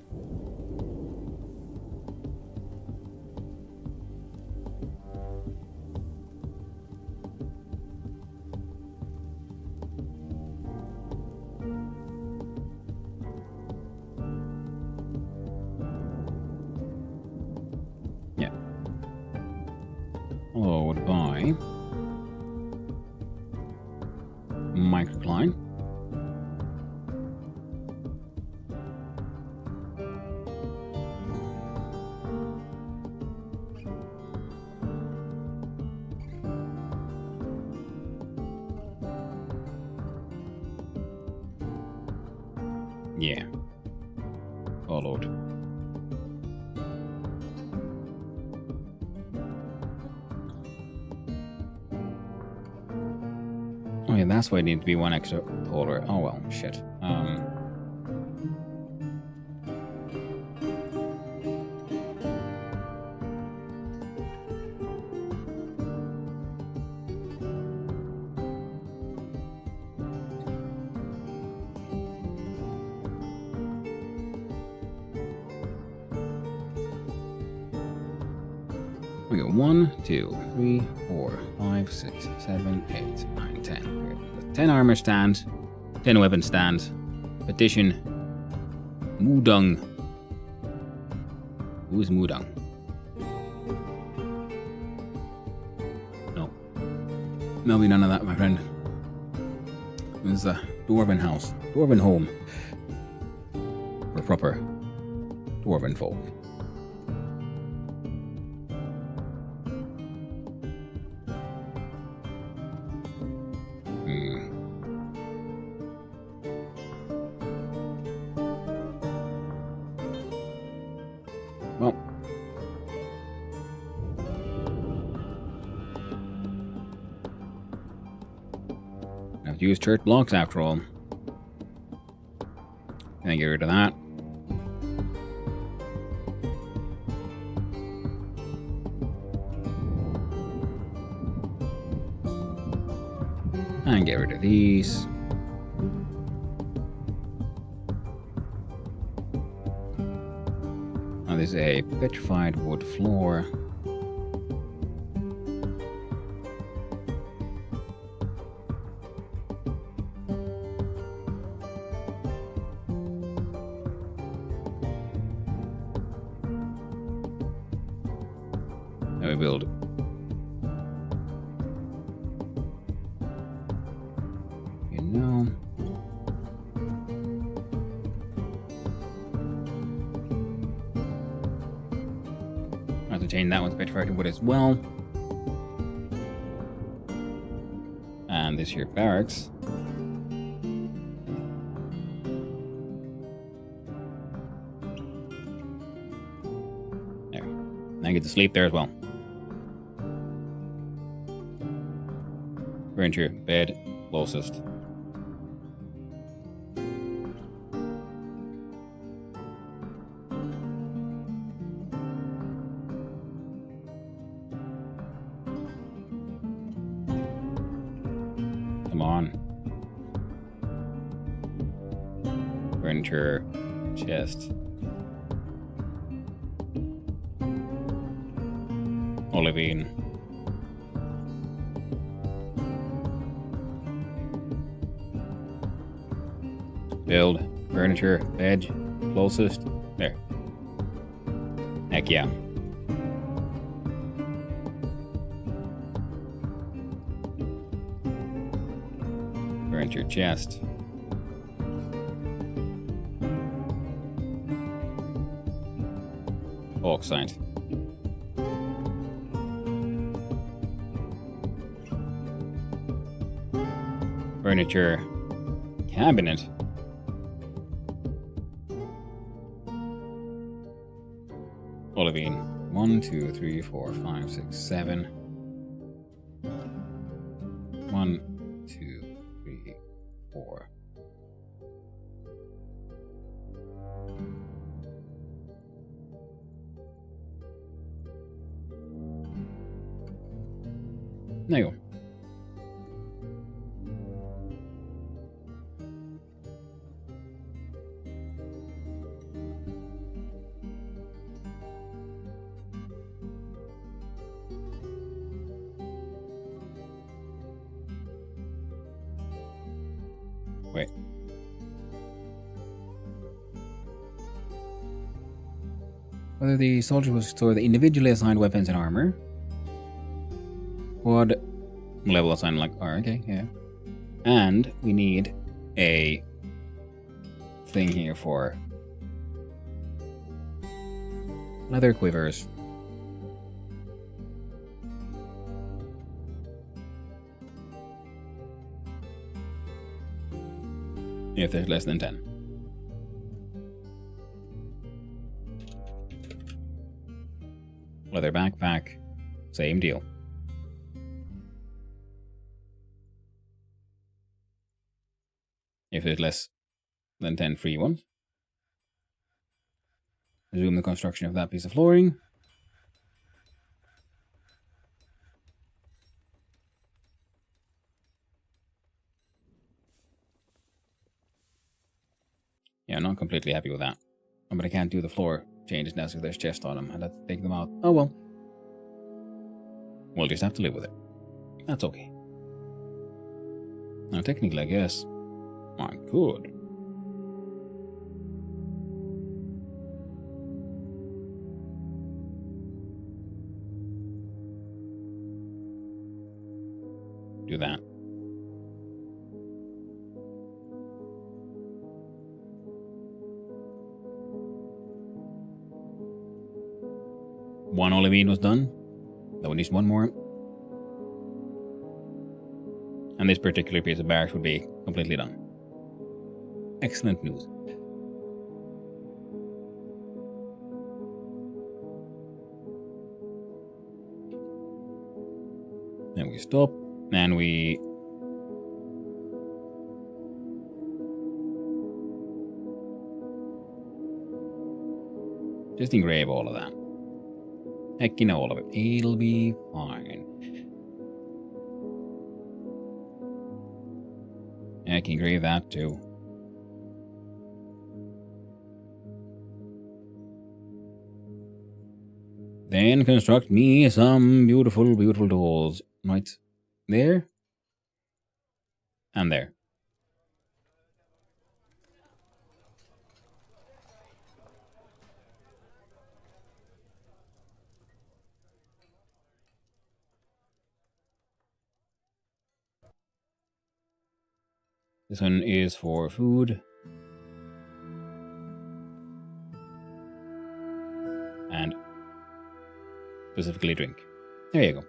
Yeah. Followed by microcline. Yeah. Followed. Oh yeah, that's why it needs to be one extra holder. Oh well, shit. We got 1, 2, 3, 4, 5, 6, 7, 8, 9, 10. 10 armor stand, 10 weapon stand. Petition Mudung. Who's Mudung? No. There'll be none of that, my friend. This is a dwarven house. Dwarven home. For proper dwarven folk. Well, I have to use church blocks after all. Can I get rid of that? And get rid of these. Now there's a petrified wood floor. Now we build I have to change that one to petrified wood as well. And this here barracks. There. And I get to sleep there as well. Furniture, bed, closest. Come on. Furniture, chest. Olivine. Build, furniture, bed, closest. There. Heck yeah. Furniture, chest. Bauxite. furniture cabinet. Olivine. 1, 2, 3, 4, 5, 6, 7. 1, 2, 3, 4. There you go. Wait. Whether the soldier will store the individually assigned weapons and armor. What level assigned, like, oh, okay, yeah. And we need a thing here for leather quivers. If there's less than 10. Leather backpack, same deal. If there's less than 10 free ones. Resume the construction of that piece of flooring. Yeah, I'm not completely happy with that. Oh, but I can't do the floor changes now, so there's chests on them. I'd have to take them out. Oh well. We'll just have to live with it. That's okay. Now, technically, I guess I could. Do that. One olivine was done. That one needs one more. And this particular piece of barracks would be completely done. Excellent news. Then we stop, and we just engrave all of that. Heck, you know, all of it. It'll be fine. I can engrave that too. Then construct me some beautiful, beautiful tools. Right there. And there. This one is for food. And specifically drink. There you go.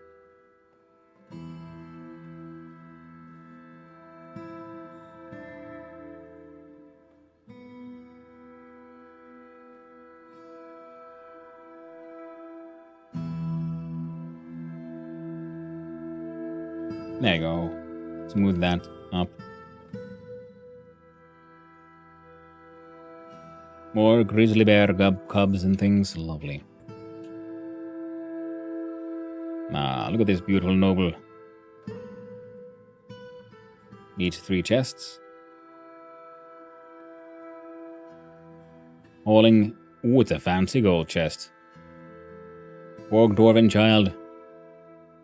There you go. Smooth that up. More grizzly bear cubs and things. Lovely. Ah, look at this beautiful noble. Needs 3 chests. Hauling. Ooh, it's a fancy gold chest. Poor dwarven child.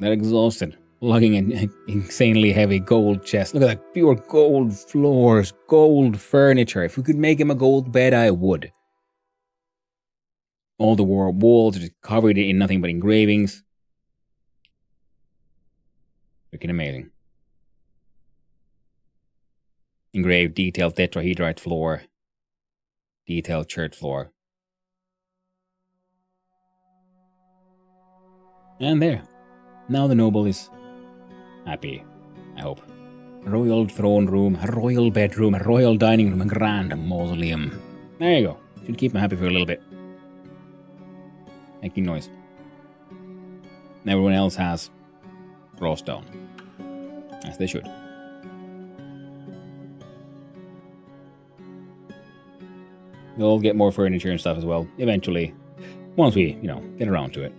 They're exhausted. Lugging an insanely heavy gold chest. Look at that. Pure gold floors. Gold furniture. If we could make him a gold bed, I would. All the walls are just covered in nothing but engravings. Freaking amazing. Engraved detailed tetrahedrite floor. Detailed church floor. And there. Now the noble is happy, I hope. a royal throne room, a royal bedroom, a royal dining room, a grand mausoleum. There you go. Should keep me happy for a little bit. Making noise. And everyone else has raw stone. As they should. We'll get more furniture and stuff as well, eventually. Once we, get around to it.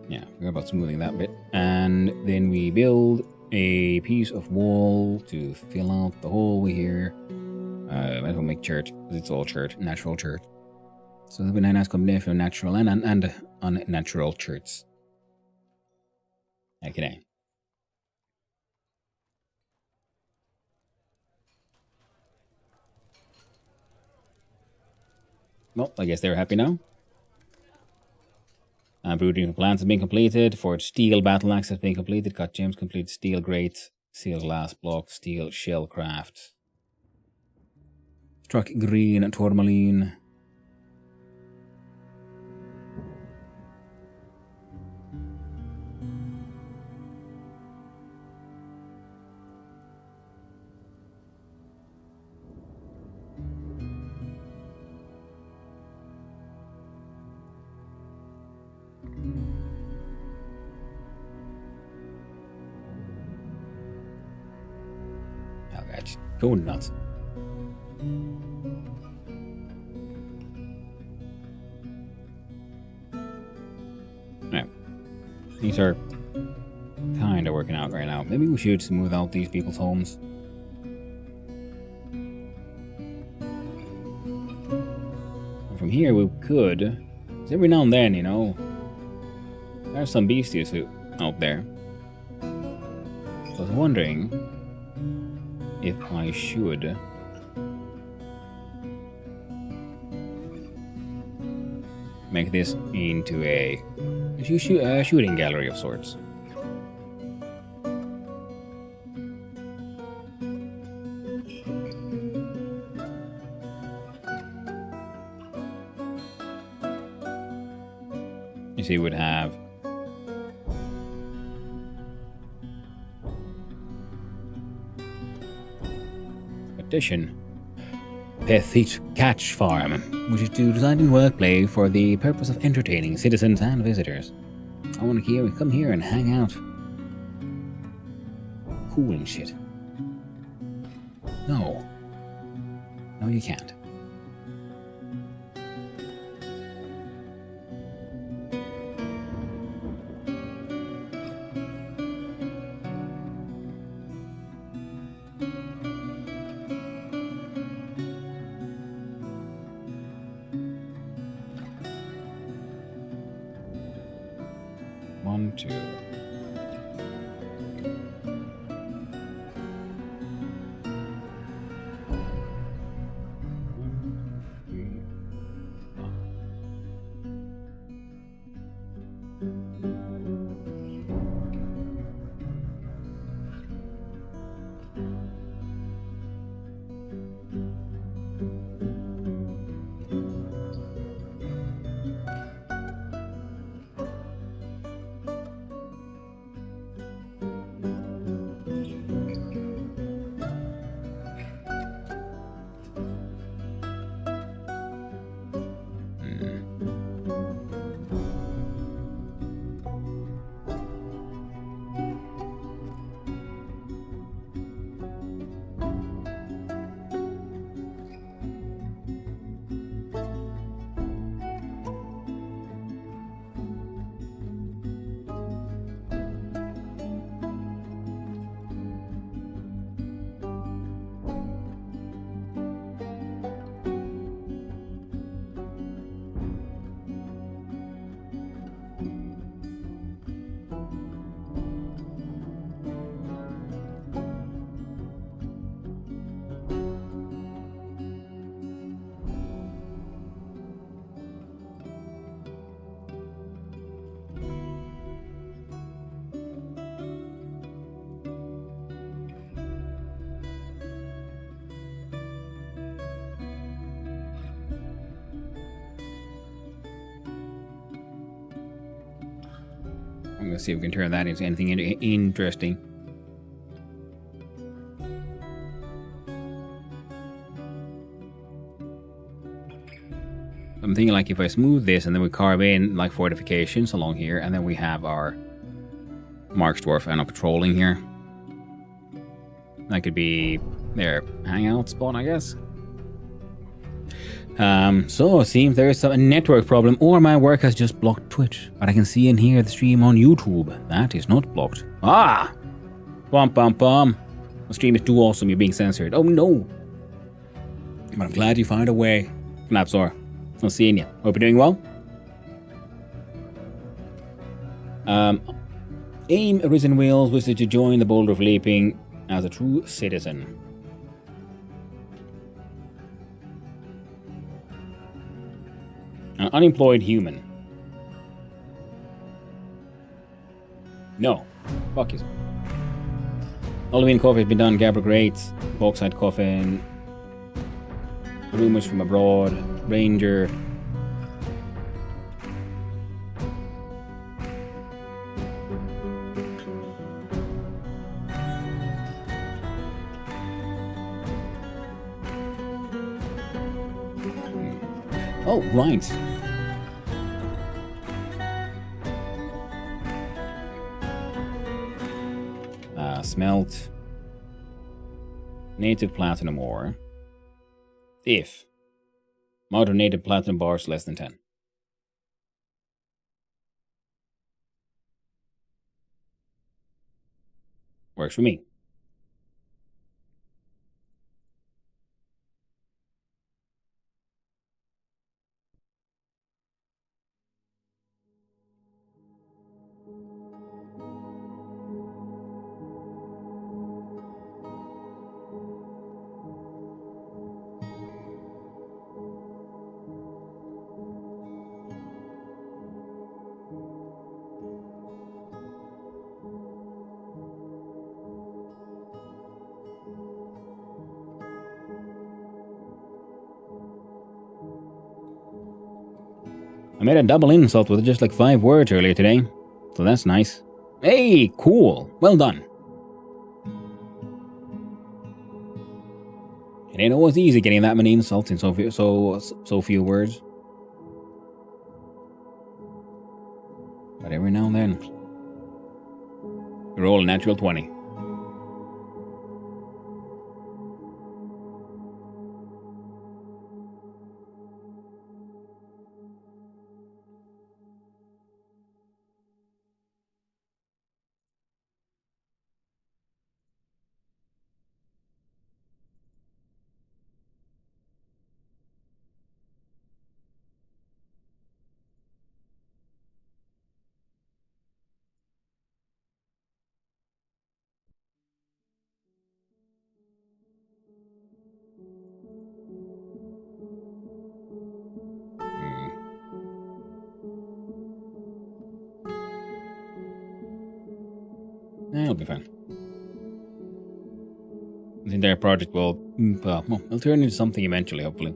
Yeah, forgot about smoothing that bit. And then we build a piece of wall to fill out the hole here. Might as well make chert, because it's all chert, natural chert. So that'll be a nice combination of natural and unnatural cherts. Okay. Well, I guess they're happy now. Brooding plans have been completed. Forged steel battle axe has been completed. Cut gems complete. Steel grate. Steel glass block. Steel shell craft. Struck green tourmaline. Go nuts. Yeah. These are kind of working out right now. Maybe we should smooth out these people's homes. And from here we could, because every now and then, there's some beasties out there. So I was wondering if I should make this into a shooting gallery of sorts. You see, would have Petite Catch Farm, which is to design and workplay for the purpose of entertaining citizens and visitors. I want to come here and hang out. Cool and shit. No. No, you can't. One, two. I'm gonna see if we can turn that into anything interesting. I'm thinking like if I smooth this and then we carve in like fortifications along here, and then we have our Mark's Dwarf and a patrolling here. That could be their hangout spot, I guess. So it seems there is a network problem, or my work has just blocked Twitch. But I can see and hear the stream on YouTube. That is not blocked. Ah! Bum bum bum. The stream is too awesome, you're being censored. Oh no! But I'm glad you found a way. Knapsor. I'm seeing you. Hope you're doing well. Aim Risen Wheels wishes to join the Boulder of Leaping as a true citizen. An unemployed human. No. Fuck you. Halloween coffee has been done. Gabber Greats. Bauxite Coffin. Rumors from abroad. Ranger. Oh, right. Smelt. Native platinum ore. If. Amount of native platinum bars less than 10. Works for me. I made a double insult with just like 5 words earlier today, so that's nice. Hey, cool. Well done. It ain't always easy getting that many insults in so few words. But every now and then, you roll a natural 20. It'll be fine. The entire project will, it'll turn into something eventually, hopefully.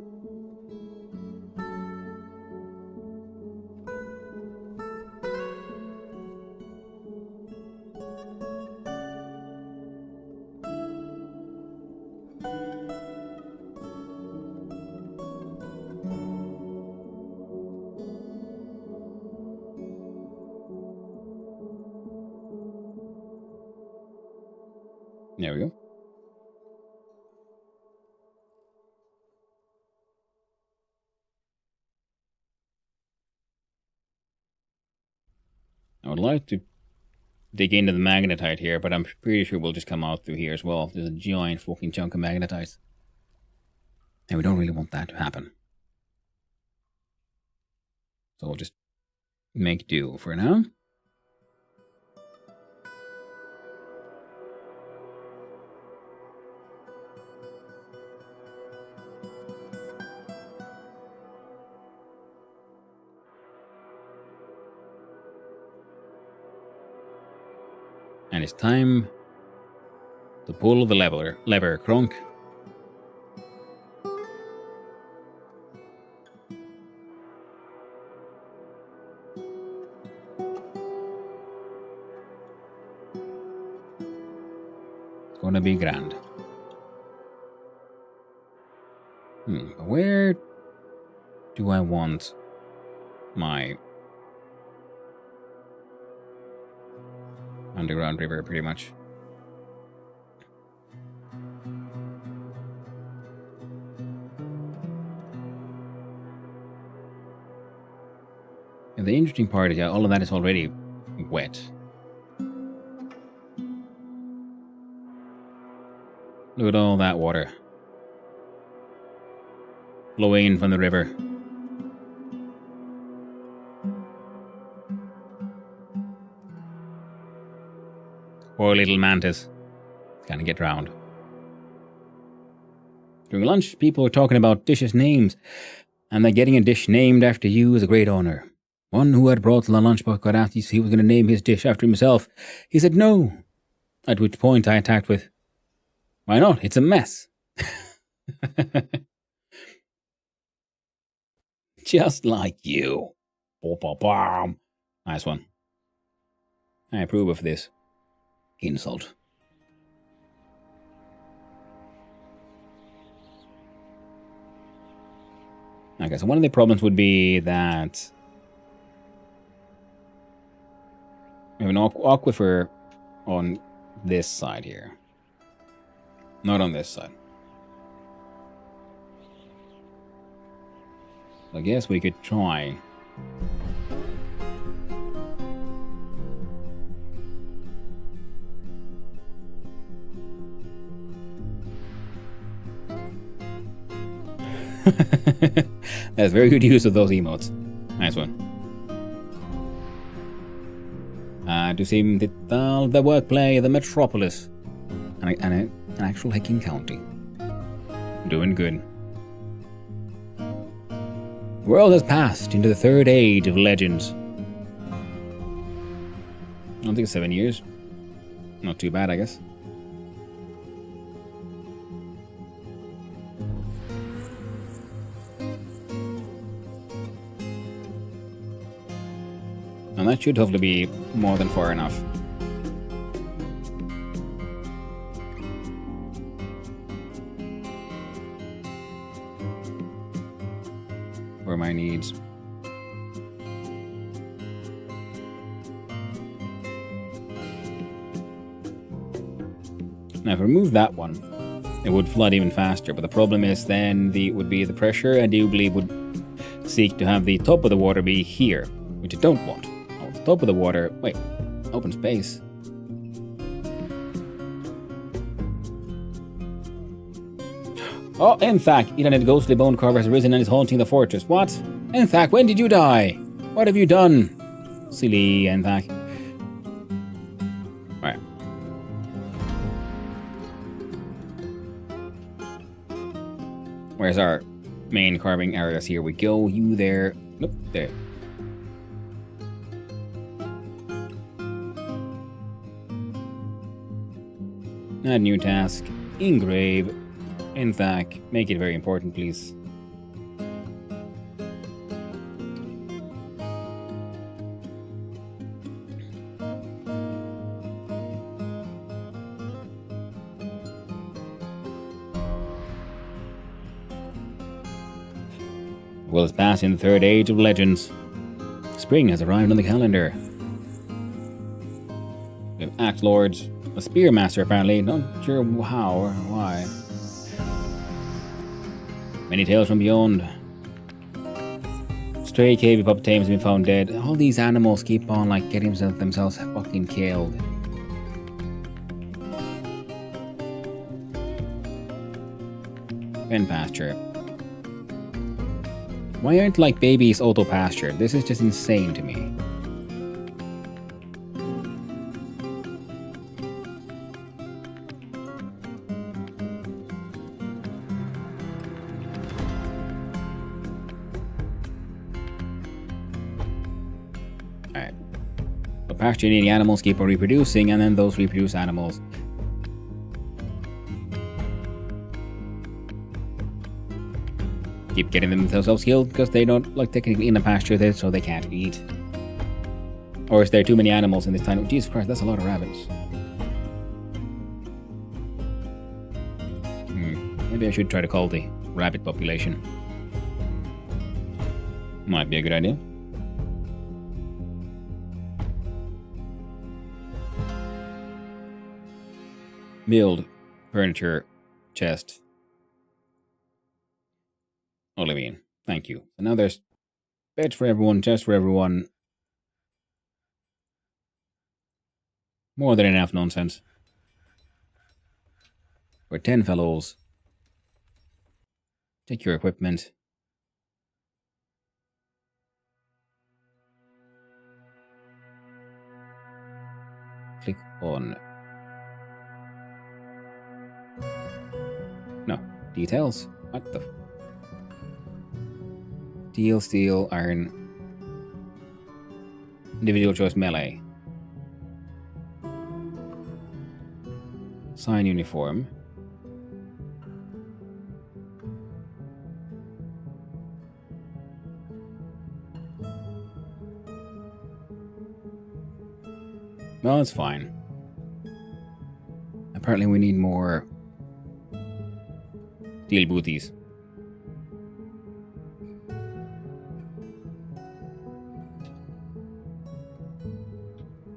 There we go. I would like to dig into the magnetite here, but I'm pretty sure we'll just come out through here as well. There's a giant fucking chunk of magnetite. And we don't really want that to happen. So we'll just make do for now. And it's time to pull the lever, Kronk. gonna be grand. Where do I want my underground river, pretty much? And the interesting part is, yeah, all of that is already wet. Look at all that water flowing in from the river. Poor little mantis. It's gonna get drowned. During lunch, people were talking about dishes' names, and that getting a dish named after you is a great honor. One who had brought the lunchbox got asked if he was going to name his dish after himself. He said no, at which point I attacked with, "Why not? It's a mess." Just like you. Nice one. I approve of this insult. Okay, so one of the problems would be that we have an aquifer on this side here. Not on this side. I guess we could try. That's very good use of those emotes. Nice one. To see the workplay, the metropolis, and an actual hacking county. Doing good. The world has passed into the third age of legends. I don't think it's 7 years. Not too bad, I guess. And that should hopefully be more than far enough. For my needs. Now if I remove that one, it would flood even faster, but the problem is then would be the pressure, and you believe would seek to have the top of the water be here, which I don't want. Top of the water. Wait, open space. Oh, Enthak, Ethan, ghostly bone carver, has risen and is haunting the fortress. What? Enthak, when did you die? What have you done? Silly Enthak. Alright. Where's our main carving areas? Here we go. You there. Nope, there. Add new task. Engrave. Enthak. Make it very important, please. The world is passing the third age of legends. Spring has arrived on the calendar. We have Axe Lords. A Spearmaster, apparently. Not sure how or why. Many tales from beyond. Stray cave pup tames have been found dead. All these animals keep on like getting themselves fucking killed. Pen pasture. Why aren't like babies auto pastured? This is just insane to me. Alright. So pasture needing animals keep on reproducing, and then those reproduced animals keep getting themselves killed because they don't like technically in the pasture, so they can't eat. Or is there too many animals in this time? Jesus Christ, that's a lot of rabbits. Maybe I should try to call the rabbit population. Might be a good idea. Build furniture chest. Olivine, thank you. So now there's beds for everyone, chests for everyone. More than enough nonsense. We're 10 fellows. Take your equipment. Click on... No. Details? What the... Steel, iron. Individual choice melee. Sign uniform. No, it's fine. Apparently we need more steel booties.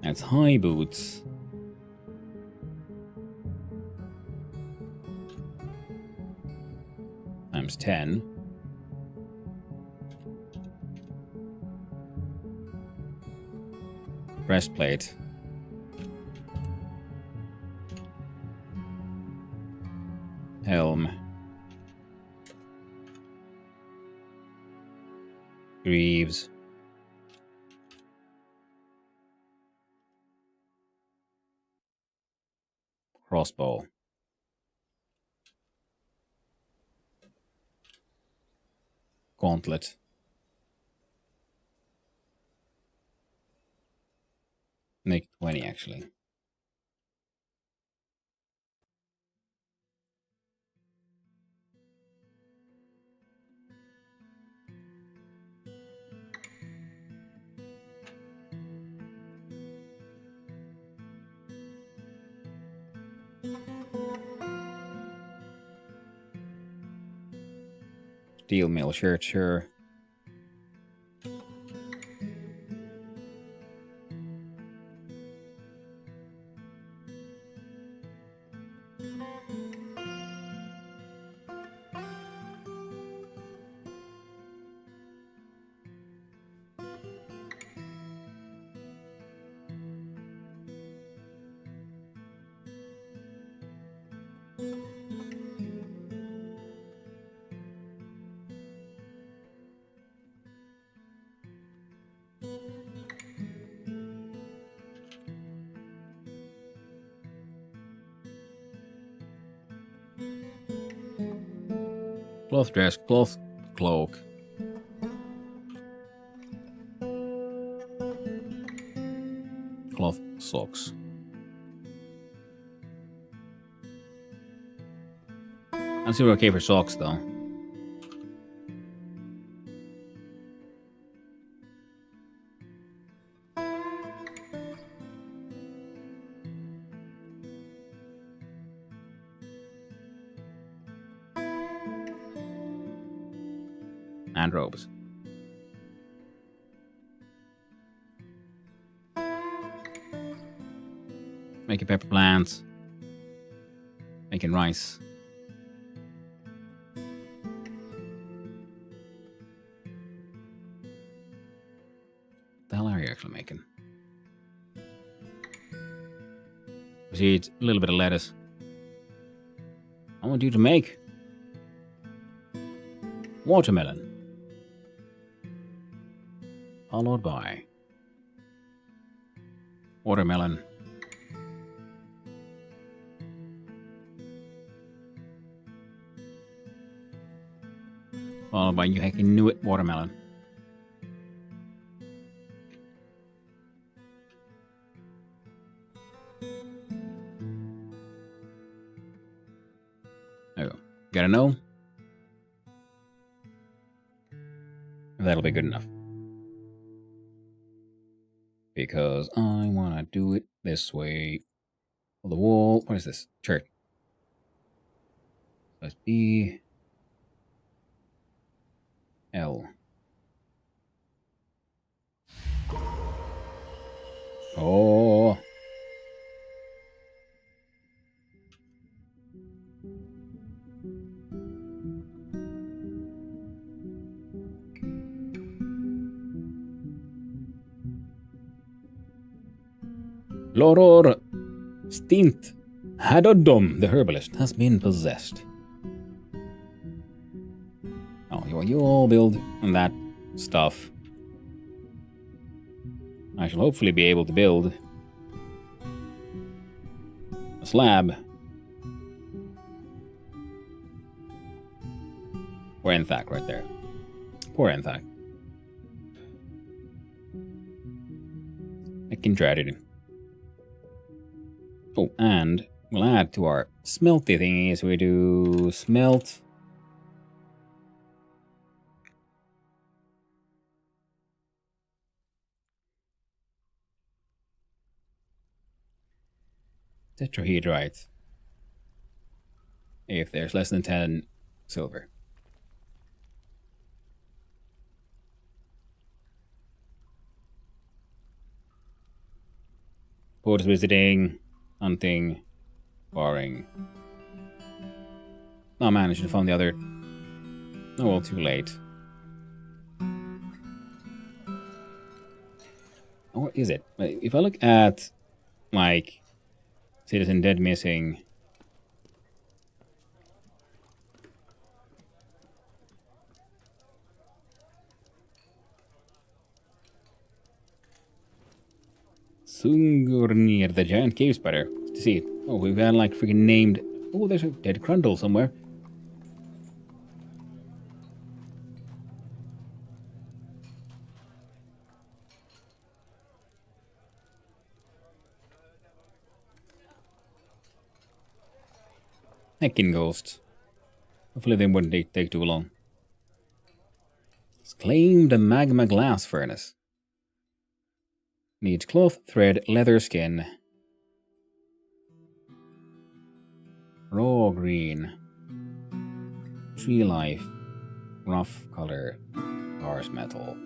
That's high boots. Times 10. Breastplate. Helm. Greaves. Crossbow. Gauntlet. Make 20 actually. Steel mill shirt, sure. Cloth dress, cloth cloak. Cloth socks. I'm still okay for socks though. And robes. Making pepper plants. Making rice. The hell are you actually making? Seeds, a little bit of lettuce. I want you to make watermelon. Followed by watermelon. Followed by you heckin' knew it, watermelon. There we go. Gotta know. That'll be good enough. Because I want to do it this way. The wall. What is this? Church. Press B. L. Oh. Loror Stint Hadodom, the herbalist, has been possessed. Oh, you all build on that stuff. I shall hopefully be able to build a slab. Poor Enthak right there. Poor Enthak. Fucking tragedy. Oh, and we'll add to our smelty thingies. We do smelt. Tetrahedrite. If there's less than 10 silver. Ports visiting, hunting, barring. Oh man, I should have found the other. Oh well, too late. Oh, what is it? If I look at, like, Citizen Dead Missing. Sungurnir, the giant cave spider. To see it. Oh, we've got like freaking named. Oh, there's a dead Grundle somewhere. Heckin' ghosts. Hopefully they wouldn't take too long. It's claimed a magma glass furnace. Needs cloth, thread, leather skin. Raw green. Tree life. Rough color. Bars metal.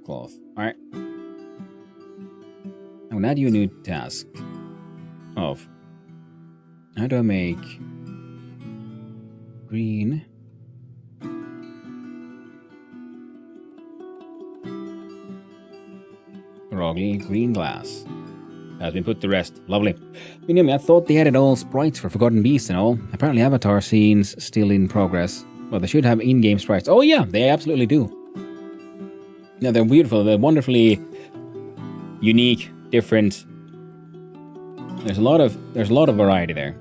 Cloth. Alright. I will add you a new task of how do I make green Rogly green glass has been put to rest. Lovely. I thought they added all sprites for Forgotten Beasts and all. Apparently avatar scenes still in progress. Well, they should have in-game sprites. Oh yeah, they absolutely do. Yeah, they're beautiful. They're wonderfully unique, different. There's a lot of variety there.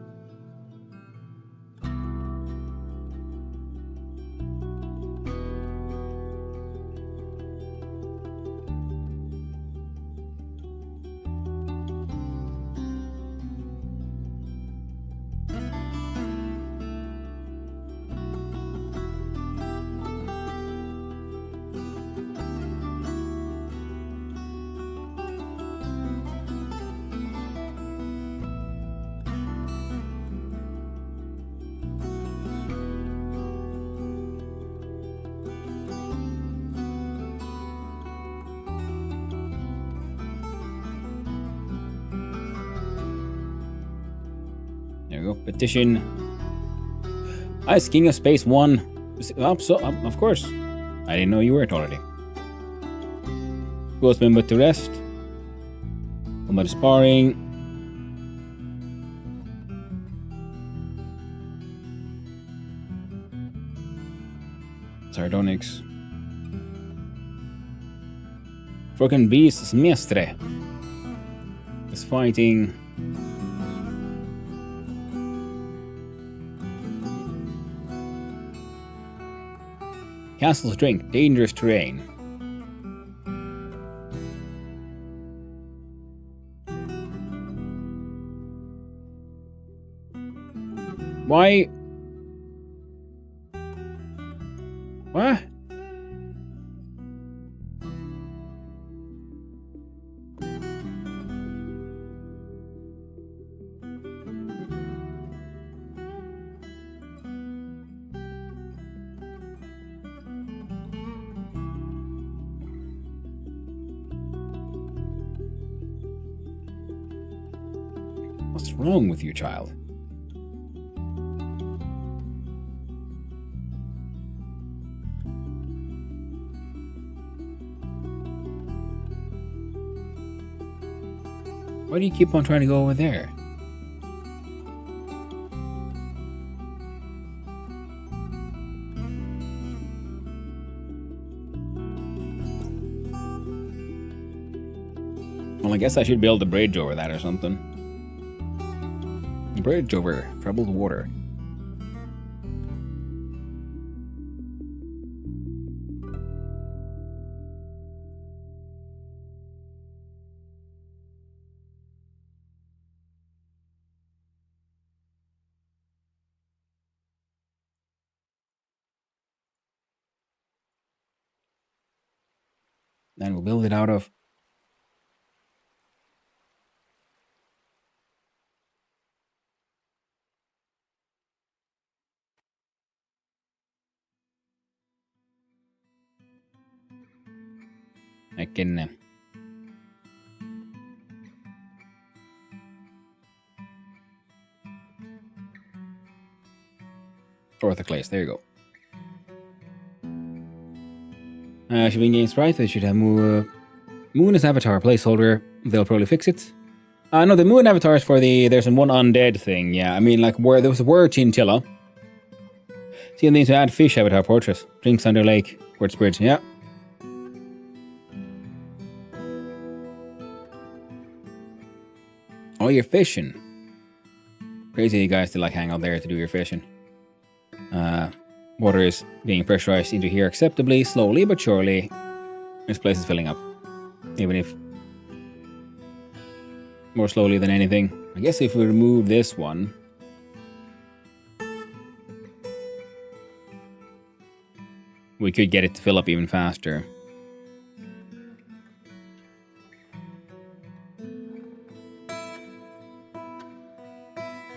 There we go. Petition. Ice King of Space 1. Of course. I didn't know you were it already. Who has been put to rest? Combat sparring. Sardonyx. Forgotten Beasts Mestre is fighting. Castle's Drink, dangerous terrain. Why? What? What's wrong with you, child? Why do you keep on trying to go over there? Well, I guess I should build a bridge over that or something. A bridge over troubled water. Then we'll build it out of... I can... orthoclase, there you go. Should be in games right, they should have more... Moon as avatar placeholder. They'll probably fix it. No, the moon avatar is for the... There's one undead thing, yeah. I mean, like, where there was a word chinchilla. See, I need to add fish avatar portrait. Drinks under lake. Quartz bridge, yeah. Oh, you're fishing. Crazy you guys to like hang out there to do your fishing. Water is being pressurized into here acceptably, slowly but surely. This place is filling up. Even if more slowly than anything. I guess if we remove this one, we could get it to fill up even faster.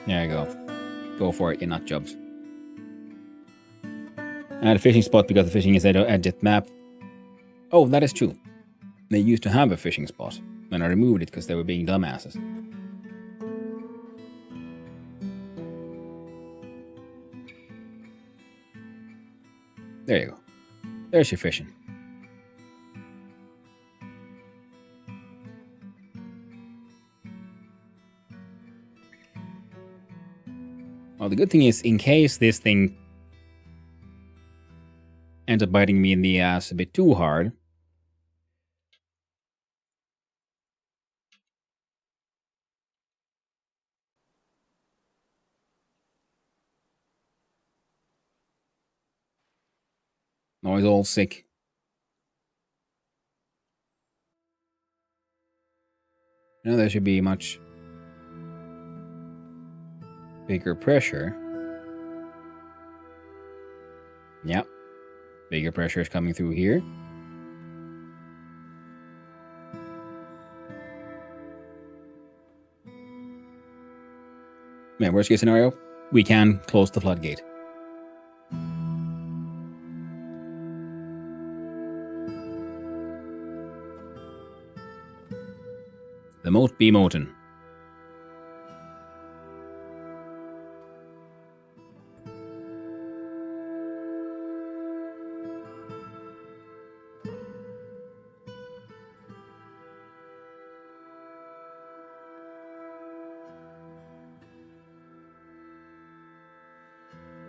There you go. Go for it, you nut jobs. Add a fishing spot because the fishing is edit map. Oh, that is true. They used to have a fishing spot. Then I removed it because they were being dumbasses. There you go. There's your fishing. Well, the good thing is, in case this thing ends up biting me in the ass a bit too hard, now he's all sick. Now there should be much bigger pressure. Yep. Bigger pressure is coming through here. Man, worst case scenario, we can close the floodgate. The moat be moten.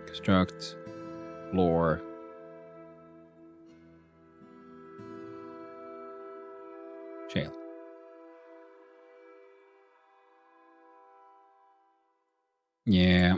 Construct floor. Shale. Yeah.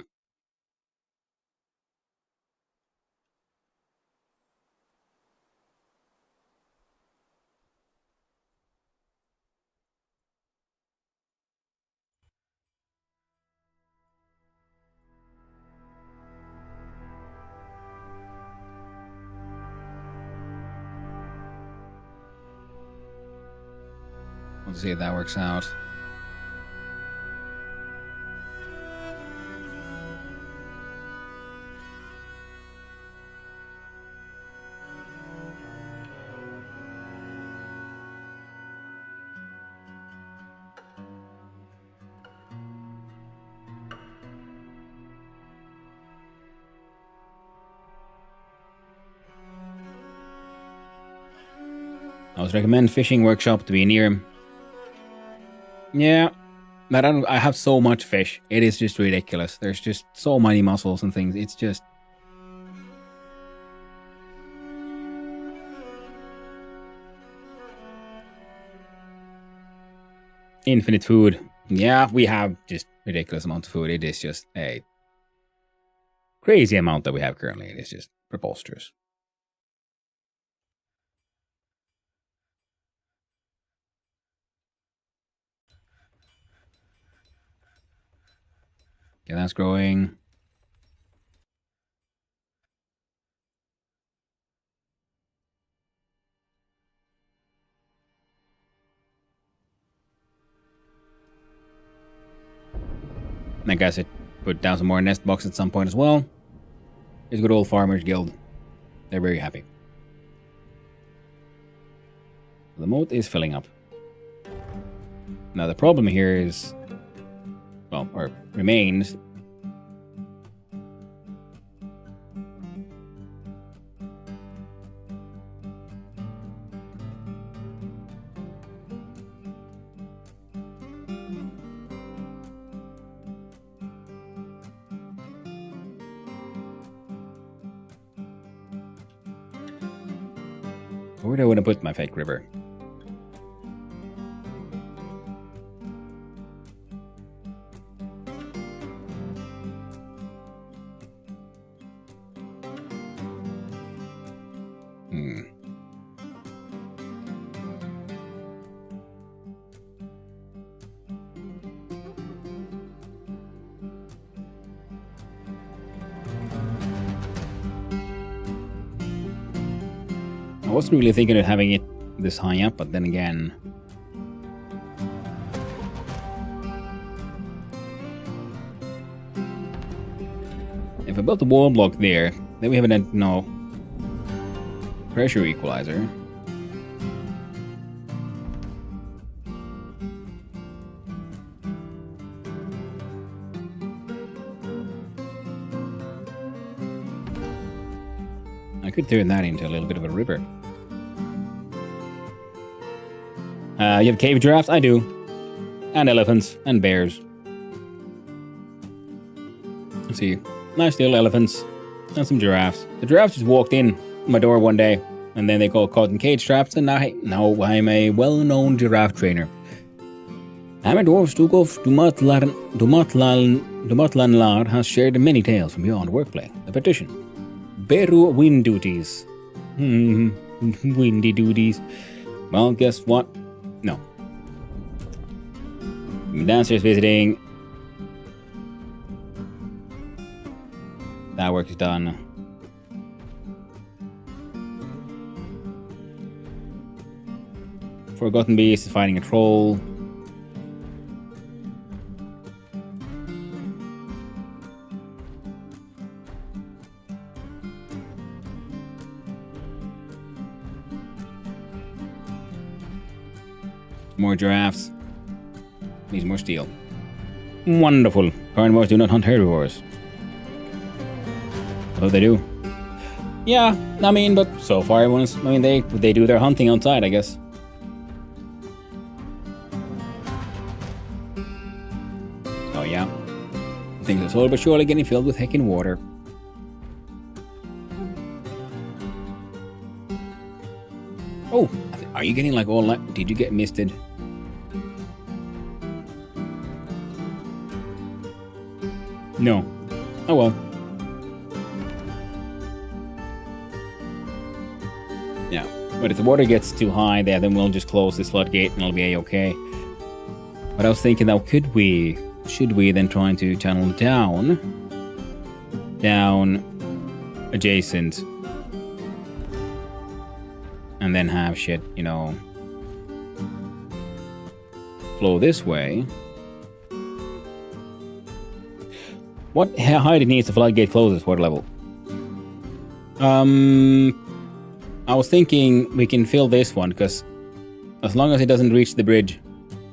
Let's see if that works out. I would recommend fishing workshop to be near him. Yeah, but I have so much fish. It is just ridiculous. There's just so many mussels and things. It's just... infinite food. Yeah, we have just ridiculous amounts of food. It is just a crazy amount that we have currently. It is just preposterous. Okay, that's growing. I guess it put down some more nest boxes at some point as well. It's a good old Farmers Guild. They're very happy. The moat is filling up. Now the problem here is, well, or remains, where do I want to put my fake river? I wasn't really thinking of having it this high up, but then again... if I built a wall block there, then we have a pressure equalizer. I could turn that into a little bit of a river. You have cave giraffes? I do. And elephants. And bears. Let's see. Nice little elephants. And some giraffes. The giraffes just walked in my door one day. And then they got caught in cage traps. And now I'm a well-known giraffe trainer. Hammer Dwarf Stugolf Dumatlanlar has shared many tales from beyond workplay. The petition. Beru wind duties. Windy duties. Well, guess what? No. Downstairs visiting. That work is done. Forgotten Beast is fighting a troll. More giraffes. Needs more steel. Wonderful. Carnivores do not hunt herbivores. Although they do. Yeah, I mean, but so far everyone's... I mean, they do their hunting outside, I guess. Oh yeah. Things are slowly but surely getting filled with heckin' water. Oh, are you getting like all that? Did you get misted? No. Oh well. Yeah. But if the water gets too high there, then we'll just close this floodgate and it'll be a-okay. But I was thinking now, should we then try to channel down adjacent, and then have shit, flow this way. How high it needs the floodgate closes? Water level? I was thinking we can fill this one, because as long as it doesn't reach the bridge,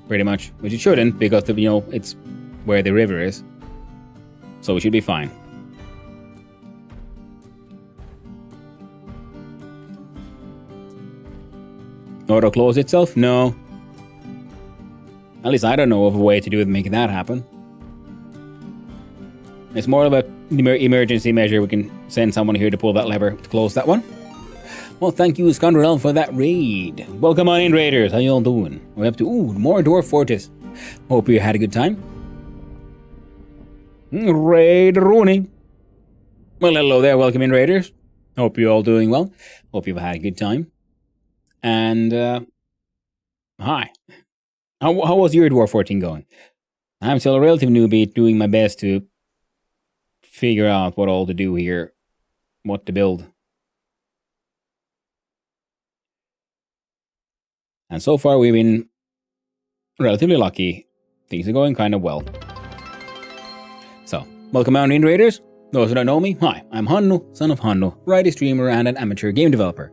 pretty much, which it shouldn't, because it's where the river is, so we should be fine. Auto close itself? No. At least I don't know of a way to do it, making that happen. It's more of an emergency measure. We can send someone here to pull that lever to close that one. Well, thank you, Scoundrel, for that raid. Welcome on in, raiders. How y'all doing? We're up to, more Dwarf Fortress. Hope you had a good time. Raid Rooney. Well, hello there. Welcome in, raiders. Hope you're all doing well. Hope you've had a good time. And, hi. How was your Dwarf 14 going? I'm still a relative newbie, doing my best to figure out what all to do here. What to build. And so far we've been relatively lucky. Things are going kind of well. So, welcome on in, raiders. Those who don't know me, hi, I'm Hannu, son of Hannu, writer, streamer, and an amateur game developer.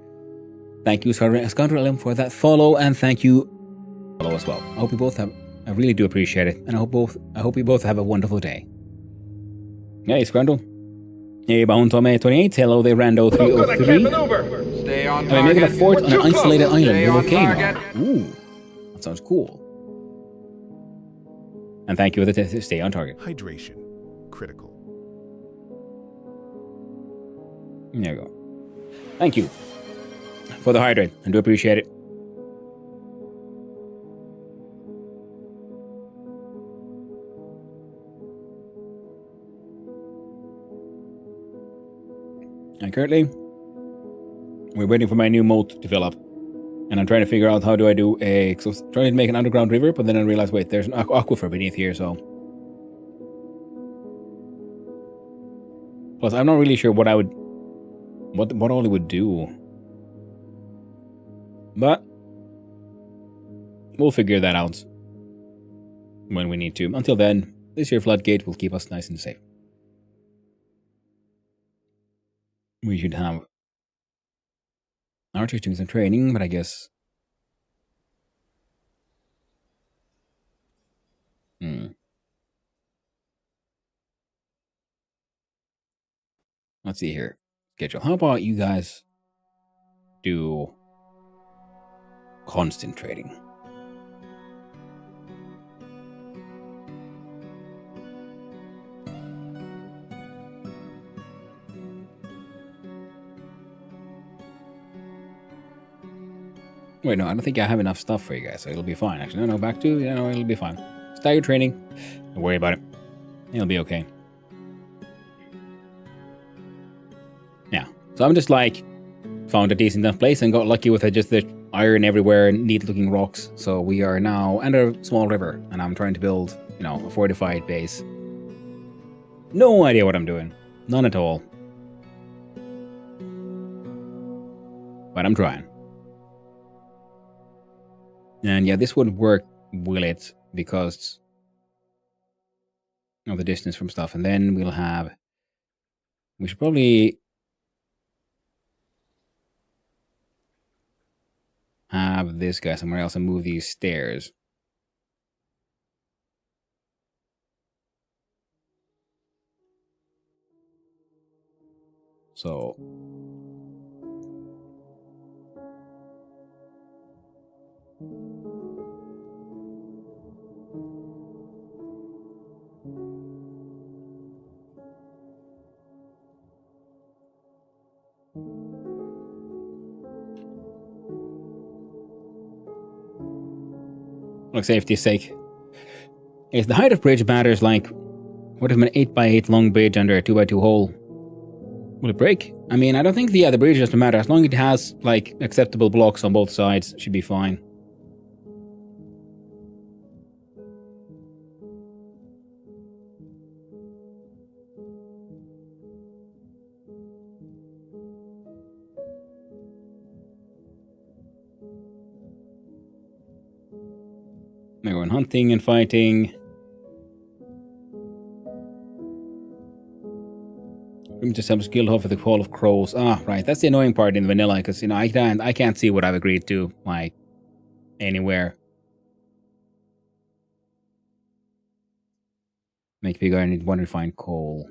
Thank you, Scoundrel, for that follow, and thank you follow as well. I hope you both have, I really do appreciate it, and I hope you both have a wonderful day. Hey, Scoundrel. Hey, Bound28, hello there, Rando303. Stay on target. I'm making a fort on an isolated island Stay with a on volcano. target. Ooh, that sounds cool. And thank you for the stay on target. Hydration. Critical. There you go. Thank you for the hydrate. I do appreciate it. And currently, we're waiting for my new moat to develop. And I'm trying to figure out how do I do a... So I was trying to make an underground river, but then I realized, wait, there's an aquifer beneath here, so... Plus, I'm not really sure what I would... What all it would do. But... we'll figure that out. When we need to. Until then, this here floodgate will keep us nice and safe. We should have... archers doing some training, but I guess... Let's see here. Schedule. How about you guys do constant trading? Wait, no, I don't think I have enough stuff for you guys, so it'll be fine. Actually, no, back to, it'll be fine. Stagger training. Don't worry about it. It'll be okay. Yeah. So I'm just like, found a decent enough place and got lucky with just the iron everywhere and neat looking rocks. So we are now under a small river and I'm trying to build, a fortified base. No idea what I'm doing. None at all. But I'm trying. And yeah, this would work, will it? Because of the distance from stuff. And then we'll have... we should probably... have this guy somewhere else and move these stairs. So... for safety's sake. If the height of bridge matters, like, what if an 8x8 long bridge under a 2x2 hole? Will it break? I mean, I don't think the bridge doesn't matter. As long as it has, like, acceptable blocks on both sides, it should be fine. We're going hunting and fighting. We just have a skill off of the Hall of Crows. Ah, right. That's the annoying part in vanilla, because I can't see what I've agreed to, like, anywhere. Make bigger. I need one refined coal.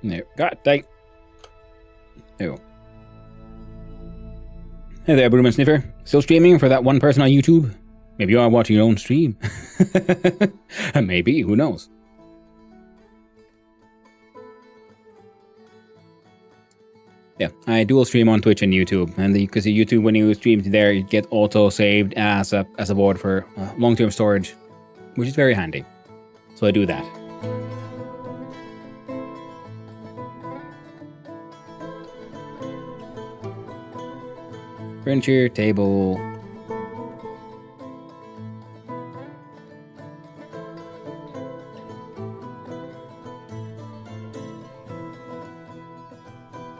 No. God dang. Oh. Hey there, Broom and Sniffer. Still streaming for that one person on YouTube? Maybe you are watching your own stream. Maybe, who knows? Yeah, I dual stream on Twitch and YouTube, and because YouTube, when you stream to there, you get auto saved as a board for long-term storage, which is very handy. So I do that. Furniture, table.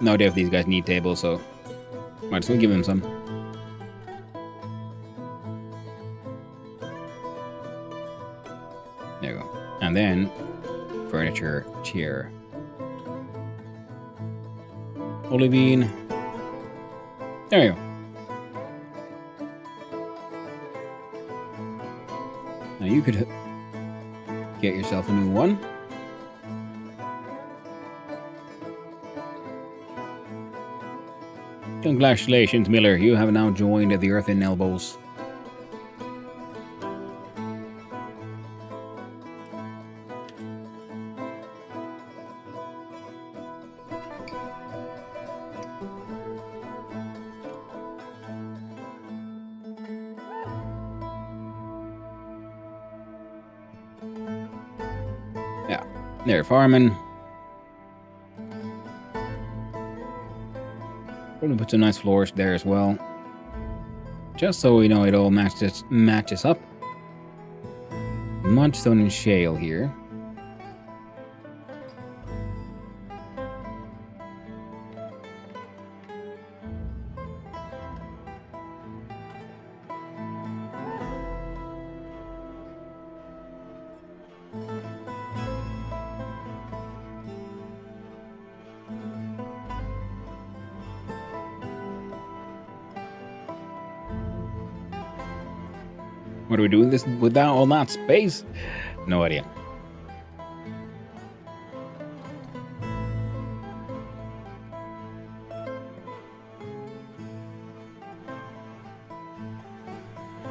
No idea if these guys need tables, so might as well give them some. There you go. And then furniture, chair. Olive bean. There you go. Now you could get yourself a new one. Congratulations, Miller. You have now joined the Earthen Elbows. Yeah, they're farming. Probably put some nice floors there as well. Just so we know it all matches up. Mudstone and shale here. What are we doing this without all that space? No idea.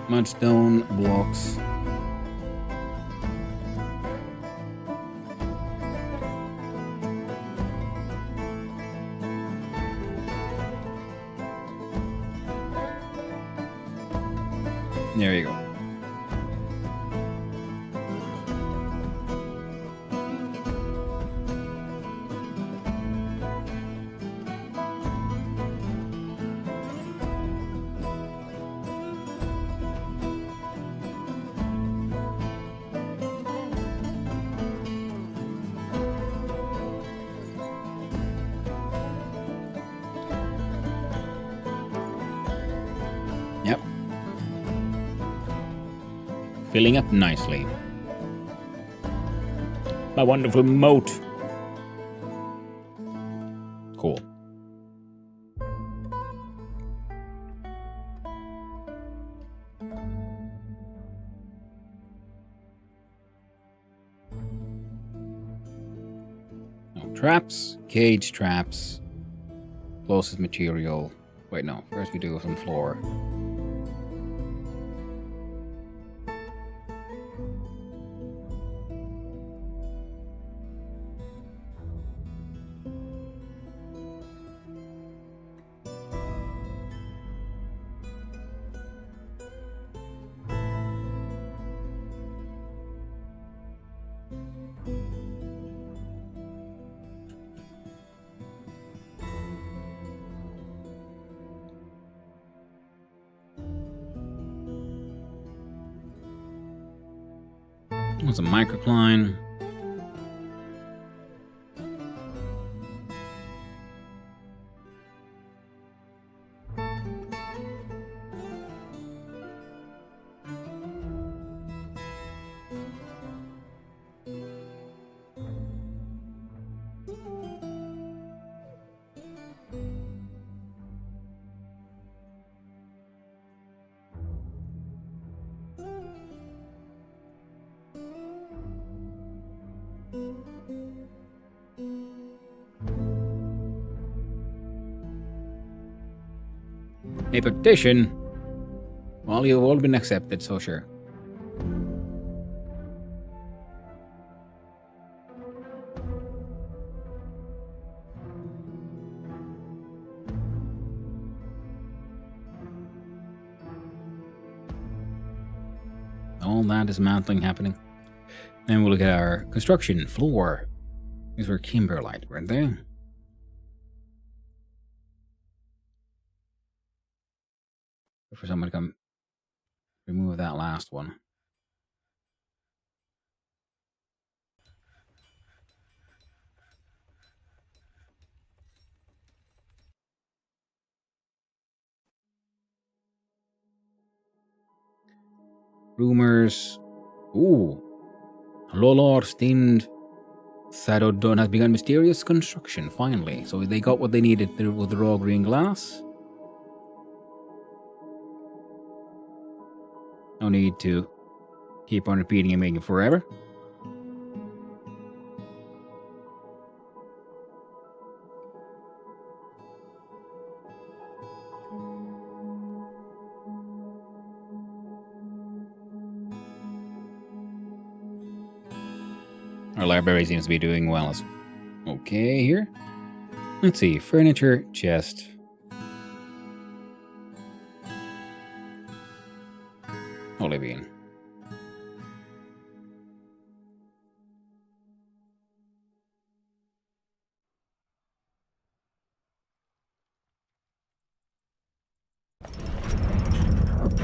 Mudstone blocks. There you go. Yep. Filling up nicely. My wonderful moat. Cool. No traps, cage traps, closest material. Wait, no. First we do some floor. There's a microcline. A petition? Well, you've all been accepted, so sure. All that dismantling happening. Then we'll look at our construction floor. These were kimberlite, weren't they? For someone to come remove that last one. Rumors. Ooh. Lolor Stind Tharodon has begun mysterious construction, finally. So they got what they needed with the raw green glass. No need to keep on repeating and making forever. Our library seems to be doing well. Okay here. Let's see. Furniture, chest. Olivian.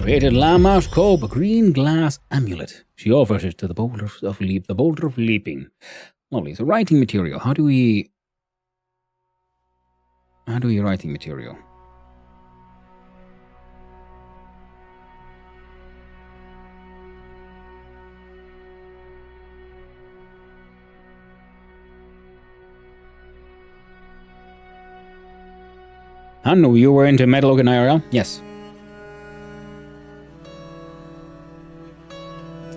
Created Lamma's Cope, a green glass amulet. She offers it to the boulder of leaping. Lovely. So writing material. How do we writing material? Hannu, you were into Metal Oak and IRL? Yes.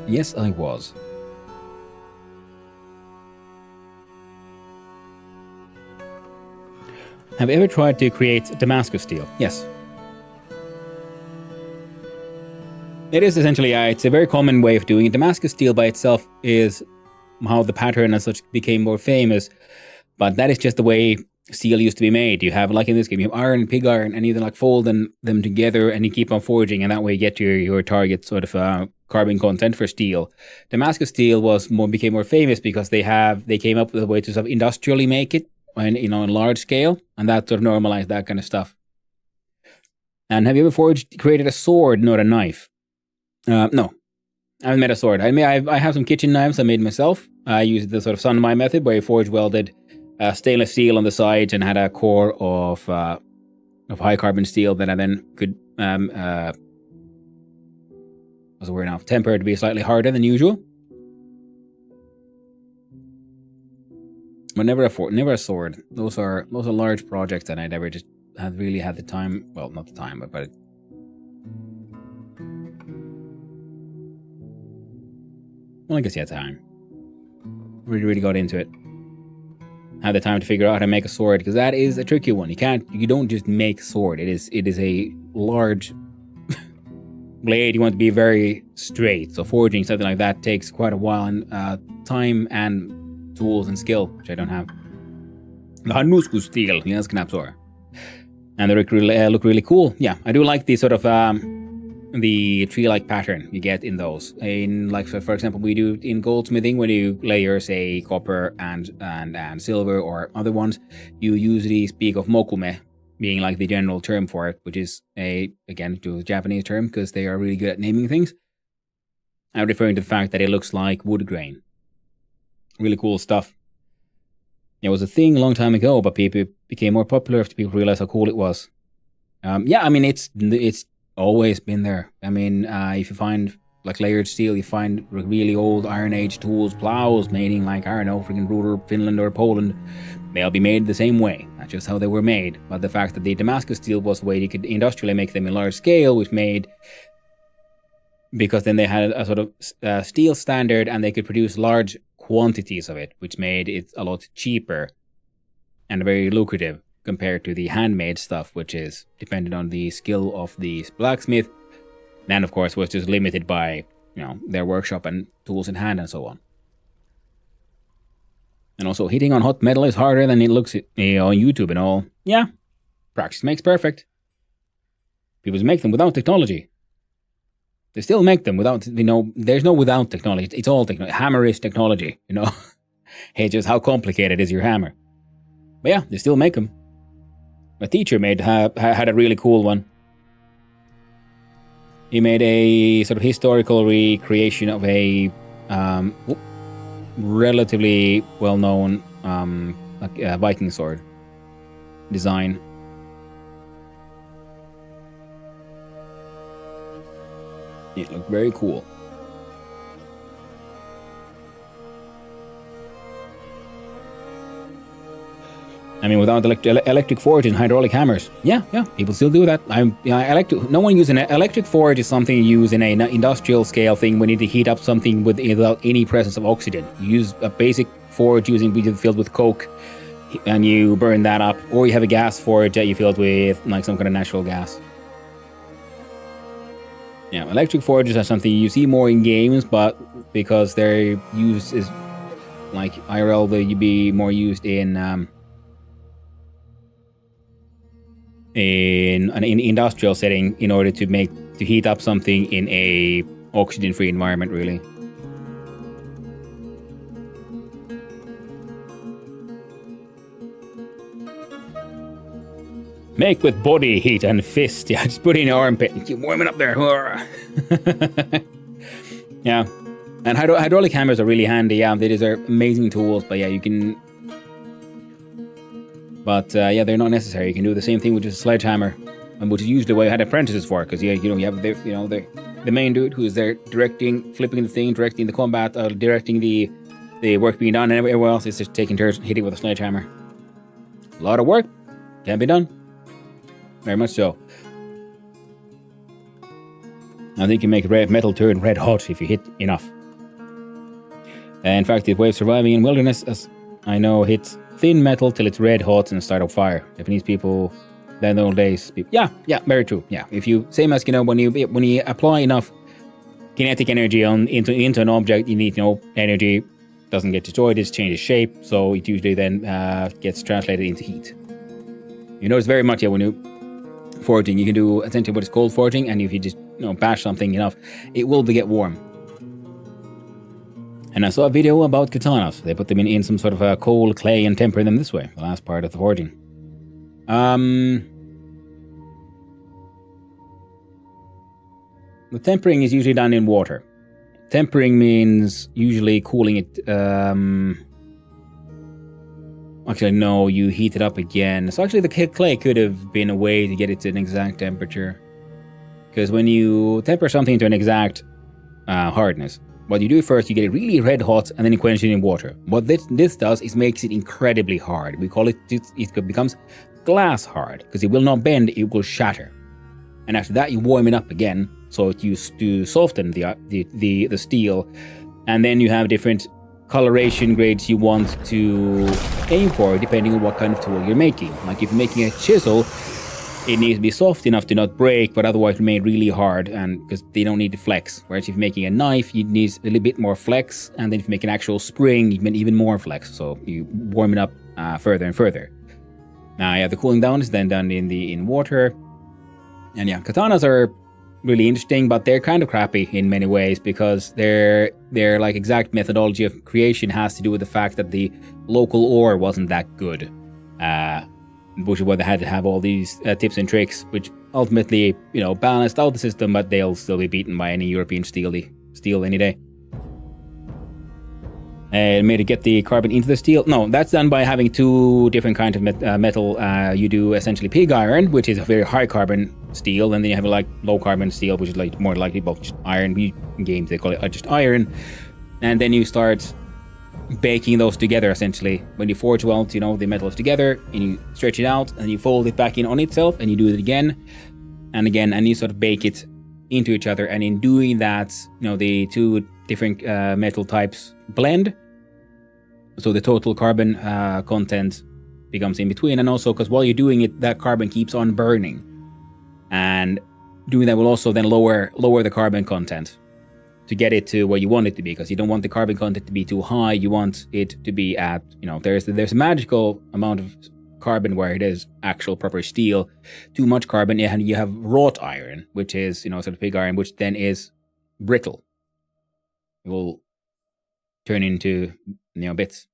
Yes, I was. Have you ever tried to create Damascus steel? Yes. It is essentially, it's a very common way of doing it. Damascus steel by itself is how the pattern as such became more famous, but that is just the way steel used to be made. You have, like in this game, you have iron and pig iron, and you then like fold them together, and you keep on forging, and that way you get to your target sort of carbon content for steel. Damascus steel became more famous because they came up with a way to sort of industrially make it, and on large scale, and that sort of normalized that kind of stuff. And have you ever created a sword, not a knife? No, I haven't made a sword. I have some kitchen knives I made myself. I used the sort of Sunmai method where I forge welded stainless steel on the sides and had a core of high carbon steel that I then could what's the word now? Temper to be slightly harder than usual. But never a sword. Those are large projects that I never just really had the time. Well, not the time, but well, I guess you had time. Really got into it. Had the time to figure out how to make a sword, because that is a tricky one. You don't just make a sword. It is a large blade. You want to be very straight. So forging something like that takes quite a while, and time and tools and skill, which I don't have. Hanusku steel, yes, knapsor. And they look really cool. Yeah, I do like the sort of the tree-like pattern you get in those. In like, so for example, we do in goldsmithing when you layer, say, copper and silver or other ones, you usually speak of mokume being like the general term for it, which is again to a Japanese term because they are really good at naming things. I'm referring to the fact that it looks like wood grain. Really cool stuff. It was a thing a long time ago, but people became more popular after people realized how cool it was. Yeah, I mean, it's always been there. I mean, if you find like layered steel, you find really old Iron Age tools, plows made in like, I don't know, freaking rural Finland or Poland. They'll be made the same way. That's just how they were made. But the fact that the Damascus steel was the way you could industrially make them in large scale, which made, because then they had a sort of steel standard and they could produce large quantities of it, which made it a lot cheaper and very lucrative. compared to the handmade stuff, which is dependent on the skill of the blacksmith, and of course was just limited by, their workshop and tools in hand and so on. And also, hitting on hot metal is harder than it looks on YouTube and all. Yeah, practice makes perfect. People make them without technology. They still make them without, there's no without technology. It's all technology. Hammer is technology, Hey, just how complicated is your hammer? But yeah, they still make them. My teacher had a really cool one. He made a sort of historical recreation of a relatively well-known Viking sword design. It looked very cool. I mean, without electric forge and hydraulic hammers, yeah, people still do that. No one uses an electric forge is something you use in an industrial scale thing when you need to heat up something without any presence of oxygen. You use a basic forge filled with coke, and you burn that up, or you have a gas forge that you filled with like some kind of natural gas. Yeah, electric forges are something you see more in games, but because their use is like IRL, they'd be more used in an industrial setting in order to heat up something in a oxygen-free environment, really. Make with body heat and fist. Yeah, just put it in your armpit. Keep warming up there. Yeah, and hydraulic hammers are really handy. Yeah, these are amazing tools. But yeah, you can. But yeah, they're not necessary. You can do the same thing with just a sledgehammer, which is usually what I had apprentices for. Because you have the main dude who's there flipping the thing, directing the combat, directing the work being done, and everyone else is just taking turns, hitting with a sledgehammer. A lot of work can be done. Very much so. I think you make red metal turn red hot if you hit enough. In fact, the way of surviving in wilderness, as I know, hits thin metal till it's red hot and start up fire. Japanese people, in the old days, yeah, very true. Yeah, if you same as when you apply enough kinetic energy into an object, you need energy doesn't get destroyed, it changes shape, so it usually then gets translated into heat. You notice very much when you forging, you can do essentially what is cold forging, and if you just bash something enough, it will get warm. And I saw a video about katanas. They put them in some sort of a coal clay and temper them this way, the last part of the forging. The tempering is usually done in water. Tempering means usually cooling it. Actually, no, you heat it up again. So actually, the clay could have been a way to get it to an exact temperature. Because when you temper something to an exact hardness, what you do first, you get it really red hot, and then you quench it in water. What this does is makes it incredibly hard. We call it becomes glass hard, because it will not bend, it will shatter. And after that, you warm it up again, so it used to soften the steel, and then you have different coloration grades you want to aim for, depending on what kind of tool you're making. Like if you're making a chisel, it needs to be soft enough to not break, but otherwise remain really hard, and because they don't need to flex. Whereas if you're making a knife, you need a little bit more flex, and then if you make an actual spring, you need even more flex. So you warm it up further and further. Yeah, the cooling down is then done in water. And yeah, katanas are really interesting, but they're kind of crappy in many ways, because their like exact methodology of creation has to do with the fact that the local ore wasn't that good, which is why they had to have all these tips and tricks, which ultimately balanced out the system, but they'll still be beaten by any European steel any day. And made to get the carbon into the steel. No, that's done by having two different kinds of metal. You do essentially pig iron, which is a very high carbon steel, and then you have like low carbon steel, which is like more likely just iron. In games they call it just iron, and then you start baking those together. Essentially, when you forge weld, the metals together, and you stretch it out, and you fold it back in on itself, and you do it again, and you sort of bake it into each other. And in doing that, the two different metal types blend. So the total carbon content becomes in between, and also because while you're doing it, that carbon keeps on burning, and doing that will also then lower the carbon content to get it to where you want it to be, because you don't want the carbon content to be too high. You want it to be at, there's a magical amount of carbon where it is actual proper steel. Too much carbon, and you have wrought iron, which is sort of pig iron, which then is brittle. It will turn into bits.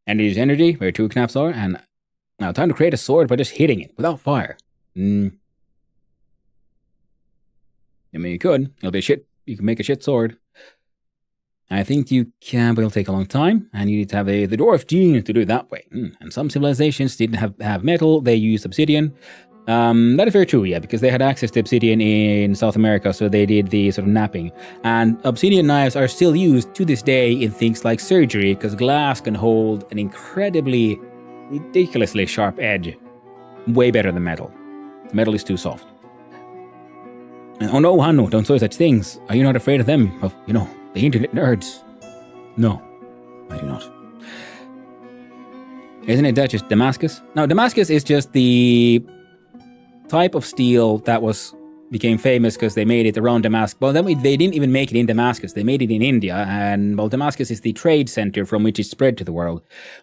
And it is energy where 2 knaps are, and now time to create a sword by just hitting it without fire. I mean, you could. It'll be shit. You can make a shit sword. I think you can, but it'll take a long time, and you need to have the Dwarf gene to do it that way. And some civilizations didn't have metal; they used obsidian. That is very true, yeah, because they had access to obsidian in South America, so they did the sort of napping. And obsidian knives are still used to this day in things like surgery, because glass can hold an incredibly, ridiculously sharp edge, way better than metal. Metal is too soft. And, oh no, Hanno, don't say such things. Are you not afraid of them? Of, the internet nerds? No, I do not. Isn't it that just Damascus? No, Damascus is just the type of steel that became famous because they made it around Damascus. Well, then they didn't even make it in Damascus. They made it in India, and Damascus is the trade center from which it spread to the world.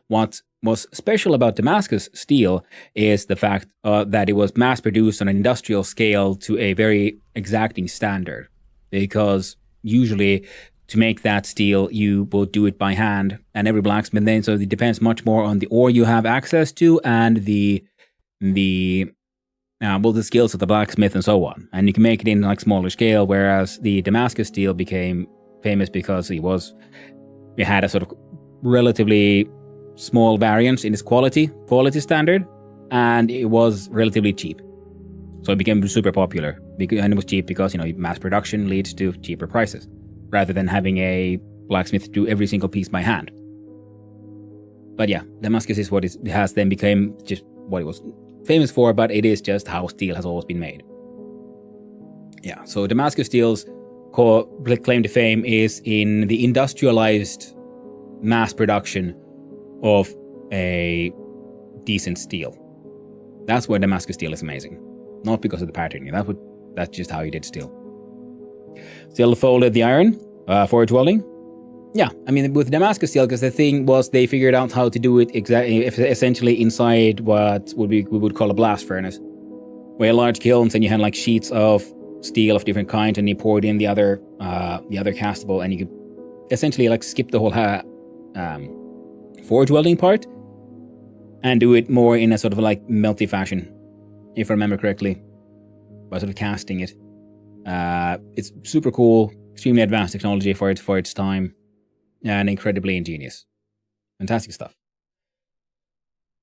What was special about Damascus steel is the fact that it was mass-produced on an industrial scale to a very exacting standard, because usually to make that steel, you will do it by hand, and every blacksmith then, so it depends much more on the ore you have access to and the skills of the blacksmith and so on. And you can make it in like smaller scale, whereas the Damascus steel became famous because it had a sort of relatively small variance in its quality standard, and it was relatively cheap. So it became super popular, and it was cheap because, mass production leads to cheaper prices, rather than having a blacksmith do every single piece by hand. But yeah, Damascus is what it has then become just what it was famous for, but it is just how steel has always been made. Yeah, so Damascus steel's claim to fame is in the industrialized mass production of a decent steel. That's where Damascus steel is amazing. Not because of the patterning. That's just how you did steel. Still folded the iron for welding. Yeah, I mean, with Damascus steel, because the thing was they figured out how to do it essentially inside what we would call a blast furnace, where large kilns, and you had like sheets of steel of different kinds, and you poured in the other castable, and you could essentially like skip the whole forge welding part and do it more in a sort of like melty fashion, if I remember correctly, by sort of casting it. It's super cool, extremely advanced technology for its time, and incredibly ingenious. Fantastic stuff.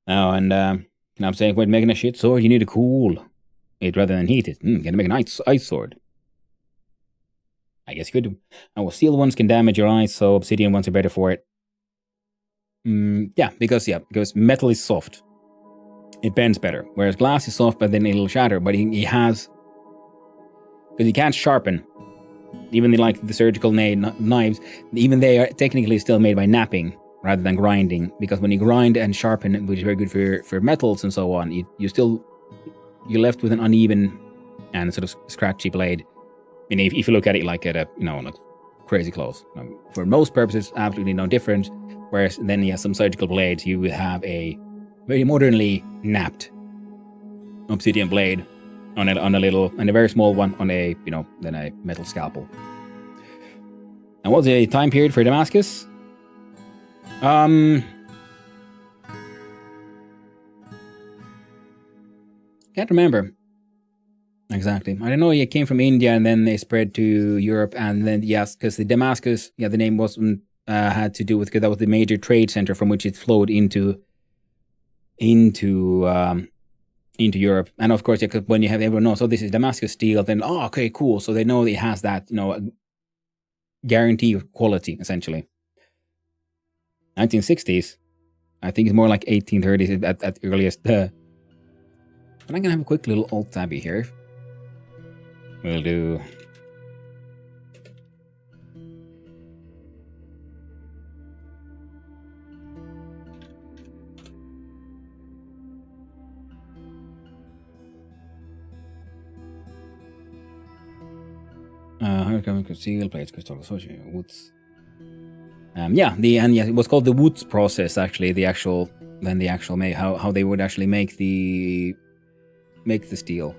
Now, and I'm saying when making a shit sword, you need to cool it rather than heat it. Gonna make an ice sword. I guess you could. Well, steel ones can damage your eyes, so obsidian ones are better for it. Because metal is soft. It bends better, whereas glass is soft, but then it'll shatter. But he has, because you can't sharpen. Even the surgical knives, even they are technically still made by napping rather than grinding, because when you grind and sharpen, which is very good for metals and so on, you're left with an uneven and sort of scratchy blade. And if you look at it like at like crazy close, for most purposes, absolutely no difference. Whereas then you have some surgical blades, you will have a very modernly napped obsidian blade on a very small one on a then a metal scalpel. And what's the time period for Damascus? Can't remember exactly. I don't know. It came from India and then they spread to Europe, and then yes, because the Damascus, the name wasn't had to do with, because that was the major trade center from which it flowed into Europe. And of course, when you have everyone knows, this is Damascus steel, then okay, cool. So they know it has that guarantee of quality essentially. 1960s, I think it's more like 1830s at earliest. And I'm gonna have a quick little alt tabby here. We'll do. Hydrocarbon steel plates, crystal associated woods. It was called the woods process. Actually, how they would actually make the steel.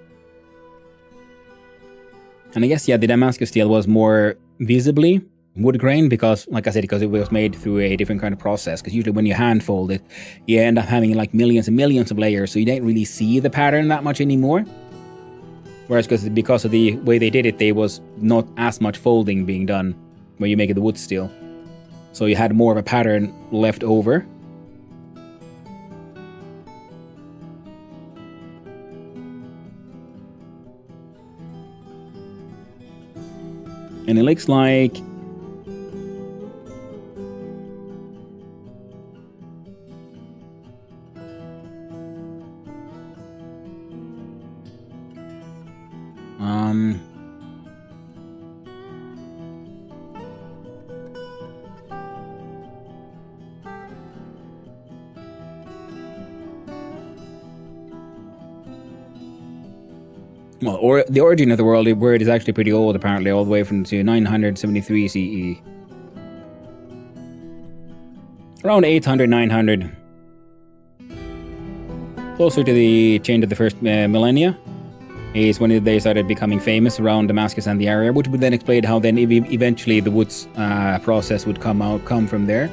And I guess the Damascus steel was more visibly wood grain because, like I said, because it was made through a different kind of process. Because usually when you hand fold it, you end up having like millions and millions of layers, so you don't really see the pattern that much anymore. Whereas because of the way they did it, there was not as much folding being done when you make it the wood steel. So you had more of a pattern left over. And it looks like well, or the origin of the word is actually pretty old, apparently, all the way from to 973 CE. Around 800, 900. Closer to the change of the first millennia is when they started becoming famous around Damascus and the area, which would then explain how then eventually the woods process would come from there.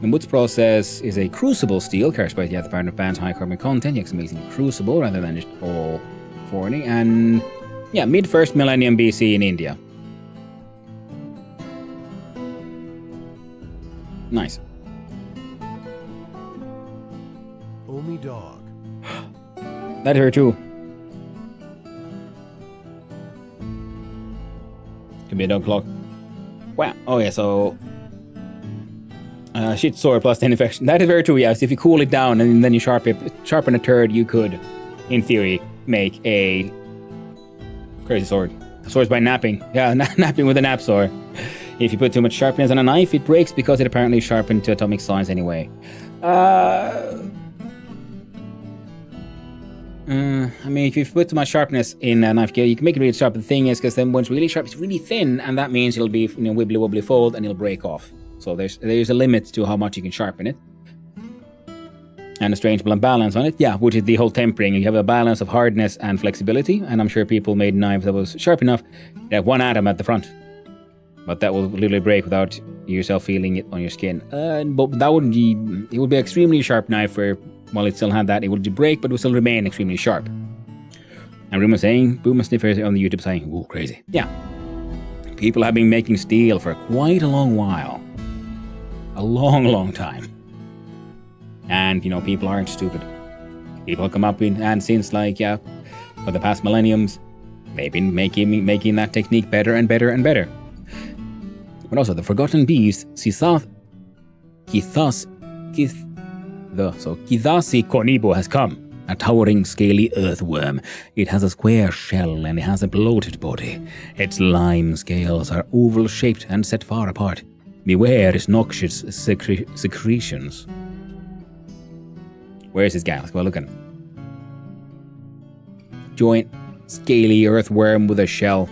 The woods process is a crucible steel, characterized by the pattern of bands high carbon content, yes, amazing crucible rather than just all 40, and mid first millennium BC in India. Nice. Omi dog. That hurt too. Could be a dog clock. Wow. Oh yeah, so shit sore plus 10 infection. That is very true, yes. If you cool it down and then you sharpen a turd, you could, in theory, make a crazy sword. Swords by napping. Yeah, napping with a nap sword. If you put too much sharpness on a knife, it breaks because it apparently is sharpened to atomic size anyway. I mean, if you put too much sharpness in a knife, you can make it really sharp. The thing is, because then when it's really sharp, it's really thin, and that means it'll be wibbly wobbly fold and it'll break off. So there's a limit to how much you can sharpen it. And a strange balance on it, which is the whole tempering. You have a balance of hardness and flexibility, and I'm sure people made knives that was sharp enough to have one atom at the front. But that will literally break without yourself feeling it on your skin. But that wouldn't be, it would be an extremely sharp knife where, while it still had that, it would break, but it would still remain extremely sharp. And Boom Sniffers on the YouTube saying, ooh, crazy. Yeah. People have been making steel for quite a long while. A long, long time. And, people aren't stupid. People come up and since, for the past millenniums, they've been making that technique better and better and better. But also, the forgotten beast, Kithasi Konibo has come. A towering, scaly earthworm. It has a square shell and it has a bloated body. Its lime scales are oval-shaped and set far apart. Beware its noxious secretions. Where's this guy? Let's go look at him. Giant, scaly earthworm with a shell.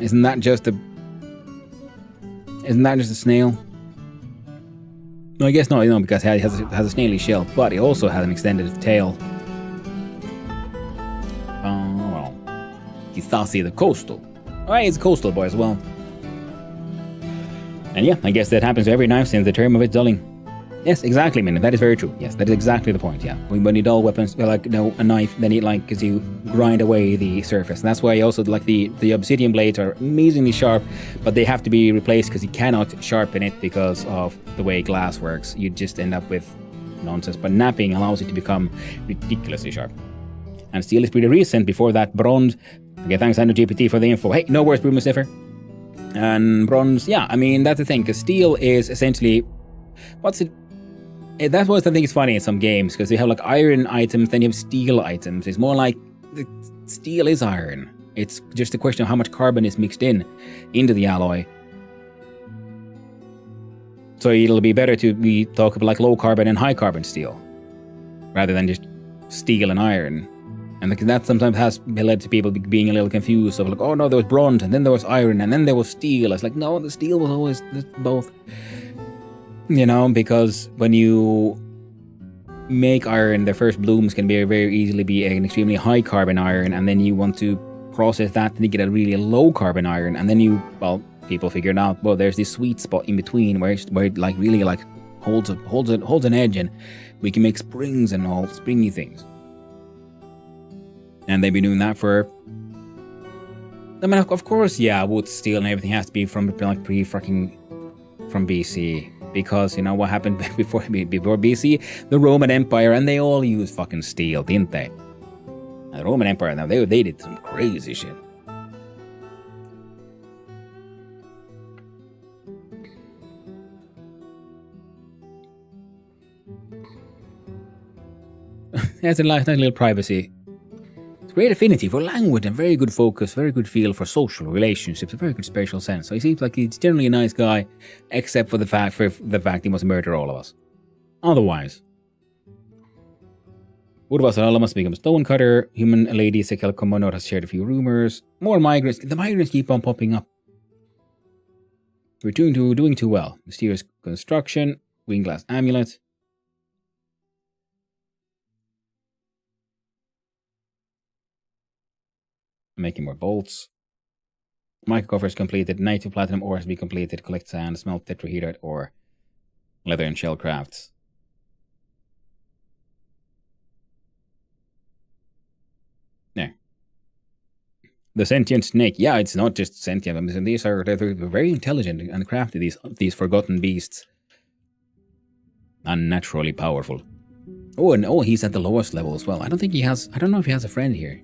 Isn't that just a snail? No, I guess not, because it has a snaily shell, but it also has an extended tail. Kithasi the coastal. Alright, he's a coastal boy as well. And I guess that happens to every knife since the term of its dulling. Yes, exactly, Minnie. That is very true. Yes, that is exactly the point, When you dull weapons, a knife, then because you grind away the surface. And that's why also, the obsidian blades are amazingly sharp, but they have to be replaced because you cannot sharpen it because of the way glass works. You just end up with nonsense. But napping allows it to become ridiculously sharp. And steel is pretty recent. Before that, bronze. Okay, thanks, Andrew GPT, for the info. Hey, no worries, Bruno Sniffer. And bronze, that's the thing, because steel is essentially... That's what I think is funny in some games, because they have iron items, then you have steel items. It's more like the steel is iron. It's just a question of how much carbon is mixed into the alloy. So it'll be better to talk about low carbon and high carbon steel, rather than just steel and iron. And that sometimes has led to people being a little confused of like, oh no, there was bronze, and then there was iron, and then there was steel. It's like, no, the steel was always both. You know, because when you make iron, the first blooms can very easily be an extremely high carbon iron, and then you want to process that and you get a really low carbon iron, and then people figured out, well, there's this sweet spot in between where it like really like holds an edge, and we can make springs and all springy things. And they've been doing that for, I mean, of course, yeah, wood, steel, and everything has to be from like from BC, because you know what happened before BC, the Roman Empire, and they all used fucking steel, didn't they? And the Roman Empire, now they did some crazy shit. That's a nice little privacy. Great affinity for language and very good focus, very good feel for social relationships, a very good spatial sense. So he seems like he's generally a nice guy, except for the fact he must murder all of us. Otherwise, Urvasalala must become a stonecutter. Human lady Sekel Komonot has shared a few rumors. More migrants. The migrants keep on popping up. We're doing too well. Mysterious construction, winglass amulet. Making more bolts. Micro coffer is completed. 92 platinum ore has to be completed. Collect sand, smelt tetrahedrite ore. Leather and shell crafts. There. The sentient snake. Yeah, it's not just sentient. I mean, they're very intelligent and crafty, these forgotten beasts. Unnaturally powerful. Oh, and he's at the lowest level as well. I don't know if he has a friend here.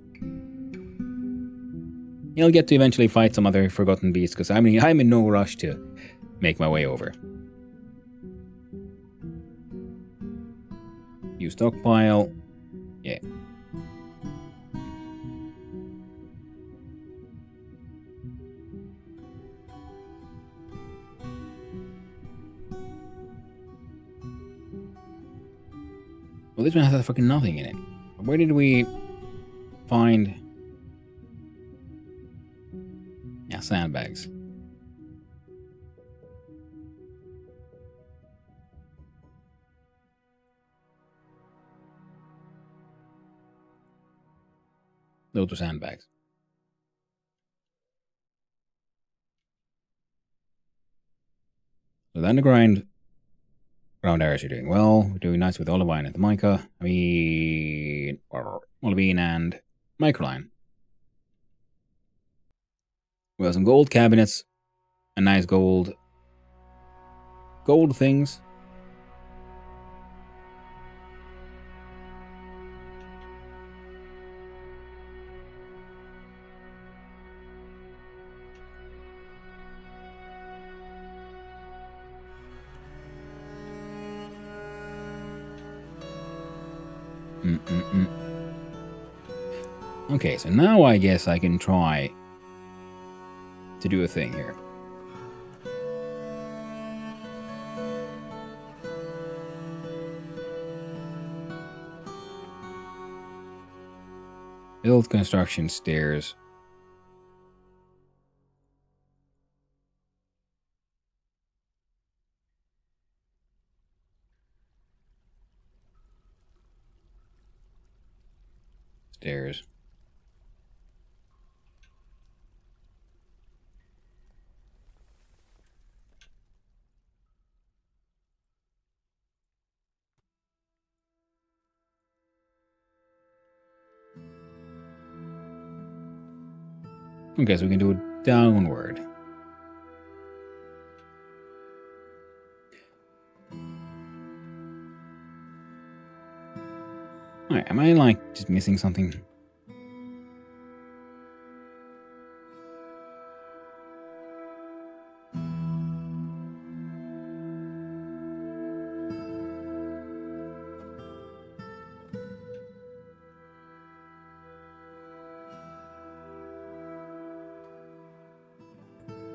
He'll get to eventually fight some other forgotten beasts, because I'm in no rush to make my way over. You stockpile. Yeah. Well, this one has fucking nothing in it. Where did we find... Yeah, sandbags. Those are sandbags. So the underground ground areas are doing well. We're doing nice with olivine and the mica. Olivine and microline. We have some gold cabinets and nice gold things. Okay, so now I guess I can try to do a thing here. Build construction stairs. Stairs. Okay, so we can do it downward. Alright, am I like just missing something?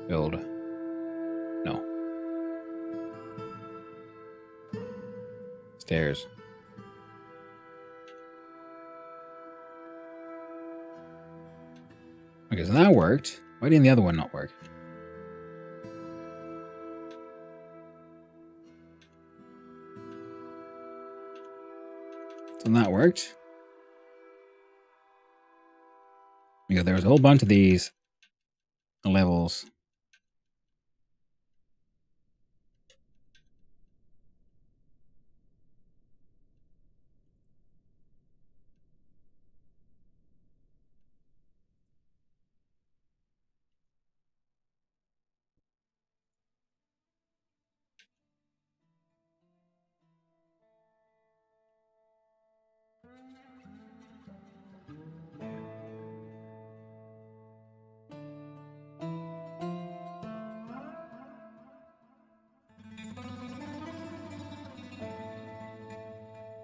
Build. No. Stairs. Okay, so that worked. Why didn't the other one not work? So that worked. Because there was a whole bunch of these levels.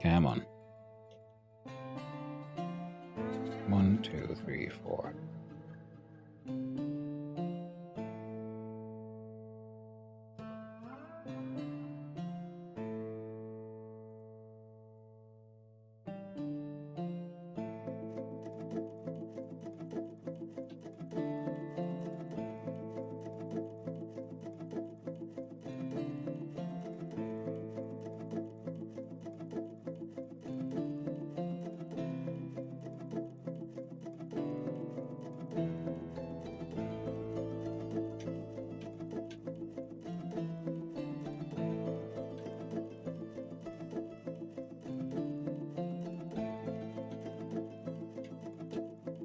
Come on. 1, 2, 3, 4.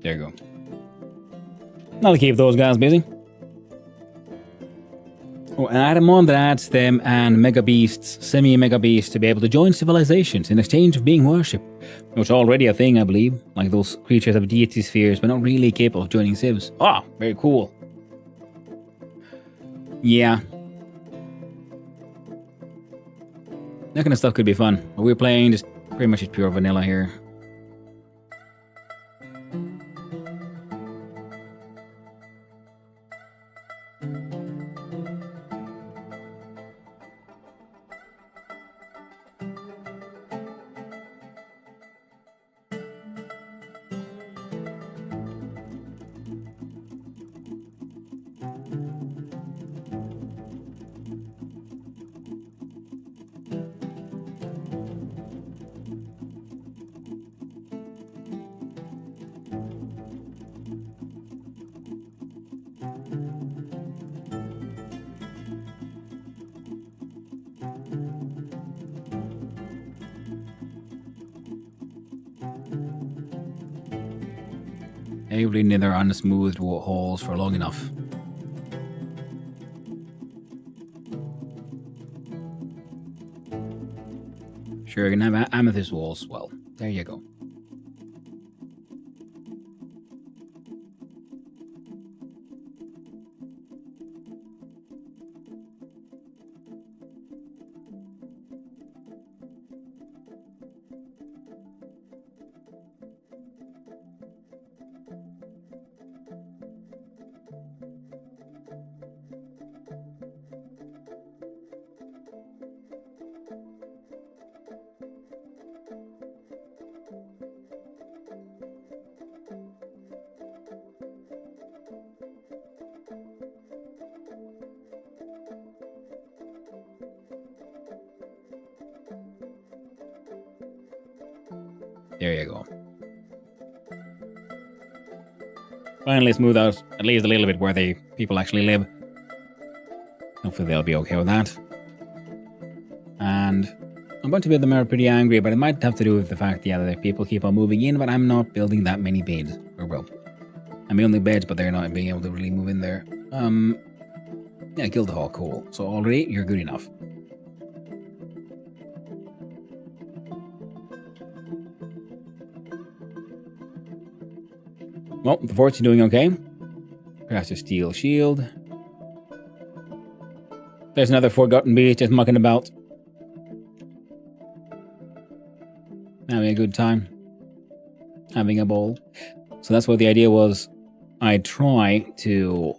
There you go. I'll keep those guys busy. Oh, and add a mod that adds them and Mega Beasts, Semi-Mega Beasts to be able to join civilizations in exchange of being worshipped. Which is already a thing, I believe. Like those creatures have deity spheres, but not really capable of joining civs. Ah, very cool. Yeah. That kind of stuff could be fun. But we're playing just pretty much just pure vanilla here. Everybody in their unsmoothed holes for long enough. Sure, you can have amethyst walls. Well, there you go. There you go. Finally smooth out at least a little bit where the people actually live. Hopefully they'll be okay with that. And a bunch of them are pretty angry, but it might have to do with the fact, yeah, that people keep on moving in, but I'm not building that many beds. Or well, I'm building beds, but they're not being able to really move in there. Yeah, Guildhall, cool. So already you're good enough. Well, the fort's doing okay. Crash a steel shield. There's another forgotten beast just mucking about. Having a good time. Having a ball. So that's what the idea was. I'd try to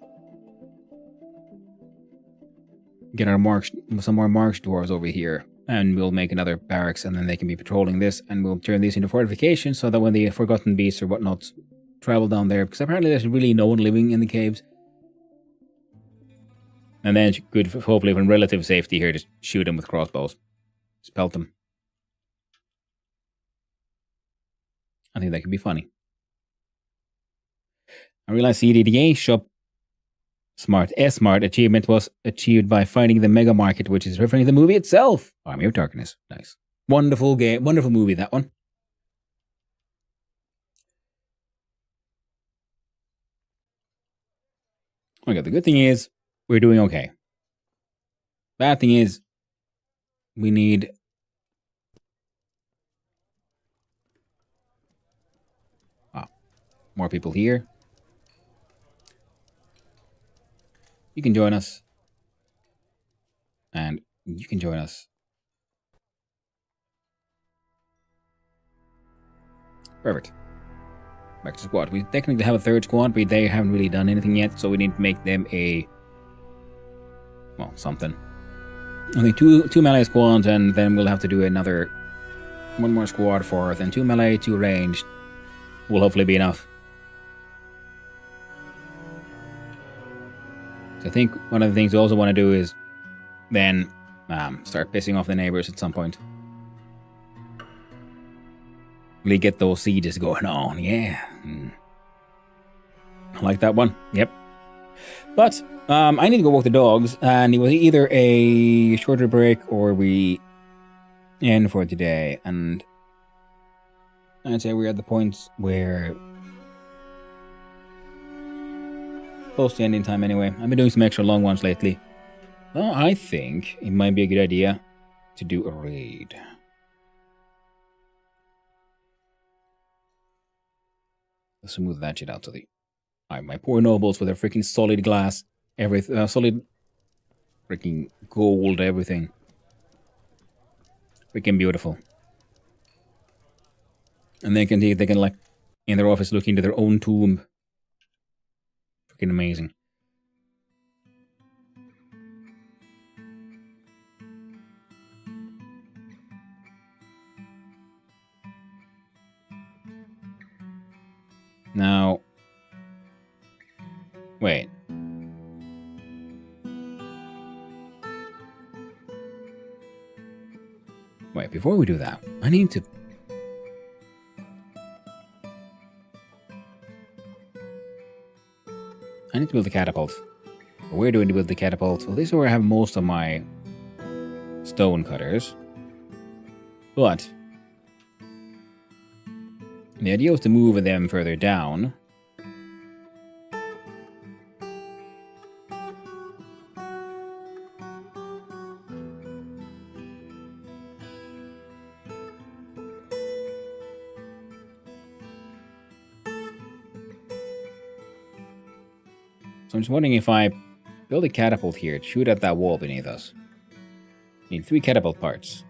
get our some more march dwarves over here. And we'll make another barracks and then they can be patrolling this. And we'll turn these into fortifications so that when the forgotten beasts or whatnot travel down there because apparently there's really no one living in the caves. And then you could hopefully, from relative safety here, just shoot them with crossbows. Just pelt them. I think that could be funny. I realized CDDA shop Smart achievement was achieved by finding the mega market, which is referring to the movie itself. Army of Darkness. Nice. Wonderful game. Wonderful movie, that one. Oh my god, the good thing is we're doing okay. Bad thing is we need more people here. You can join us. And you can join us. Perfect. Back to squad. We technically have a third squad, but they haven't really done anything yet, so we need to make them a... well, something. I think two melee squads, and then we'll have to do another... one more squad for then 2 melee, 2 ranged. Will hopefully be enough. So I think one of the things we also want to do is then start pissing off the neighbors at some point. Really get those sieges going on, yeah. I like that one, yep. But I need to go walk the dogs, and it was either a shorter break or we end for today. And I'd say we're at the point where close to ending time anyway. I've been doing some extra long ones lately. Well, I think it might be a good idea to do a raid. Let's smooth that shit out to the... Alright, my poor nobles with their freaking solid glass, everything, solid freaking gold, everything. Freaking beautiful. And they can like, in their office look into their own tomb. Freaking amazing. Now, wait. Wait, before we do that, I need to... build a catapult. Where do I build the catapult? Well, this is where I have most of my stone cutters. But the idea was to move them further down. So I'm just wondering if I build a catapult here to shoot at that wall beneath us. Need 3 catapult parts.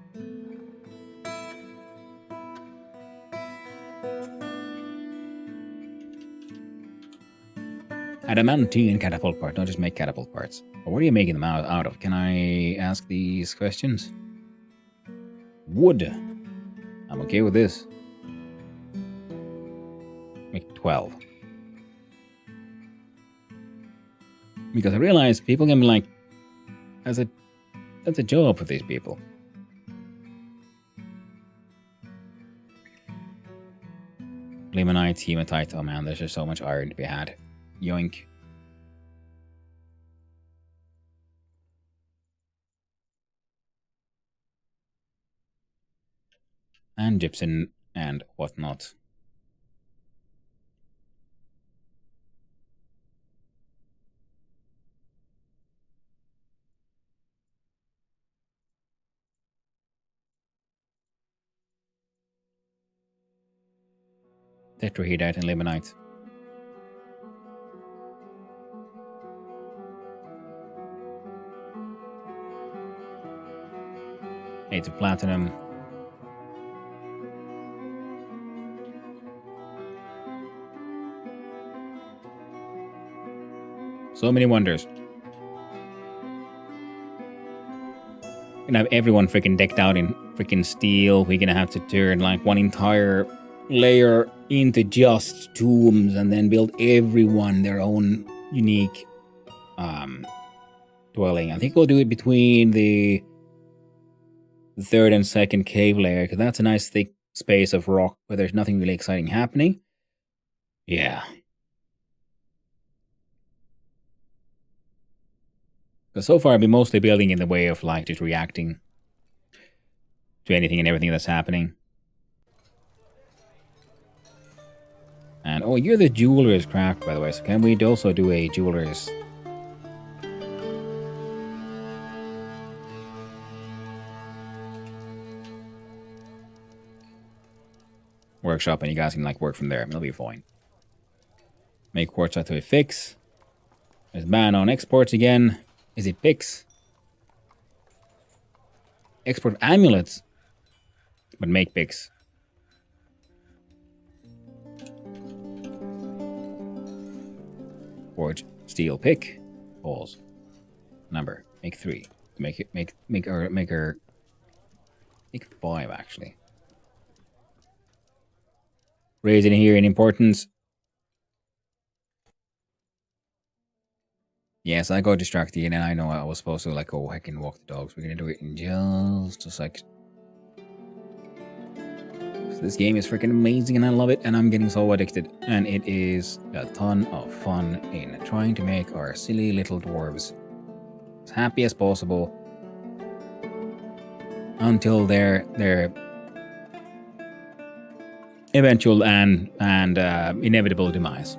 Adamantine catapult part, don't just make catapult parts. Or what are you making them out of? Can I ask these questions? Wood. I'm okay with this. Make 12. Because I realize people can be like, that's a job for these people. Limonite, hematite, oh man, there's just so much iron to be had. Yoink. And gypsum and whatnot. Tetrahedrite and limonite. Eight of platinum. So many wonders. We're gonna have everyone freaking decked out in freaking steel. We're gonna have to turn like one entire layer into just tombs and then build everyone their own unique dwelling. I think we'll do it between the third and second cave layer, because that's a nice thick space of rock where there's nothing really exciting happening. Yeah. Because so far I've been mostly building in the way of like just reacting to anything and everything that's happening. And oh, you're the jeweler's craft, by the way, so can we also do a jeweler's workshop, and you guys can like work from there. It'll be fine. Make quartzite to a fix. There's ban on exports again. Is it fix? Export amulets, but make picks. Forge steel pick. Pause. Number. Make 3. Make 5 actually. Raise it here in importance. Yes, I got distracted and I know I was supposed to like go heck and walk the dogs. We're gonna do it in just a sec. This game is freaking amazing and I love it and I'm getting so addicted. And it is a ton of fun in trying to make our silly little dwarves as happy as possible until their eventual and inevitable demise.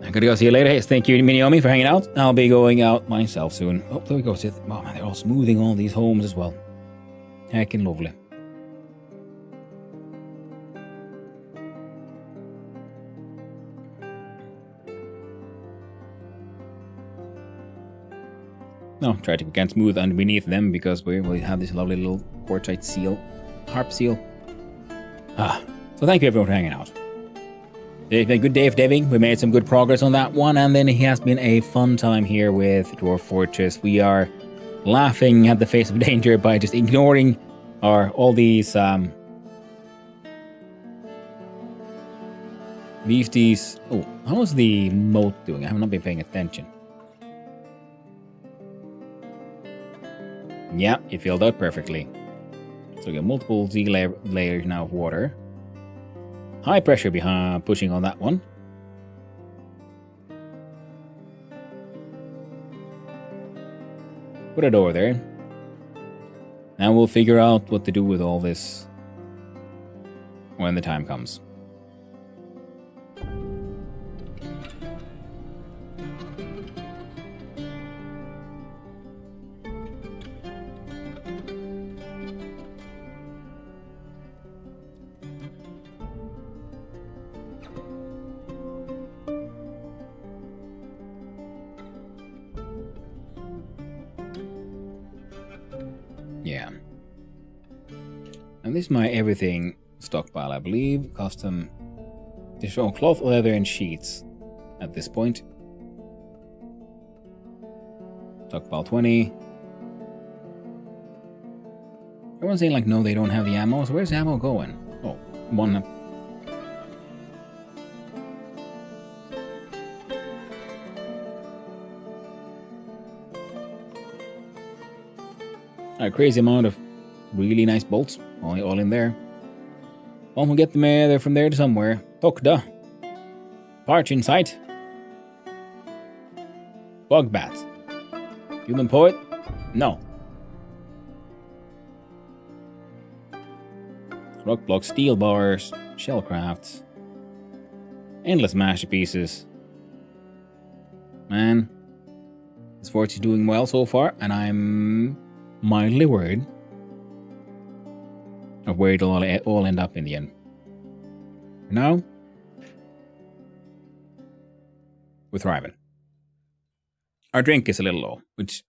I'm gonna go see you later. Hey, thank you, Miniomi, for hanging out. I'll be going out myself soon. Oh, there we go. Oh man, they're all smoothing all these homes as well. Heckin' lovely. No, try to get smooth underneath them because we have this lovely little quartzite seal, harp seal. So thank you everyone for hanging out. It's been a good day of deving. We made some good progress on that one, and then it has been a fun time here with Dwarf Fortress. We are laughing at the face of danger by just ignoring all these beasties. Oh, how is the moat doing? I have not been paying attention. Yeah, it filled out perfectly. So we got multiple Z layers now of water. High pressure behind pushing on that one. Put a door there. Now we'll figure out what to do with all this when the time comes. Yeah. And this is my everything stockpile, I believe. Custom. They show cloth, leather, and sheets at this point. Stockpile 20. Everyone's saying like, no, they don't have the ammo. So where's the ammo going? Oh, one. A crazy amount of really nice bolts, all in there. One will get them there from there to somewhere. Tokda. Parch in sight. Bug bat. Human poet? No. Rock blocks, steel bars, shell crafts. Endless masterpieces. Man. This forge is doing well so far, and I'm mildly worried of where it'll all end up in the end. Now, we're thriving. Our drink is a little low, which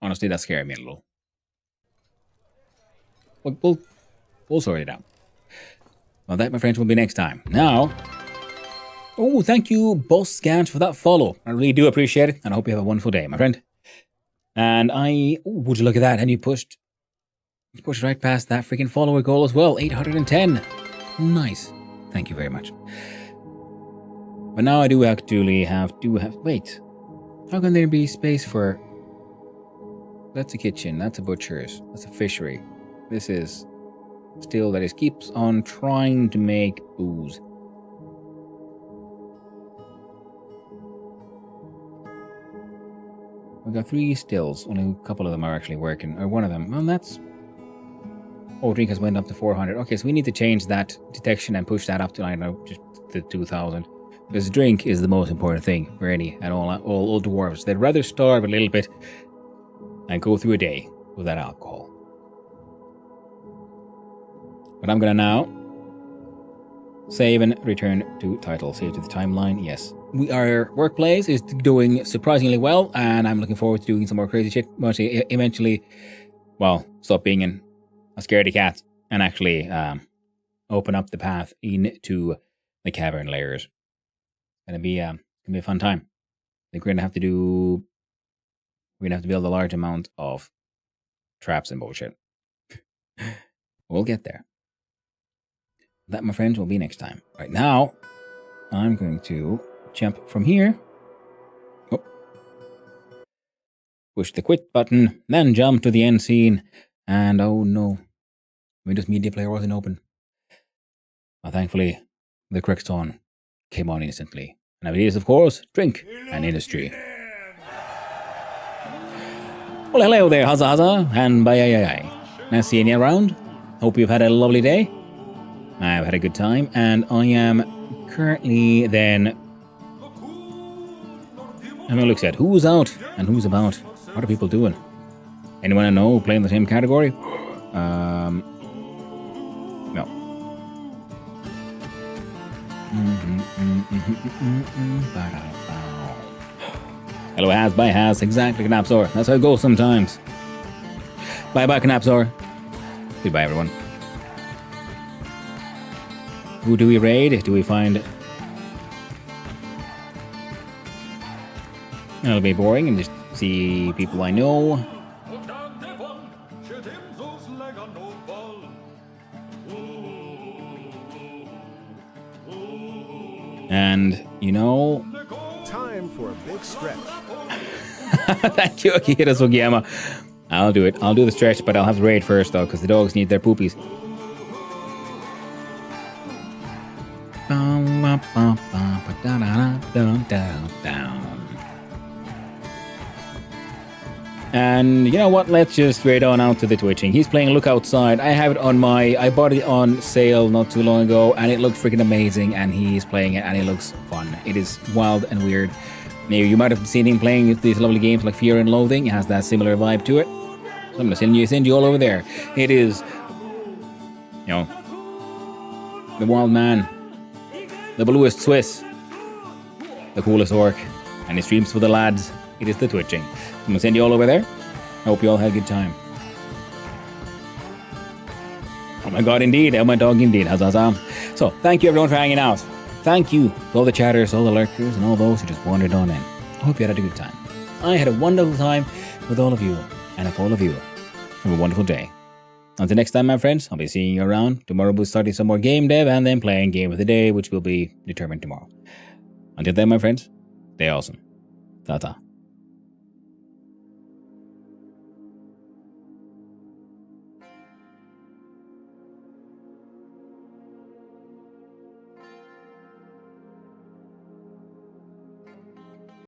honestly does scare me a little. We'll sort it out. Well, that, my friends, will be next time. Now, oh, thank you, Boss Scans, for that follow. I really do appreciate it, and I hope you have a wonderful day, my friend. And would you look at that? And you pushed right past that freaking follower goal as well, 810. Nice. Thank you very much. But now I do actually have... Wait. How can there be space for... That's a kitchen. That's a butcher's. That's a fishery. This is... Still, that is keeps on trying to make booze. We got 3 stills. Only a couple of them are actually working. Or one of them. Well, that's... Oh, drink has went up to 400. Okay, so we need to change that detection and push that up to, I don't know, just to 2,000. Because drink is the most important thing for any and all dwarves. They'd rather starve a little bit and go through a day without alcohol. But I'm gonna now save and return to title. Save to the timeline. Yes. Our workplace is doing surprisingly well, and I'm looking forward to doing some more crazy shit. Eventually, well, stop being a scaredy cat and actually open up the path into the cavern layers. Gonna be a fun time. I think we're gonna have to build a large amount of traps and bullshit. We'll get there. That, my friends, will be next time. Right now, I'm going to jump from here. Oh. Push the quit button, then jump to the end scene. And oh no, Windows Media Player wasn't open. Well, thankfully, the correct song came on instantly. And it is, of course, Drink and Industry. Well, hello there, Hazza, and bye. Nice seeing you around. Hope you've had a lovely day. I've had a good time, and I am currently then... I'm gonna look at who's out and who's about. What are people doing? Anyone I know playing the same category? No. Hello, Haz, bye, Haz. Exactly, Knapsaur. That's how it goes sometimes. Bye, Knapsaur. Goodbye, everyone. Who do we raid? Do we find... It'll be boring and just see people I know. And, you know... Time for a big stretch. Thank you, Akira Sugiyama. I'll do it. I'll do the stretch, but I'll have to raid first, though, because the dogs need their poopies. And you know what? Let's just straight on out to the twitching. He's playing Look Outside. I have it on I bought it on sale not too long ago, and it looked freaking amazing. And he's playing it, and it looks fun. It is wild and weird. Maybe you might have seen him playing these lovely games like Fear and Loathing. It has that similar vibe to it. So I'm gonna send you all over there. It is, you know, the wild man, the bluest Swiss, the coolest orc, and he streams for the lads. It is the twitching. I'm gonna send you all over there. I hope you all had a good time. Oh my god, indeed. Oh my dog, indeed. Huzzah. So, thank you everyone for hanging out. Thank you to all the chatters, all the lurkers, and all those who just wandered on in. I hope you had a good time. I had a wonderful time with all of you, and if all of you have a wonderful day. Until next time, my friends, I'll be seeing you around. Tomorrow we'll be starting some more game dev and then playing Game of the Day, which will be determined tomorrow. Until then, my friends, stay awesome. Ta-ta.